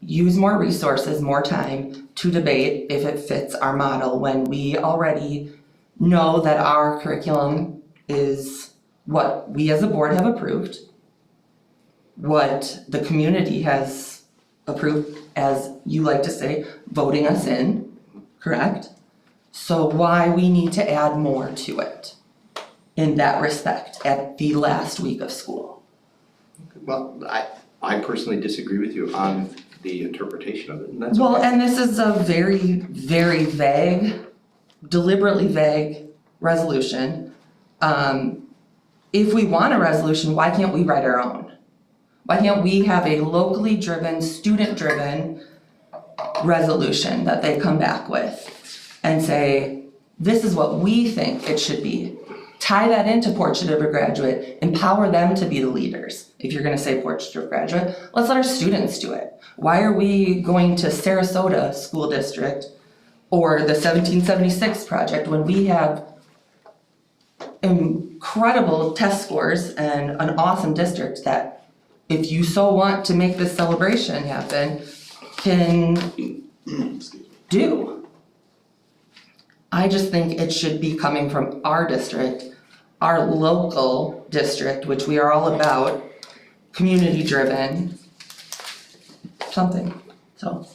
use more resources, more time to debate if it fits our model when we already know that our curriculum is what we as a board have approved, what the community has approved, as you like to say, voting us in, correct? So why we need to add more to it in that respect at the last week of school? Well, I personally disagree with you on the interpretation of it, and that's Well, okay. and this is a very, very vague, deliberately vague resolution. If we want a resolution, why can't we write our own? Why can't we have a locally driven, student-driven resolution that they come back with and say, this is what we think it should be. Tie that into Portrait of a Graduate, empower them to be the leaders. If you're gonna say Portrait of a Graduate, let's let our students do it. Why are we going to Sarasota School District or the 1776 project when we have incredible test scores and an awesome district that, if you so want to make this celebration happen, can do? I just think it should be coming from our district, our local district, which we are all about, community-driven, something. So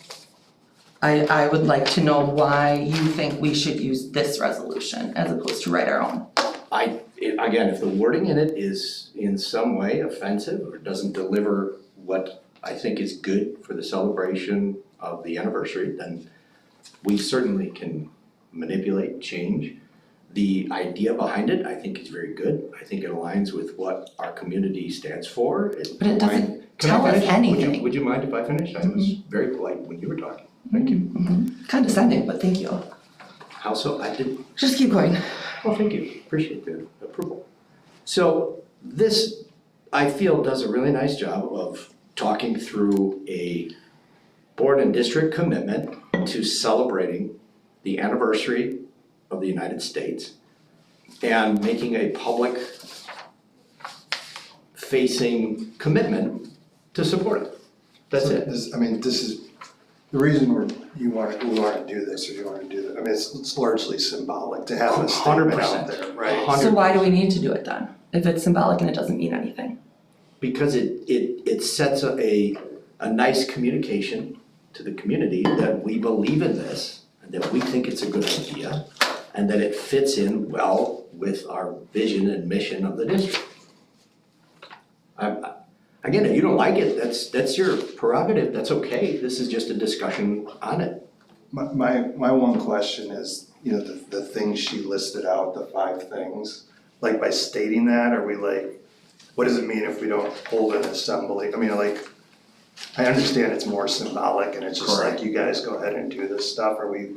I would like to know why you think we should use this resolution as opposed to write our own. Again, if the wording in it is in some way offensive or doesn't deliver what I think is good for the celebration of the anniversary, then we certainly can manipulate, change. The idea behind it, I think, is very good. I think it aligns with what our community stands for. But it doesn't tell us anything. Would you mind if I finish? I was very polite when you were talking. Thank you. Condescending, but thank you. How so? I did. Just keep going. Well, thank you. Appreciate the approval. So this, I feel, does a really nice job of talking through a board and district commitment to celebrating the anniversary of the United States and making a public facing commitment to support it. That's So it. this is, the reason we want to do this, or you want to do that, I mean, it's largely symbolic to have a statement out 100%. there, right? So why do we need to do it then, if it's symbolic and it doesn't mean anything? Because it sets a nice communication to the community that we believe in this, and that we think it's a good idea, and that it fits in well with our vision and mission of the district. Again, if you don't like it, that's your prerogative, that's okay, this is just a discussion on it. My one question is, the things she listed out, the 5 things, like by stating that, are we like, what does it mean if we don't hold an assembly? I mean, like, I understand it's more symbolic and it's just like, you guys go ahead and do this stuff. Are we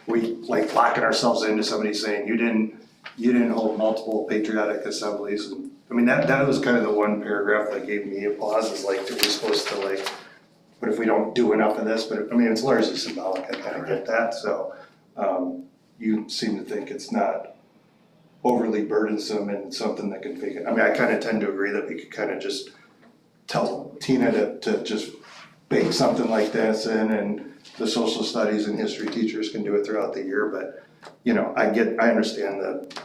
like locking ourselves into somebody saying, you didn't hold multiple patriotic assemblies? And I mean, that was kind of the one paragraph that gave me a pause, is like, are we supposed to like, what if we don't do enough of this? But I mean, it's largely symbolic, I kind of get that. So you seem to think it's not overly burdensome and something that can figure. I mean, I kind of tend to agree that we could kind of just tell Tina to just bake something like this in, and the social studies and history teachers can do it throughout the year. But I understand the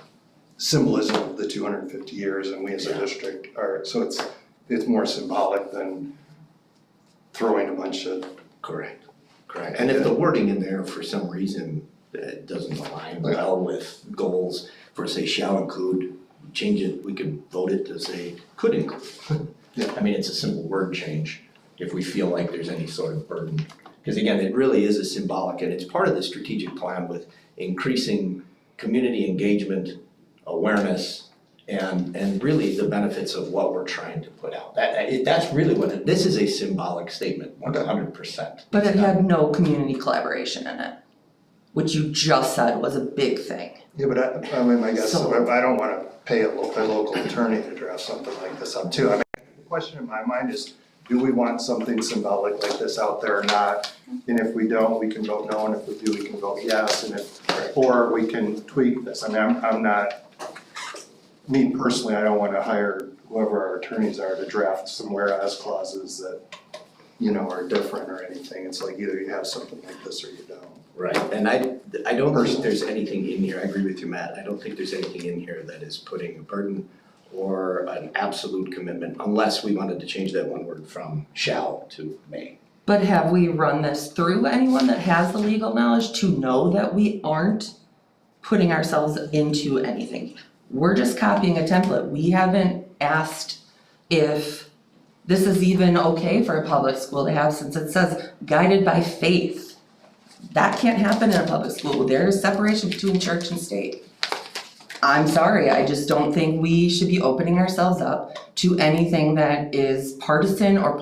symbolism of the 250 years, and we as a district are, so it's more symbolic than throwing a bunch of. Correct. And if the wording in there for some reason that doesn't align well with goals, for say shall include, change it, we could vote it to say could include. Yeah. I mean, it's a simple word change if we feel like there's any sort of burden. Because again, it really is a symbolic, and it's part of the strategic plan with increasing community engagement, awareness, and really the benefits of what we're trying to put out. That's really what this is, a symbolic statement, 100%. But it had no community collaboration in it, which you just said was a big thing. Yeah, but I mean, I guess, I don't wanna, pay a local attorney to draft something like this up too. I mean, the question in my mind is, do we want something symbolic like this out there or not? And if we don't, we can vote no, and if we do, we can vote yes, and if, or we can tweak this. I mean, I'm not, me personally, I don't wanna hire whoever our attorneys are to draft some whereas clauses that, you know, are different or anything. It's like either you have something like this or you don't. Right, and I don't think there's anything in here, I agree with you, Matt, I don't think there's anything in here that is putting a burden or an absolute commitment, unless we wanted to change that one word from shall to may. But have we run this through anyone that has the legal knowledge to know that we aren't putting ourselves into anything? We're just copying a template. We haven't asked if this is even okay for a public school to have, since it says guided by faith. That can't happen in a public school. There's separation between church and state. I'm sorry, I just don't think we should be opening ourselves up to anything that is partisan or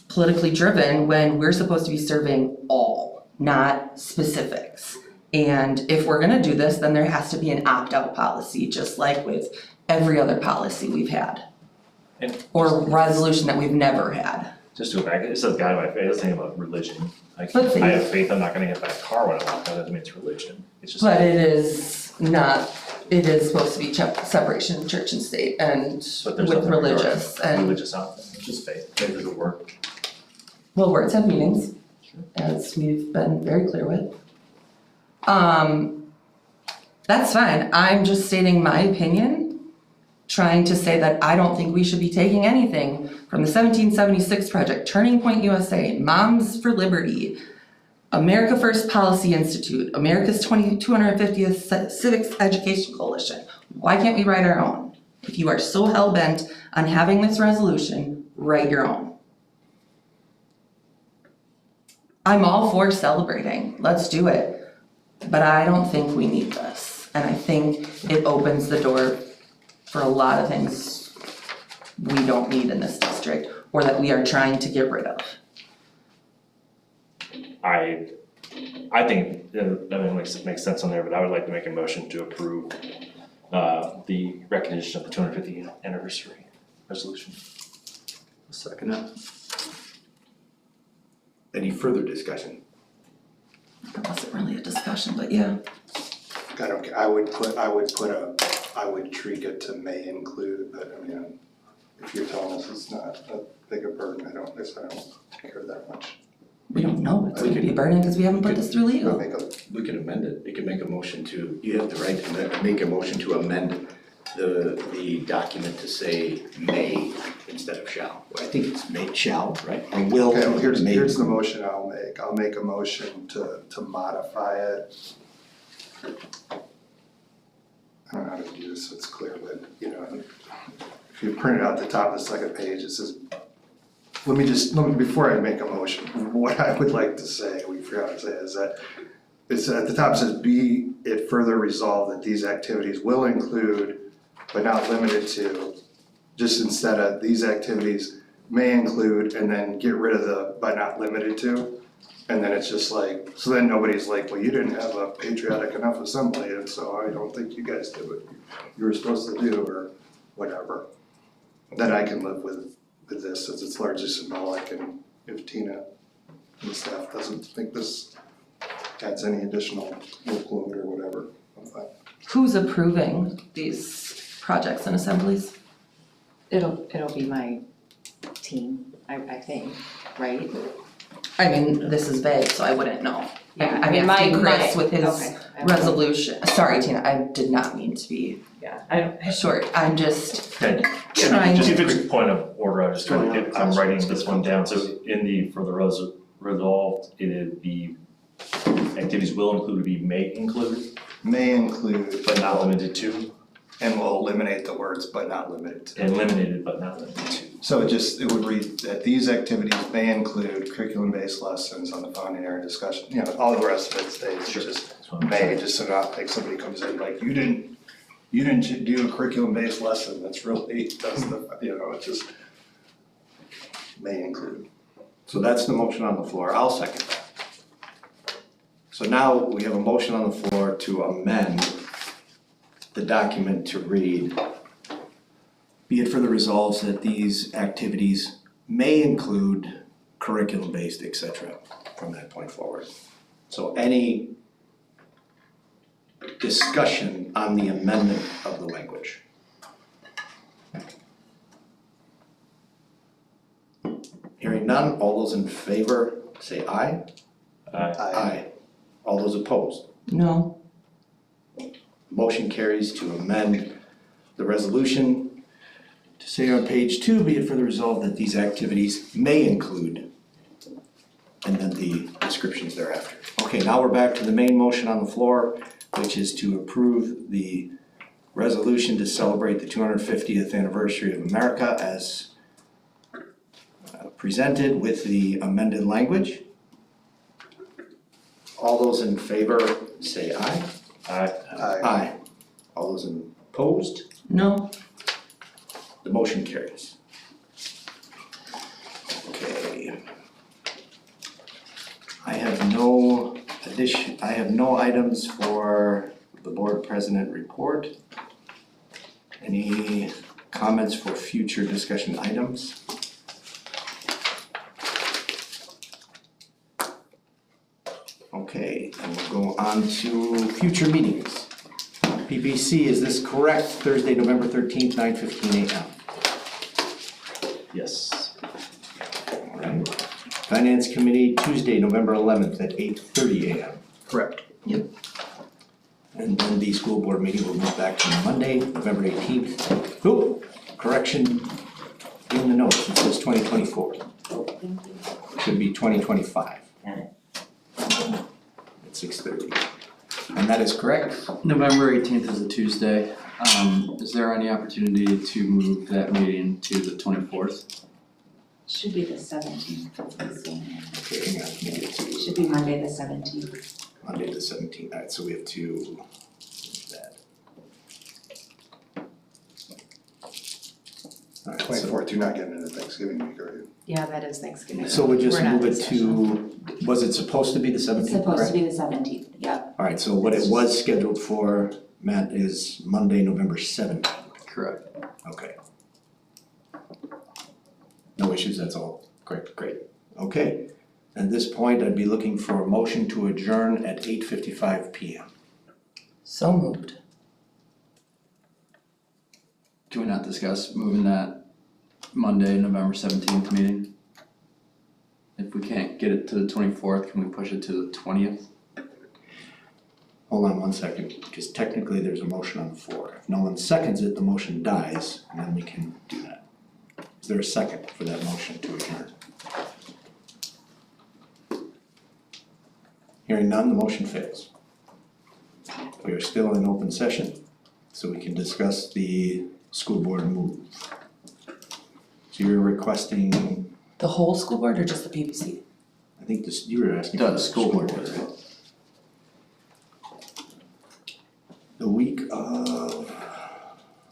politically driven when we're supposed to be serving all, not specifics. And if we're gonna do this, then there has to be an opt-out policy, just like with every other policy we've had. Or resolution that we've never had. Just to go back, it says guided by faith, it doesn't say about religion. Like, But faith. I have faith I'm not gonna hit that car when I walk, that doesn't mean it's religion. It's just. But it is not, it is supposed to be separation of church and state and But there's with nothing regarding religious and, religious out there, it's just faith, faith is a word. well, words have meanings, as we've been very clear with. That's fine, I'm just stating my opinion, trying to say that I don't think we should be taking anything from the 1776 project, Turning Point USA, Moms for Liberty, America First Policy Institute, America's 250th Civics Education Coalition. Why can't we write our own? If you are so hell-bent on having this resolution, write your own. I'm all for celebrating, let's do it, but I don't think we need this. And I think it opens the door for a lot of things we don't need in this district, or that we are trying to get rid of. I think that makes sense on there, but I would like to make a motion to approve the recognition of the 250th anniversary resolution. Second it. Any further discussion? It wasn't really a discussion, but yeah. I don't care, I would tweak it to may include, but I mean, if you're telling us it's not a big a burden, I don't care that much. We don't know it's gonna be a burden because we haven't put this through legal. We can amend it, we can make a motion to, you have the right to make a motion to amend the document to say may instead of shall. I think it's may, shall, right? Or will. Okay, well, here's the motion I'll make a motion to modify it. I don't know how to do this so it's clear, but you know, if you print it out the top of the second page, it says, before I make a motion, what I would like to say, we forgot to say, is that it's at the top, it says, be it further resolved that these activities will include, but not limited to, just instead of these activities may include, and then get rid of the but not limited to. And then it's just like, so then nobody's like, well, you didn't have a patriotic enough assembly, and so I don't think you guys did what you were supposed to do, or whatever. Then I can live with this, since it's largely symbolic, and if Tina and staff doesn't think this adds any additional workload or whatever, I'm fine. Who's approving these projects and assemblies? It'll be my team, I think, right? I mean, this is vague, so I wouldn't know. Yeah, I'm asking Chris with his okay. resolution. Sorry, Tina, I did not mean to be short. I'm just Okay, trying just to. a quick point of order, I was just trying to get, I'm writing this one down, so for the resolved, it'd be activities will include, would be may include, May include, but not limited to, and we'll eliminate the words but not limited to. and limited but not limited to. So it would read that these activities may include curriculum-based lessons on the founding era discussion, you know, all the rest of it stays, just may, just so not like somebody comes in like, you didn't do a curriculum-based lesson, that's really, that's the, you know, it's just may include. So that's the motion on the floor, I'll second that. So now we have a motion on the floor to amend the document to read, be it further resolved that these activities may include curriculum-based, et cetera, from that point forward. So any discussion on the amendment of the language? Hearing none, all those in favor say aye. Aye. All those opposed? No. Motion carries to amend the resolution to say on page 2, be it further resolved that these activities may include, and then the descriptions thereafter. Okay, now we're back to the main motion on the floor, which is to approve the resolution to celebrate the 250th anniversary of America as presented with the amended language. All those in favor say aye. Aye. Aye. All those opposed? No. The motion carries. Okay. I have no items for the board president report. Any comments for future discussion items? Okay, and we'll go on to future meetings. PPC, is this correct? Thursday, November 13th, 9:15 a.m. Yes. All right. Finance Committee, Tuesday, November 11th at 8:30 a.m. Correct. And then the school board meeting will move back to Monday, November 18th. Oop, correction in the notes, it says 2024. Should be 2025. Got it. At 6:30. And that is correct? November 18th is a Tuesday. Is there any opportunity to move that meeting to the 24th? Should be the 17th. Okay, hang on, let me get to Should be Monday, the 17th. Monday the 17th. All right, so we have to move that. All right, so 24th, you're not getting into Thanksgiving week, are you? Yeah, that is Thanksgiving. So we just We're not move it discussion. to, was it supposed to be the 17th, It's supposed correct? to be the 17th, yep. All right, so what it was scheduled for, Matt, is Monday, November 17th. Correct. Okay. No issues, that's all. Great. Okay, at this point, I'd be looking for a motion to adjourn at 8:55 p.m. So moved. Can we not discuss moving that Monday, November 17th meeting? If we can't get it to the 24th, can we push it to the 20th? Hold on one second, because technically there's a motion on the floor. If no one seconds it, the motion dies, and then we can do that. Is there a second for that motion to adjourn? Hearing none, the motion fails. We are still in open session, so we can discuss the school board move. So you're requesting, The whole school board or just the PPC? I think this, you were asking The for the school board, right? The week of,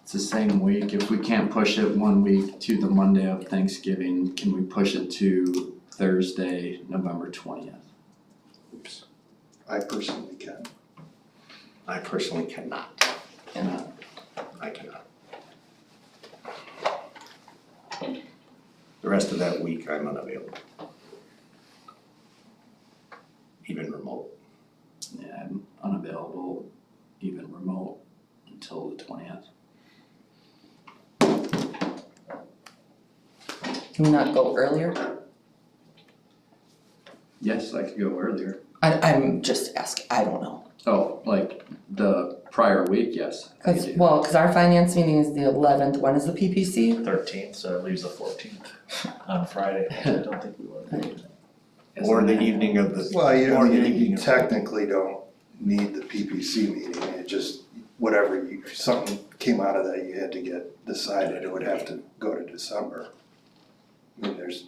It's the same week. If we can't push it 1 week to the Monday of Thanksgiving, can we push it to Thursday, November 20th? oops, I personally can. I personally cannot. I cannot. The rest of that week, I'm unavailable. Even remote. Yeah, I'm unavailable, even remote, until the 20th. Can we not go earlier? Yes, I could go earlier. I'm just asking, I don't know. Oh, like the prior week, yes. I could do. Cause our finance meeting is the 11th, when is the PPC? 13th, so it leaves the 14th on Friday. I don't think we would. Or the evening of the, Well, or the you evening of. technically don't need the PPC meeting, it just, whatever, something came out of that you had to get decided, it would have to go to December. I mean, there's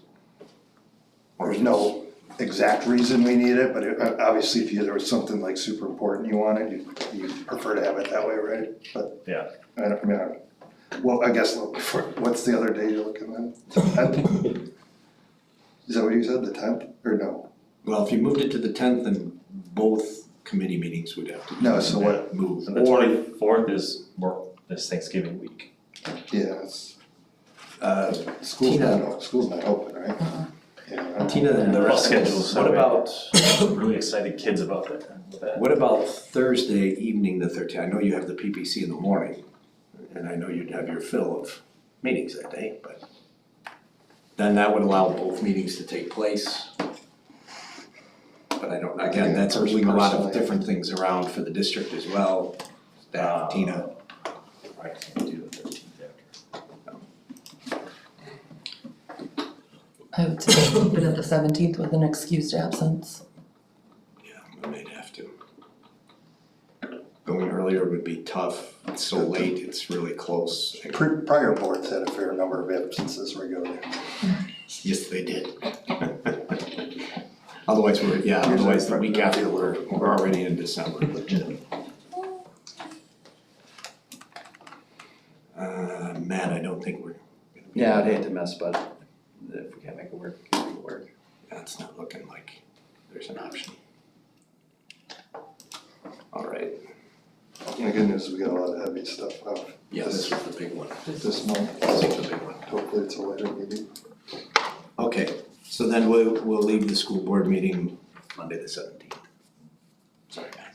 no exact reason we need it, but obviously if there was something like super important you wanted, you prefer to have it that way, right? But Yeah. Well, I guess, what's the other day you're looking at? 10th? Is that what you said, the 10th, or no? Well, if you moved it to the 10th, then both committee meetings would have to. No, so what, Move. And the 24th is this Thanksgiving week. yeah, it's, Uh, school's Tina. not, school's not open, right? Yeah. Tina and the rest of schedules, us, what about, Really excited kids about that, with that. what about Thursday evening, the 13th? I know you have the PPC in the morning, and I know you'd have your fill of meetings that day, but then that would allow both meetings to take place. But I don't, again, that's moving a lot of different things around for the district as well. Staff, Tina. I can't do the 13th after. I would say keep it at the 17th with an excused absence. Yeah, we might have to. Going earlier would be tough. It's so late, it's really close. Prior boards had a fair number of absences regularly. Yes, they did. Otherwise, otherwise the week after, we're already in December. Matt, I don't think we're gonna be. Yeah, I'd hate to miss, but if we can't make it work, we can't make it work. That's not looking like there's an option. All right, The good news is we got a lot of heavy stuff out yeah, this was the big one. this month. This was the big one. Hopefully it's a later meeting. Okay, so then we'll leave the school board meeting Monday the 17th. Sorry, guys.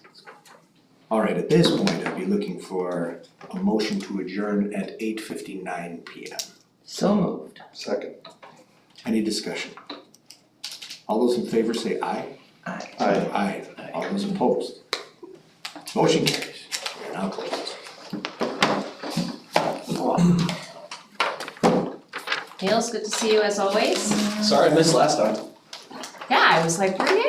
All right, at this point, I'd be looking for a motion to adjourn at 8:59 PM. So moved. Second. Any discussion? All those in favor say aye. Aye. Aye. All those opposed? Motion carries. We're now closed. Gail, it's good to see you as always. Sorry I missed last time. Yeah, I was like, where are you